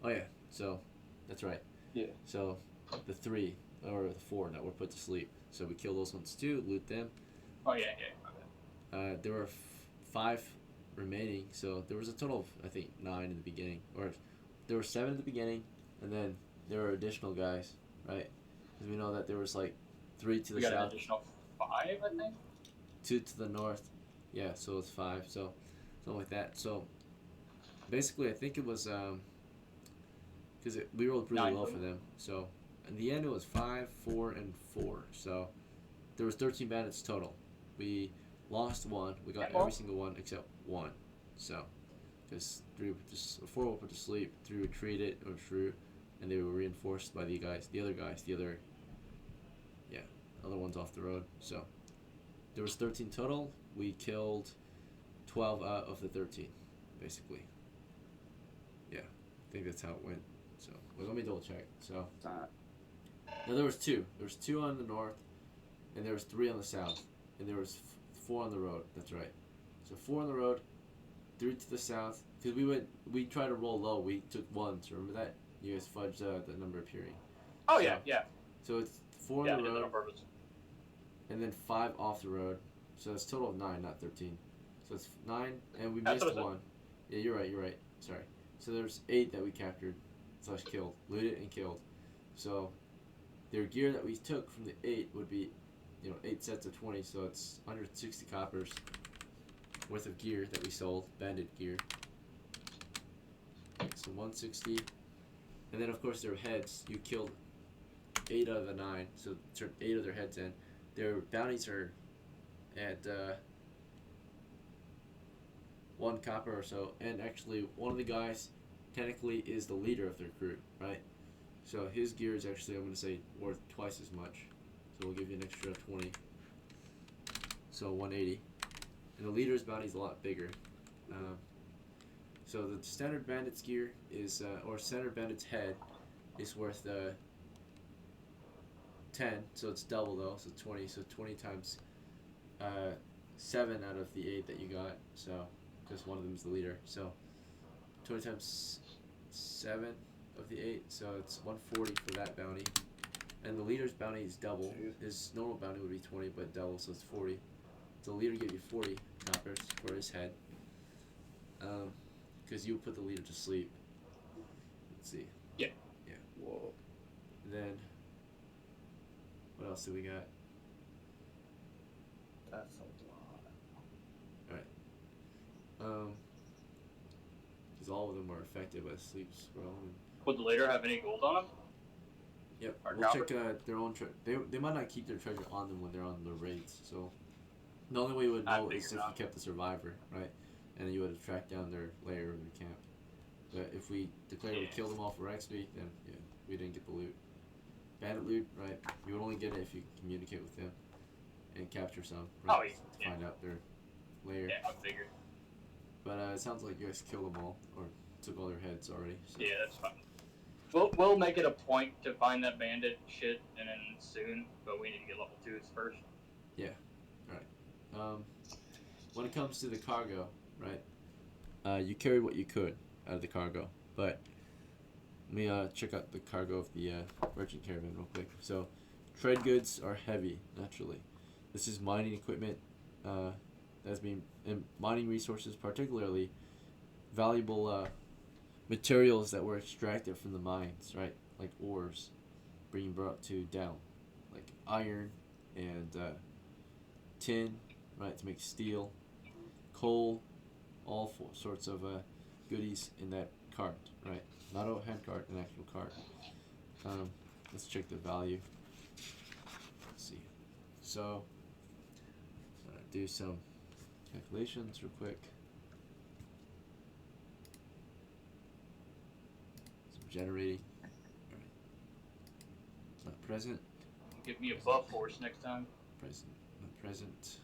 Oh, yeah. So that's right. Yeah. So the 3, or the 4 that were put to sleep. So we killed those ones too, loot them. Oh, yeah. There were 5 remaining, so there was a total of, I think, 9 in the beginning. Or there were 7 in the beginning, and then there were additional guys, right? Because we know that there was like 3 to the We got an south, additional 5, I think. 2 to the north. Yeah, so it's 5, so something like that. So basically, I think it was, because we rolled really 9 well total. for them. So in the end, it was 5, 4, and 4. So there was 13 bandits total. We lost 1. We got every single one except 1. So, because 4 were put to sleep, 3 retreated or withdrew, and they were reinforced by the other ones off the road. So there was 13 total. We killed 12 out of the 13, basically. Yeah, I think that's how it went. So let me double check. So no, there was 2. There was 2 on the north, and there was 3 on the south, and there was 4 on the road. That's right. So 4 on the road, 3 to the south. Because we tried to roll low. We took 1s. Remember that? You guys fudged the number appearing. Oh, So- yeah. So it's 4 Yeah, I on the did that on road, purpose. and then 5 off the road. So it's a total of 9, not 13. So it's 9, and we That's missed what I said. 1. Yeah, you're right. Sorry. So there's 8 that we captured / killed, looted and killed. So their gear that we took from the 8 would be, 8 sets of 20. So it's 160 coppers worth of gear that we sold, bandit gear. So 160, and then of course their heads. You killed 8 out of the 9, so turned 8 of their heads in. Their bounties are at 1 copper or so, and actually one of the guys technically is the leader of their crew, right? So his gear is actually, I'm going to say, worth twice as much. So we'll give you an extra 20. So 180. And the leader's bounty is a lot bigger. So the standard bandit's gear is, or standard bandit's head is worth 10. So it's double though, so 20. So 20 times 7 out of the 8 that you got. So because one of them is the leader. So 20 times 7 of the 8, so it's 140 for that bounty. And the leader's bounty is double. His normal bounty would be 20, but double, so it's 40. So the leader gave you 40 coppers for his head. Because you put the leader to sleep. Let's see. Yeah. Whoa. And then, what else do we got? That's a lot. Because all of them are affected by sleep scroll. Would the leader have any gold on him? Yep, Or we'll copper? check their own they might not keep their treasure on them when they're on the raids, so the only way you would I know is if figured you not. kept the survivor, right? And then you would have tracked down their lair or their camp. But if we declare we Yeah. killed them all for XP, then yeah, we didn't get the loot. Bandit loot, right? You would only get it if you communicate with them and capture some, right? Oh, yeah. To find out their lair. Yeah, I figured. But it sounds like you guys killed them all, or took all their heads already. So. Yeah, that's fine. We'll make it a point to find that bandit shit and then soon, but we need to get level 2s first. When it comes to the cargo, right? You carried what you could out of the cargo, but let me check out the cargo of the merchant caravan real quick. So, trade goods are heavy, naturally. This is mining equipment that's being and mining resources, particularly valuable materials that were extracted from the mines, right? Like ores being brought to down, like iron and tin, right, to make steel, coal, all sorts of goodies in that cart, right? Not a hand cart, an actual cart. Let's check the value. Let's see. So, do some calculations real quick. Some generating. All right. Not present. Give me a buff force next time. Present. Not present.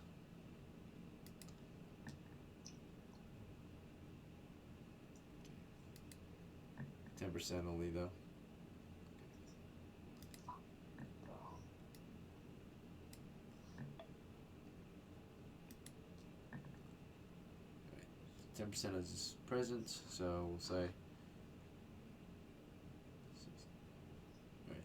10% only though. Alright. 10% is present, so we'll say. Alright.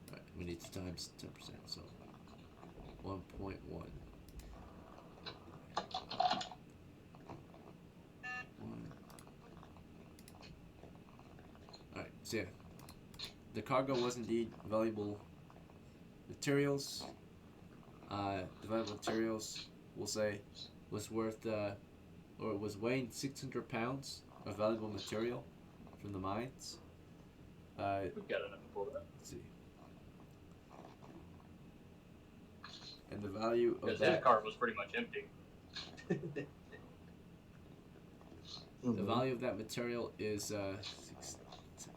Alright, we need to times 10%, so 1.1. Alright, so yeah. The cargo was indeed valuable materials. The valuable materials, we'll say, was worth, or it was weighing 600 pounds of valuable material from the mines. We've got enough for that. Let's see. And the value of Because his that, cart was pretty much empty. the value of that material is 6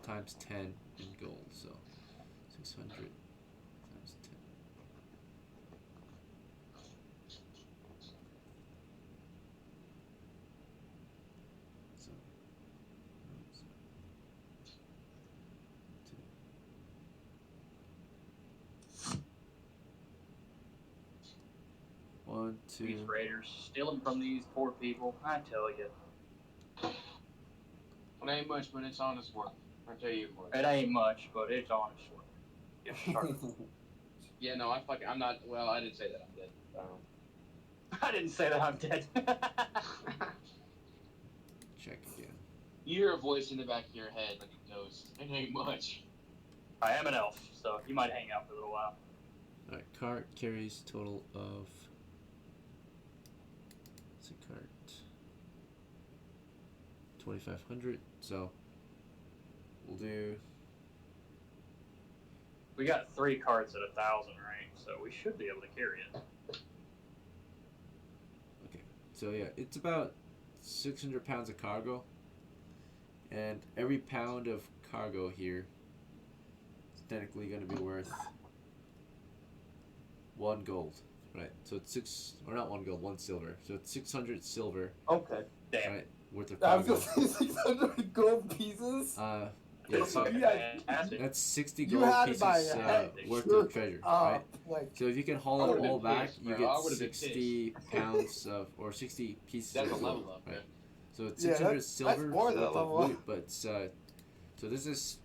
times 10 in gold, so 600 times 10. So, one, two. These raiders stealing from these poor people. I tell you, It ain't much, but it's honest work. I tell you what. it ain't much, but it's honest work. Yes, sir. Yeah, no, I'm not. Well, I didn't say that. I'm dead. I didn't say that I'm dead. Check again. You hear a voice in the back of your head like a ghost. It ain't much. I am an elf, so you might hang out for a little while. Alright, cart carries total of. What's a cart? 2,500. So we'll do. We got 3 carts at 1,000, right? So we should be able to carry it. Okay, so yeah, it's about 600 pounds of cargo, and every pound of cargo here is technically going to be worth 1 gold, right? So it's not 1 gold, 1 silver. So it's 600 silver, Okay. Damn. right, worth of I was cargo. gonna say 600 gold pieces. Yeah, That's so fucking Yeah. fantastic. that's 60 You gold had to pieces buy a worth shirt of treasure, up, right? like, So if you can I haul it would've all been back, pissed, you bro. I get would've been 60 pounds of, or 60 pieces That's a of level gold, up, right? man. So it's Yeah, 600 that's silver more than a worth of level up. loot, but so this is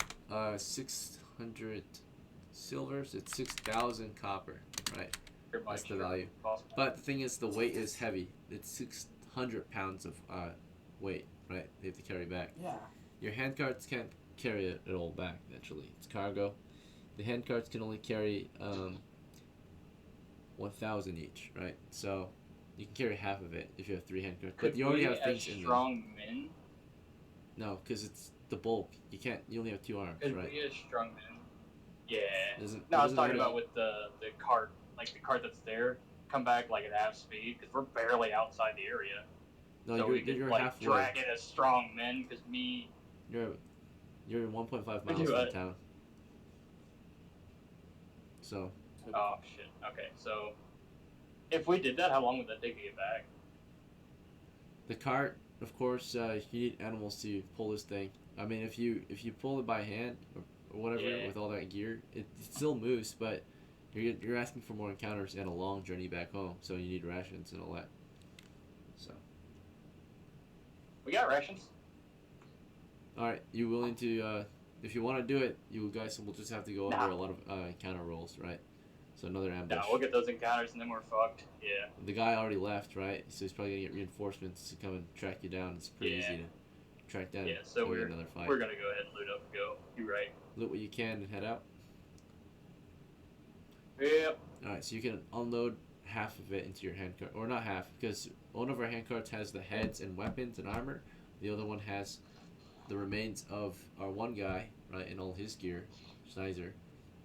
600 silver, so it's 6,000 copper, right? Pretty That's much the value. possible. But the thing is, the weight is heavy. It's 600 pounds of weight, right? They have to carry back. yeah. Your hand carts can't carry it all back eventually. It's cargo. The hand carts can only carry 1,000 each, right? So you can carry half of it if you have 3 hand carts. But you already have things in there. strong men? No, because it's the bulk. You can't. You only have 2 arms, Could right? we as strong men? Yeah. Doesn't- No, I was doesn't talking matter. about with the cart, like the cart that's there, come back like at half speed because we're barely outside the area. No, so you're we could you're like halfway. drag it as strong men because me. You're 1.5 miles do from what? town. So Oh shit. Okay, so if we did that, how long would that take to get back? the cart, of course, you need animals to pull this thing. I mean, if you pull it by hand or whatever Yeah. with all that gear, it still moves, but you're asking for more encounters and a long journey back home, so you need rations and all that. So, We got rations. all right, you willing to? If you want to do it, you guys will just have to go under a lot of encounter rolls, right? So another ambush. No, we'll get those encounters and then we're fucked. Yeah. The guy already left, right? So he's probably gonna get reinforcements to come and track you down. It's pretty Yeah. easy to track down. Yeah. So and get we're another fight. we're gonna go ahead and loot up and go. You're right. Loot what you can and head out. Yep. Alright, so you can unload half of it into your handcart. Or not half, because one of our handcarts has the heads and weapons and armor. The other one has the remains of our one guy, right, and all his gear, Schneider.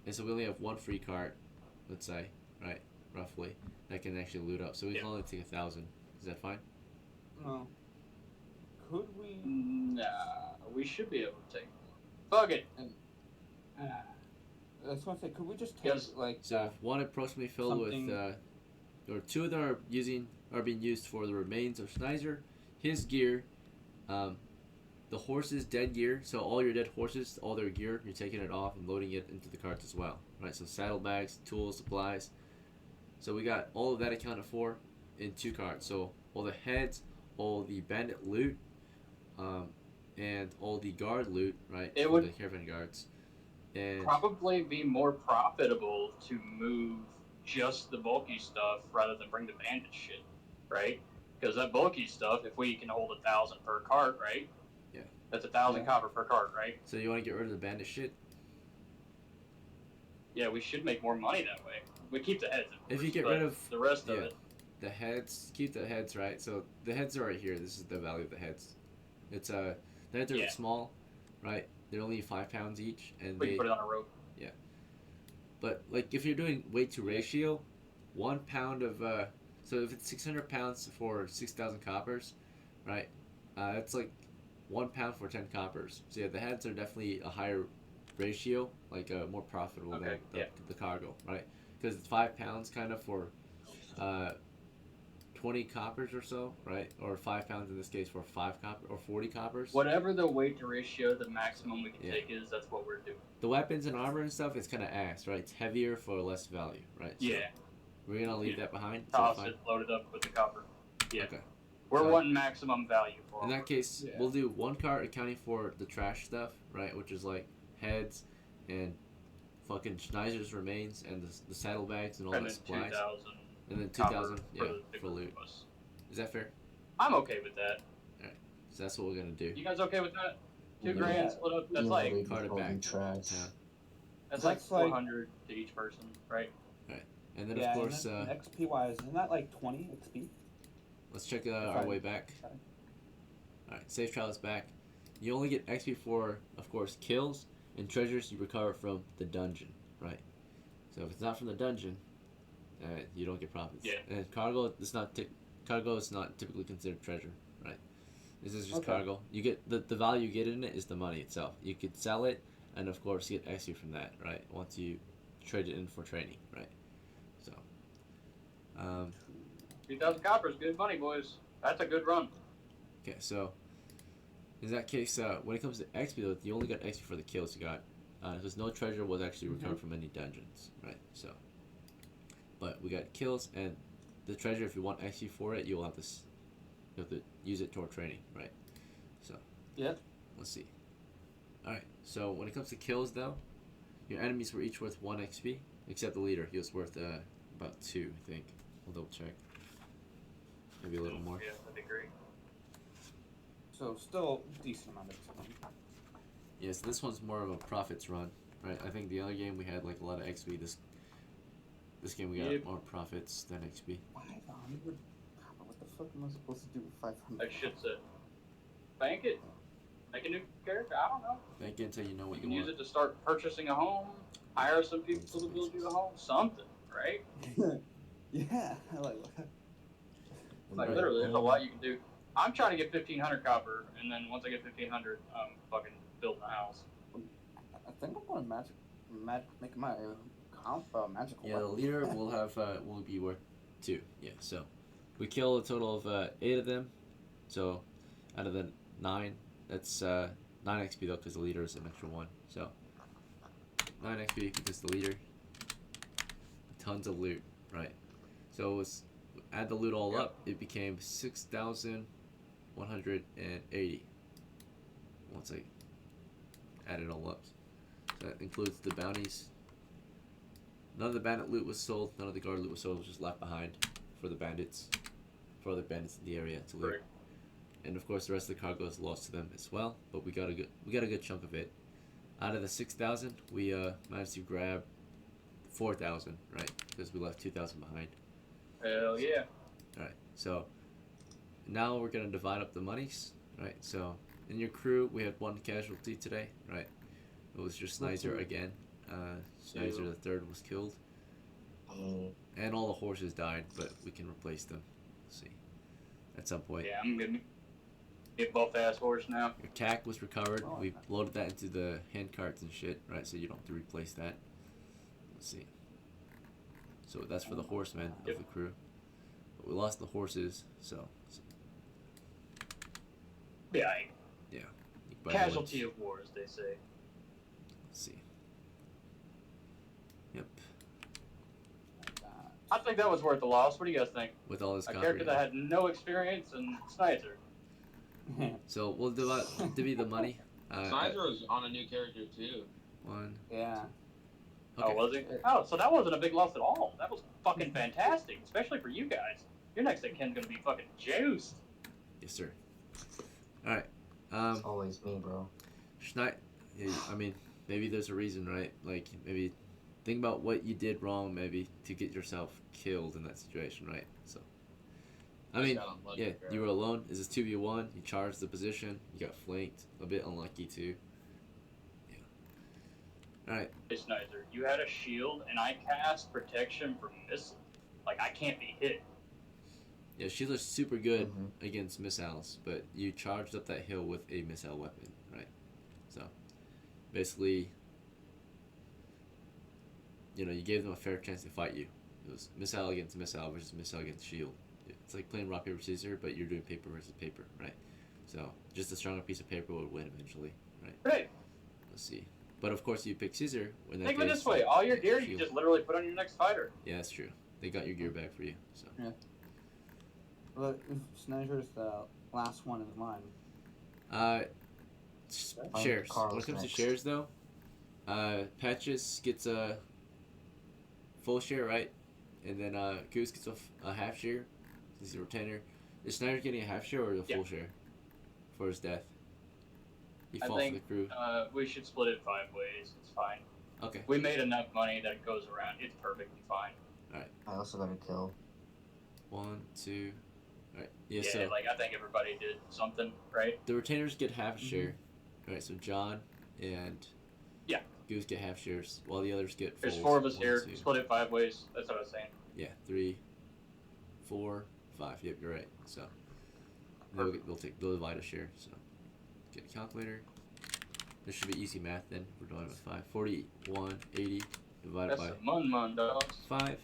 And so we only have one free cart, let's say, right, roughly, that can actually loot up. So we can only take 1,000. Is that fine? No. Could we? Nah, we should be able to take. Fuck it. I was gonna say, could we just take Yes. like So if one approximately filled with, something- or 2 of them are being used for the remains of Schneider, his gear, the horses' dead gear. So all your dead horses, all their gear, you're taking it off and loading it into the carts as well, right? So saddlebags, tools, supplies. So we got all of that accounted for in 2 carts. So all the heads, all the bandit loot, and all the guard loot, right? It for would- the caravan guards. And Probably be more profitable to move just the bulky stuff rather than bring the bandit shit, right? Because that bulky stuff, if we can hold 1,000 per cart, right? Yeah. That's 1,000 Yeah. copper per cart, right? so you want to get rid of the bandit shit? Yeah, we should make more money that way. We keep the heads. Of If course, you get but rid of- the rest of yeah. it, The heads, keep the heads, right? So the heads are right here. This is the value of the heads. It's the heads are Yeah. small, right? They're only 5 pounds each, and we they. can put it on a rope. But like if you're doing weight to ratio, 1 pound of so if it's 600 pounds for 6,000 coppers, right? That's like 1 pound for 10 coppers. So yeah, the heads are definitely a higher ratio, like more profitable Okay, than yeah. the cargo, right? Because it's 5 pounds kind of for 20 coppers or so, right? Or 5 pounds in this case for 5 copper or 40 coppers. Whatever the weight to ratio, the maximum we can Yeah. take is, that's what we're doing. The weapons and armor and stuff, it's kind of ass, right? It's heavier for less value, right? So Yeah. we're gonna leave Yeah. that behind. So Toss fine. it, load it up with the copper. Yeah. Okay. We're So- wanting maximum value for In it. that case, Yeah. we'll do 1 cart accounting for the trash stuff, right? Which is like heads and fucking Schneider's remains and the saddlebags and all And that then supplies. 2,000 And then copper 2,000, yeah, the for loot. group of us. Is that fair? I'm okay with that. So that's what we're gonna do. You guys okay with that? 2 Yeah. grand split up. That's like Literally Cart it holding back. trash. Yeah. that's like That's like- 400 to each person, right? And then yeah, of course, and then XP wise, isn't that like 20 XP? let's check our way back. Sorry. Alright, safe travels back. You only get XP for, of course, kills and treasures you recover from the dungeon, right? So if it's not from the dungeon, you don't get profits. Yeah. And cargo is not typically considered treasure, right? This is just Okay. cargo. You get the value you get in it is the money itself. You could sell it, and of course get XP from that, right? Once you trade it in for training, right? So, 2,000 copper is good money, boys. That's a good run. okay, so in that case, when it comes to XP, though, you only got XP for the kills you got, because no treasure was actually recovered from any dungeons, right? So, but we got kills and the treasure. If you want XP for it, you'll have this. You have to use it toward training, right? So, Yep. let's see. All right. So when it comes to kills, though, your enemies were each worth 1 XP, except the leader. He was worth about 2, I think. We'll double check. Maybe a little more. Yeah, that'd be great. So still decent amount of XP. Yeah, so this one's more of a profits run, right? I think the other game we had like a lot of XP. This game we got Yep. more profits than XP. Why the 100 copper? What the fuck am I supposed to do with 500? I should say. Bank it. Make a new character. I don't know. Bank it until you know what You you can use want. it to start purchasing a home. Hire some people to build you a home. Something, right? Yeah, I like that. Like Right. literally, there's a lot you can do. I'm trying to get 1,500 copper, and then once I get 1,500, I'm fucking building a house. I think I'm going to make my magical Yeah, the weapon. leader will have will be worth 2. Yeah, so we kill a total of 8 of them. So out of the 9, that's 9 XP though, because the leader is an extra 1. So 9 XP because the leader. Tons of loot, right? So it was, add the loot all up, it became 6,180. Once I add it all up, so that includes the bounties. None of the bandit loot was sold. None of the guard loot was sold. It was just left behind for the bandits, for other bandits in the area to loot. Right. And of course, the rest of the cargo is lost to them as well. But we got a good chunk of it. Out of the 6,000, we managed to grab 4,000, right? Because we left 2,000 behind. Hell yeah. All right. So now we're gonna divide up the monies, right? So in your crew, we had 1 casualty today, right? It was just Snizer again. Snizer the third was killed, and all the horses died, but we can replace them. Let's see, at some point. Yeah, I'm gonna get buff ass horse now. Your tack was recovered. Oh, We okay. loaded that into the hand carts and shit, right? So you don't have to replace that. Let's see. So that's for the horsemen of the crew. But we lost the horses, so Yeah, you can buy new casualty ones. of war, as they say. Let's see. Yep. I think that was worth the loss. What do you guys think? With all this A copper. character that had no experience and Snizer. So we'll divvy the money. Snizer was on a new character too. 1. Yeah. Okay. Oh, was he? Oh, so that wasn't a big loss at all. That was fucking fantastic, especially for you guys. Your next of kin's gonna be fucking juiced. Yes, sir. All right. It's always me, bro. Schneid. Yeah, I mean, maybe there's a reason, right? Like maybe think about what you did wrong, maybe to get yourself killed in that situation, right? So, I mean, Got unlucky, yeah, bro. you were alone. Is this 2v1? You charged the position. You got flanked. A bit unlucky too. Yeah. All right. Hey, Snizer, you had a shield, and I cast protection from missiles. Like, I can't be hit. Yeah, Sheila's super good Mhm. against missiles, but you charged up that hill with a missile weapon, right? So, basically, you gave them a fair chance to fight you. It was missile against missile versus missile against shield. It's like playing rock, paper, scissors, but you're doing paper versus paper, right? So, just a stronger piece of paper would win eventually, right? Right. Let's see. But of course, you pick scissor when that Think of it case, this way: all your gear you shield. can just literally put on your next fighter. Yeah, that's true. They got your gear back for you. So, Well, if Snizer's the last one in line. shares. Carl's When it comes next. to shares, though, Patches gets a full share, right? And then Goose gets a half share. He's a retainer. Is Snyder getting a half share or a full share for his death? He I fought for the think crew. we should split it 5 ways. It's fine. Okay. We made enough money that it goes around. It's perfectly fine. I also got a kill. 1, 2. All right. Yeah. Yeah, So like I think everybody did something, right? the retainers get half a share. All right. So John and Goose get half shares, while the others get. There's fulls. 4 of us 1, here. 2. Split it 5 ways. That's what I was saying. Yeah, 3, 4, 5. Yep, you're right. So they'll divide a share. So get a calculator. This should be easy math then. We're dividing by 5. 41, 80 divided That's by some mun dogs. 5.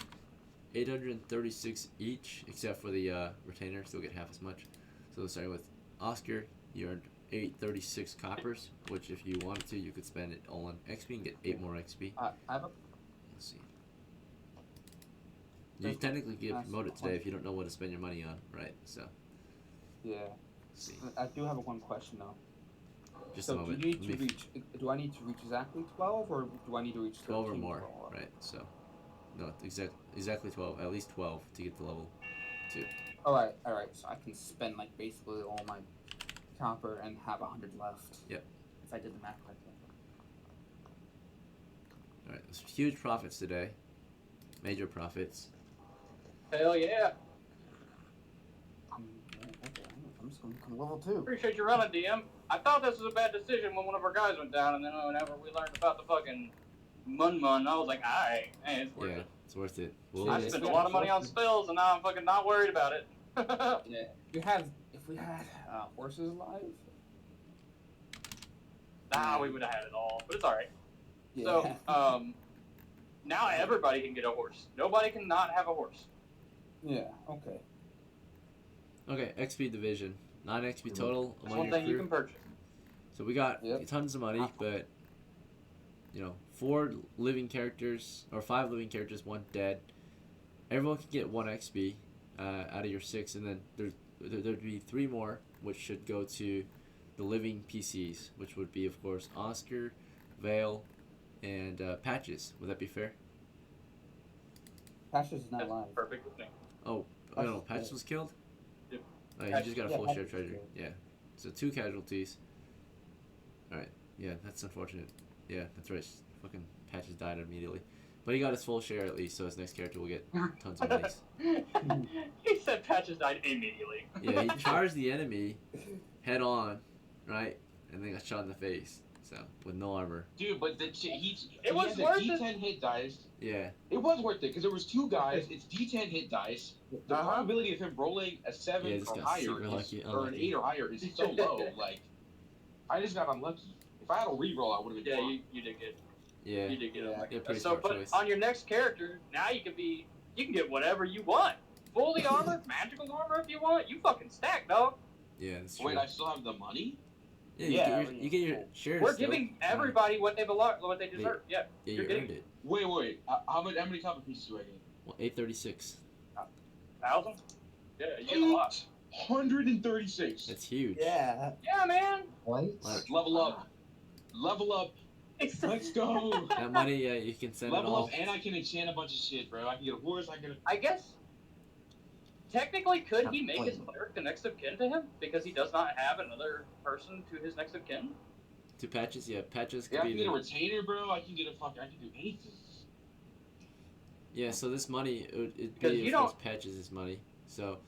836 each, except for the retainer. Still get half as much. So starting with Oscar, you earned 836 coppers, which if you wanted to, you could spend it all on XP and get 8 more XP. I have a. Let's see. You technically get promoted today if you don't know what to spend your money on, right? So, Yeah. let's see. I do have one question though. Just So a moment. do you need Let to me- reach? Do I need to reach exactly 12, or do I need to reach 12 or 13 more, for- right? So, no, exactly 12. At least 12 to get to level 2. All right. So I can spend like basically all my copper and have 100 left. Yep. If I did the math correctly. All right, there's huge profits today. Major profits. Hell yeah. Okay, I'm just gonna become level 2. Appreciate you running, DM. I thought this was a bad decision when one of our guys went down, and then whenever we learned about the fucking Mun, I was like, alright, hey, it's worth Yeah, it. it's worth it. I Yeah, spent a yeah, lot of money on sure. spells, and now I'm fucking not worried about it. Yeah. If we had horses alive. Nah, we would have had it all, but it's alright. Yeah. So, now everybody can get a horse. Nobody can not have a horse. Yeah. Okay. Okay, XP division. 9 XP total That's among one your thing you crew. can purchase. So we got Yep. tons of money, but 4 living characters or 5 living characters, 1 dead. Everyone can get 1 XP out of your 6, and then there'd be 3 more, which should go to the living PCs, which would be, of course, Oscar, Vale, and Patches. Would that be fair? Patches is not That's alive. perfect with me. Oh, Patches no, is Patches dead. was killed? Yep. Oh, he Patches- just got a yeah, full Patches share was treasure. killed. Yeah. So 2 casualties. Alright, yeah, that's unfortunate. Yeah, that's right. Fucking Patches died immediately. But he got his full share at least, so his next character will get tons of monies. He said Patches died immediately. Yeah, he charged the enemy head on, right? And then got shot in the face. So, with no armor. Dude, but he It was had the worth it. D10 hit dice. Yeah. It was worth it because there was 2 guys. It's D10 hit dice. The Uh-huh. probability of him rolling a 7 Yeah, this or got higher super is, lucky, or an unlucky. 8 or higher is so low. Like, I just got unlucky. If I had a reroll, I would have been Yeah, fine. you did get Yeah. you did get Yeah. unlucky. Yeah, pretty So, smart but choice. on your next character, now you can get whatever you want. Fully armored, magical armor if you want. You fucking stack, dog. Yeah, that's true. Wait, I still have the money? yeah, Yeah, you get your share. We're still. giving everybody what they deserve. Yeah, Yeah, you're you getting earned it. Wait. How many copper pieces do I get? Well, 836. 1,000. Yeah, you get a lot. 136. That's huge. Yeah. Yeah, man. What? Like, Level up. Level up. Let's go. that money, yeah, you can send it Level all. up, and I can enchant a bunch of shit, bro. I can get a horse. I guess. Technically, could he make his cleric the next of kin to him because he does not have another person to his next of kin? Two Patches, yeah, Patches Yeah, could I be can get a the, retainer, bro. I can get a fucking. I can do anything. yeah. So this money, it'd Because be you of course Patches' money. So,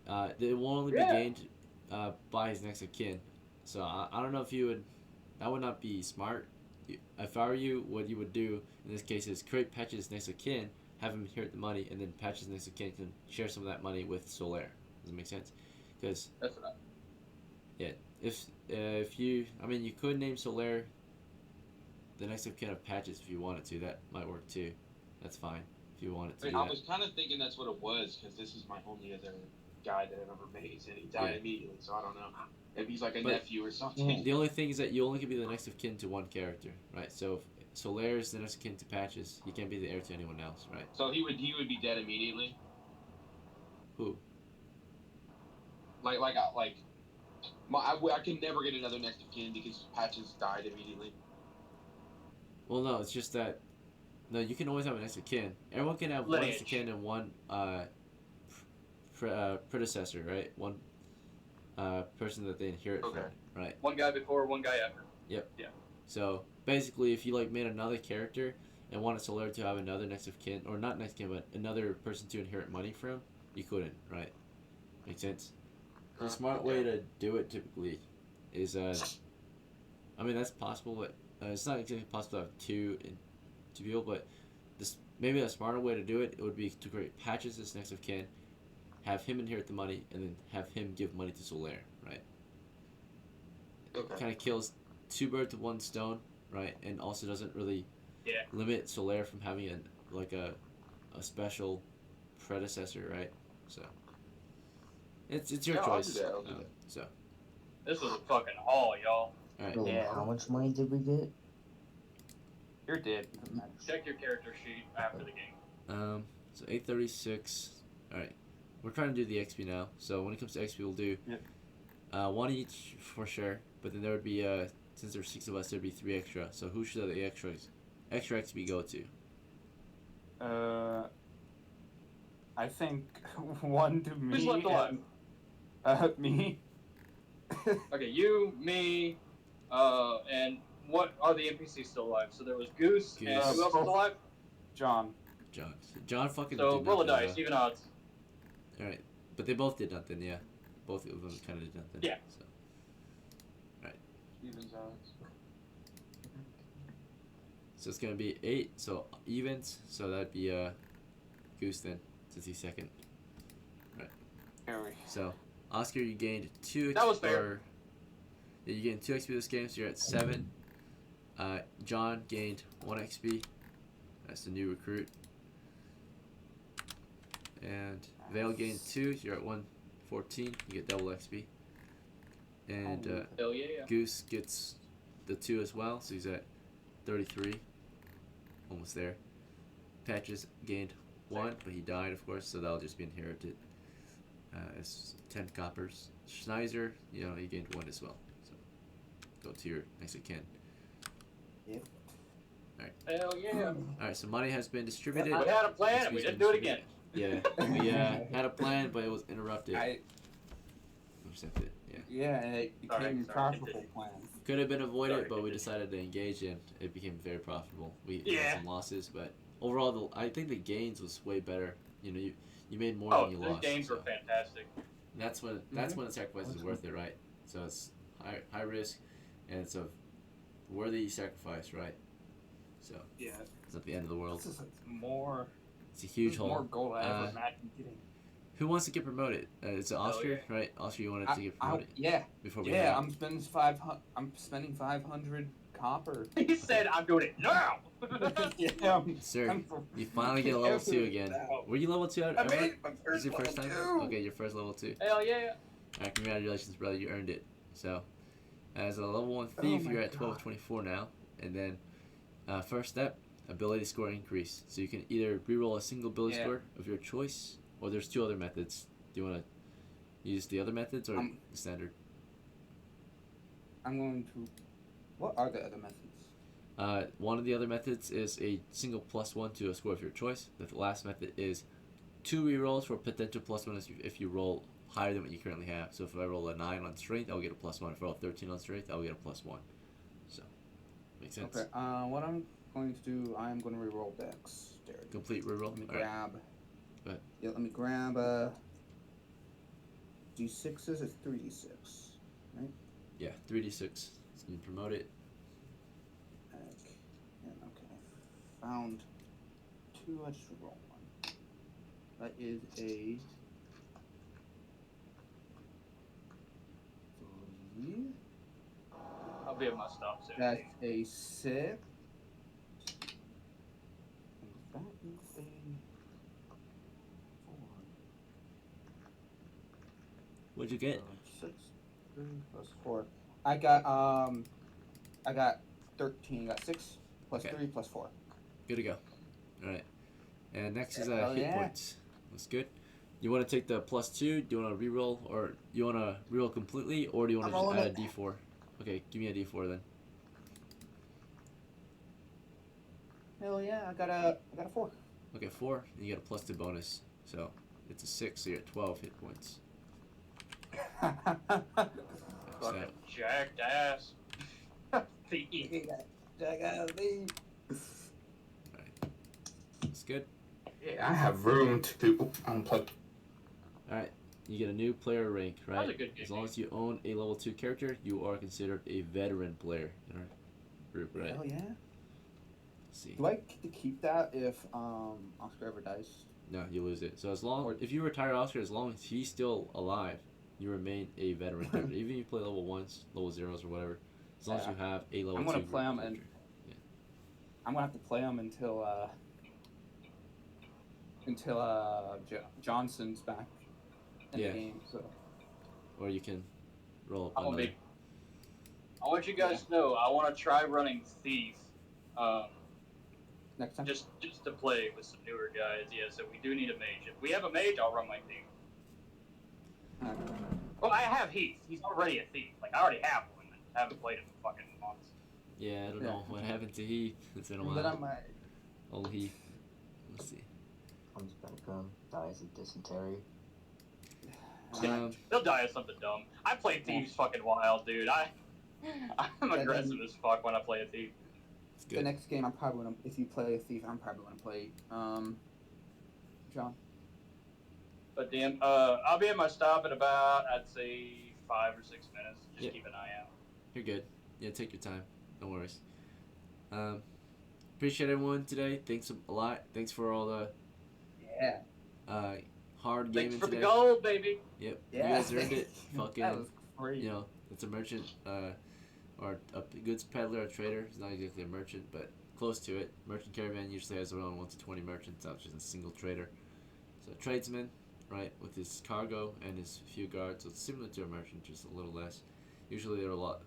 it will only be Yeah. gained by his next of kin. So I don't know if you would. That would not be smart. If I were you, what you would do in this case is create Patches' next of kin, have him inherit the money, and then Patches' next of kin can share some of that money with Solaire. Does it make sense? Because That's what if you, I mean, you could name Solaire the next of kin of Patches if you wanted to. That might work too. That's fine if you wanted to do I that. was kind of thinking that's what it was because this is my only other guy that I've ever made, and he died Yeah. immediately. So I don't know. Maybe he's like a But- nephew or something. The only thing is that you only can be the next of kin to one character, right? So if Solaire is the next of kin to Patches, he can't be the heir to anyone else, right? So he would be dead immediately. Who? I can never get another next of kin because Patches died immediately. Well, no, it's just that. No, you can always have a next of kin. Everyone can have one next of kin and one predecessor, right? One person that they inherit Okay. from, right? One guy before, one guy after. So basically, if you like made another character and wanted Solaire to have another next of kin, or not next of kin, but another person to inherit money from, you couldn't, right? Make sense? The smart way to do it typically is, I mean that's possible, but it's not exactly possible to have two people. But this maybe a smarter way to do it would be to create Patches as next of kin, have him inherit the money, and then have him give money to Solaire, right? Okay. Kind of kills two birds with one stone, right? And also doesn't really Yeah. limit Solaire from having a special predecessor, right? So it's your Yeah, I'll choice. do that, I'll do that. So This was a fucking haul, y'all. all right, Wait, Yeah. how much money did we get? You're dead. Doesn't matter. Check your character sheet after the game. so 836. All right, we're trying to do the XP now. So when it comes to XP, we'll do one each for sure. But then there would be since there's 6 of us, there'd be 3 extra. So who should the extra XP go to? I think one to me. Who's left alive? Me. Okay, you, me, and what are the NPCs still alive? So there was Goose, and Goose. who else is alive? John. John. John fucking So did roll a nothing, dice, even odds. Alright. But they both did nothing, yeah. Both of them kind of did nothing. Yeah. So. Evens out. So it's gonna be 8, so evens, so that'd be Goose then, since he's second. Harry. So Oscar, you gained 2 XP. That was fair. Yeah, you gained 2 XP this game, so you're at 7. John gained 1 XP. That's the new recruit. And Vale gained 2, so you're at 114. You get double XP. And Hell yeah. Goose gets the 2 as well, so he's at 33. Almost there. Patches gained 1, but he died, of course, so that'll just be inherited as 10 coppers. Schneiser, you know, he gained 1 as well. So go to your next of kin. Yep. Hell yeah. Alright, so money has been distributed. We had a plan and we didn't do it again. Yeah, we had a plan, but it was interrupted. Intercepted, yeah. Yeah, and it became Sorry, a sorry. profitable plan. Could have been avoided, Sorry, but we continue. decided to engage in. It became very profitable. We Yeah. had some losses, but overall, I think the gains was way better. You know, you made more Oh, than you those lost. games so. were fantastic. That's when the sacrifice is worth it, right? So it's high risk, and it's a worthy sacrifice, right? So Yeah. it's not the end of the world. This is more. It's a huge more hole. gold I ever imagined getting. Who wants to get promoted? It's Oscar, yeah. right? Oscar, you wanted to get promoted Yeah. before we. Yeah, I'm spending 500 copper. He said, I'm doing it now! Yeah. Sir, you finally get a level 2 again. Were you level 2 I ever? made my Is first your first time? level 2. Okay, your first level 2. Hell yeah. Alright, congratulations, brother. You earned it. So, as a level 1 thief, my you're at God. 1224 now. And then, first step, ability score increase. So you can either reroll a single ability Yeah. score of your choice, or there's 2 other methods. Do you want to use the other methods or the standard? I'm going to. What are the other methods? One of the other methods is a single +1 to a score of your choice. The last method is 2 rerolls for potential +1 if you roll higher than what you currently have. So if I roll a 9 on strength, I'll get a +1. If I roll 13 on strength, I'll get a +1. So, makes sense. Okay. What I'm going to do, I'm going to reroll dexterity. Complete reroll. Let me All right. grab. Go ahead. Yeah, let me grab D6s. It's 3d6. Yeah, 3d6. So you can promote it. Okay. Yeah, okay. Found 2. I just roll 1. That is a 3. I'll be at my stop soon. That's a 6. And that is a 4. What'd you get? 6, 3 plus 4. I got 13. I got 6 plus Okay. 3 plus 4. Good to go. All right. And next is Hell hit yeah. points. That's good. You want to take the +2? Do you want to reroll, or you want to reroll completely, or do you want to I'm just add rolling a d4? Okay, give me a d4 then. Hell yeah, I got a 4. Okay, 4. And you get a +2 bonus, so it's a 6. So you're at 12 hit points. Fucking So, jacked ass. Thief. that's good. Yeah, I have room to unplug. All right, you get a new player rank, That was right? a good As game. long as you own a level 2 character, you are considered a veteran player in our group, right? Hell yeah. Let's see. Do I get to keep that if Oscar ever dies? No, you lose it. So as long if you retire Oscar, as long as he's still alive, you remain a veteran character. Even if you play level 1s, level 0s, or whatever, as long as you have a level I'm 2 gonna play him character. I'm gonna have to play him until Johnson's back in Yeah. the game. So Or you can roll up I'm gonna another. be. I want you guys to know I want to try running Thief, next time. just to play with some newer guys. Yeah, so we do need a mage. If we have a mage, I'll run my Thief. Alright. Well, I have Heath. He's already a Thief. Like I already have one. I haven't played him in fucking months. Yeah, I don't Yeah. know what happened to Heath. It's been a Then I while. might. Old Heath. Let's see. Comes back dies of dysentery. Um, They'll die of something dumb. I played Thieves fucking wild, dude. I'm aggressive as fuck when I play a thief. It's The good. next game, I'm probably gonna. If you play a thief, I'm probably gonna play. John. But damn, I'll be at my stop in about, I'd say, 5 or 6 minutes. Just Yeah. keep an eye out. You're good. Yeah, take your time. No worries. Appreciate everyone today. Thanks a lot. Thanks for all the Yeah. hard Thanks gaming for today. the gold, baby. Yep. Yeah. You guys earned it. that Fucking, was great. you know, it's a merchant, or a goods peddler or trader. He's not exactly a merchant, but close to it. Merchant caravan usually has around 1 to 20 merchants, not just a single trader. So tradesman, right, with his cargo and his few guards. So it's similar to a merchant, just a little less. Usually they're a lot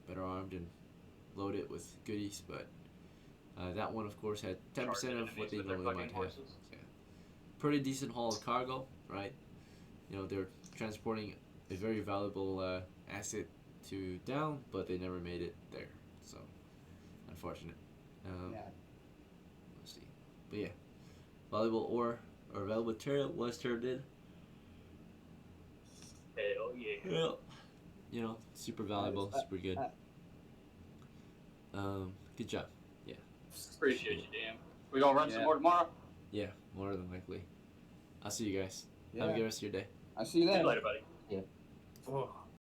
better armed and loaded with goodies, but that one, of course, had 10% Charging of what enemies they with their normally fucking might have. horses. Yeah. Pretty decent haul of cargo, right? You know, they're transporting a very valuable asset to down, but they never made it there. So, unfortunate. Yeah. Let's see. But yeah, valuable ore or valuable material was turned in. Hell yeah. Well, you know, super valuable, super good. Good job. Yeah. Appreciate you, Dan. We gonna run some more tomorrow? Yeah, more than likely. I'll see you guys. Yeah. Have a good rest of your day. I see you See then. you later, buddy. Oh.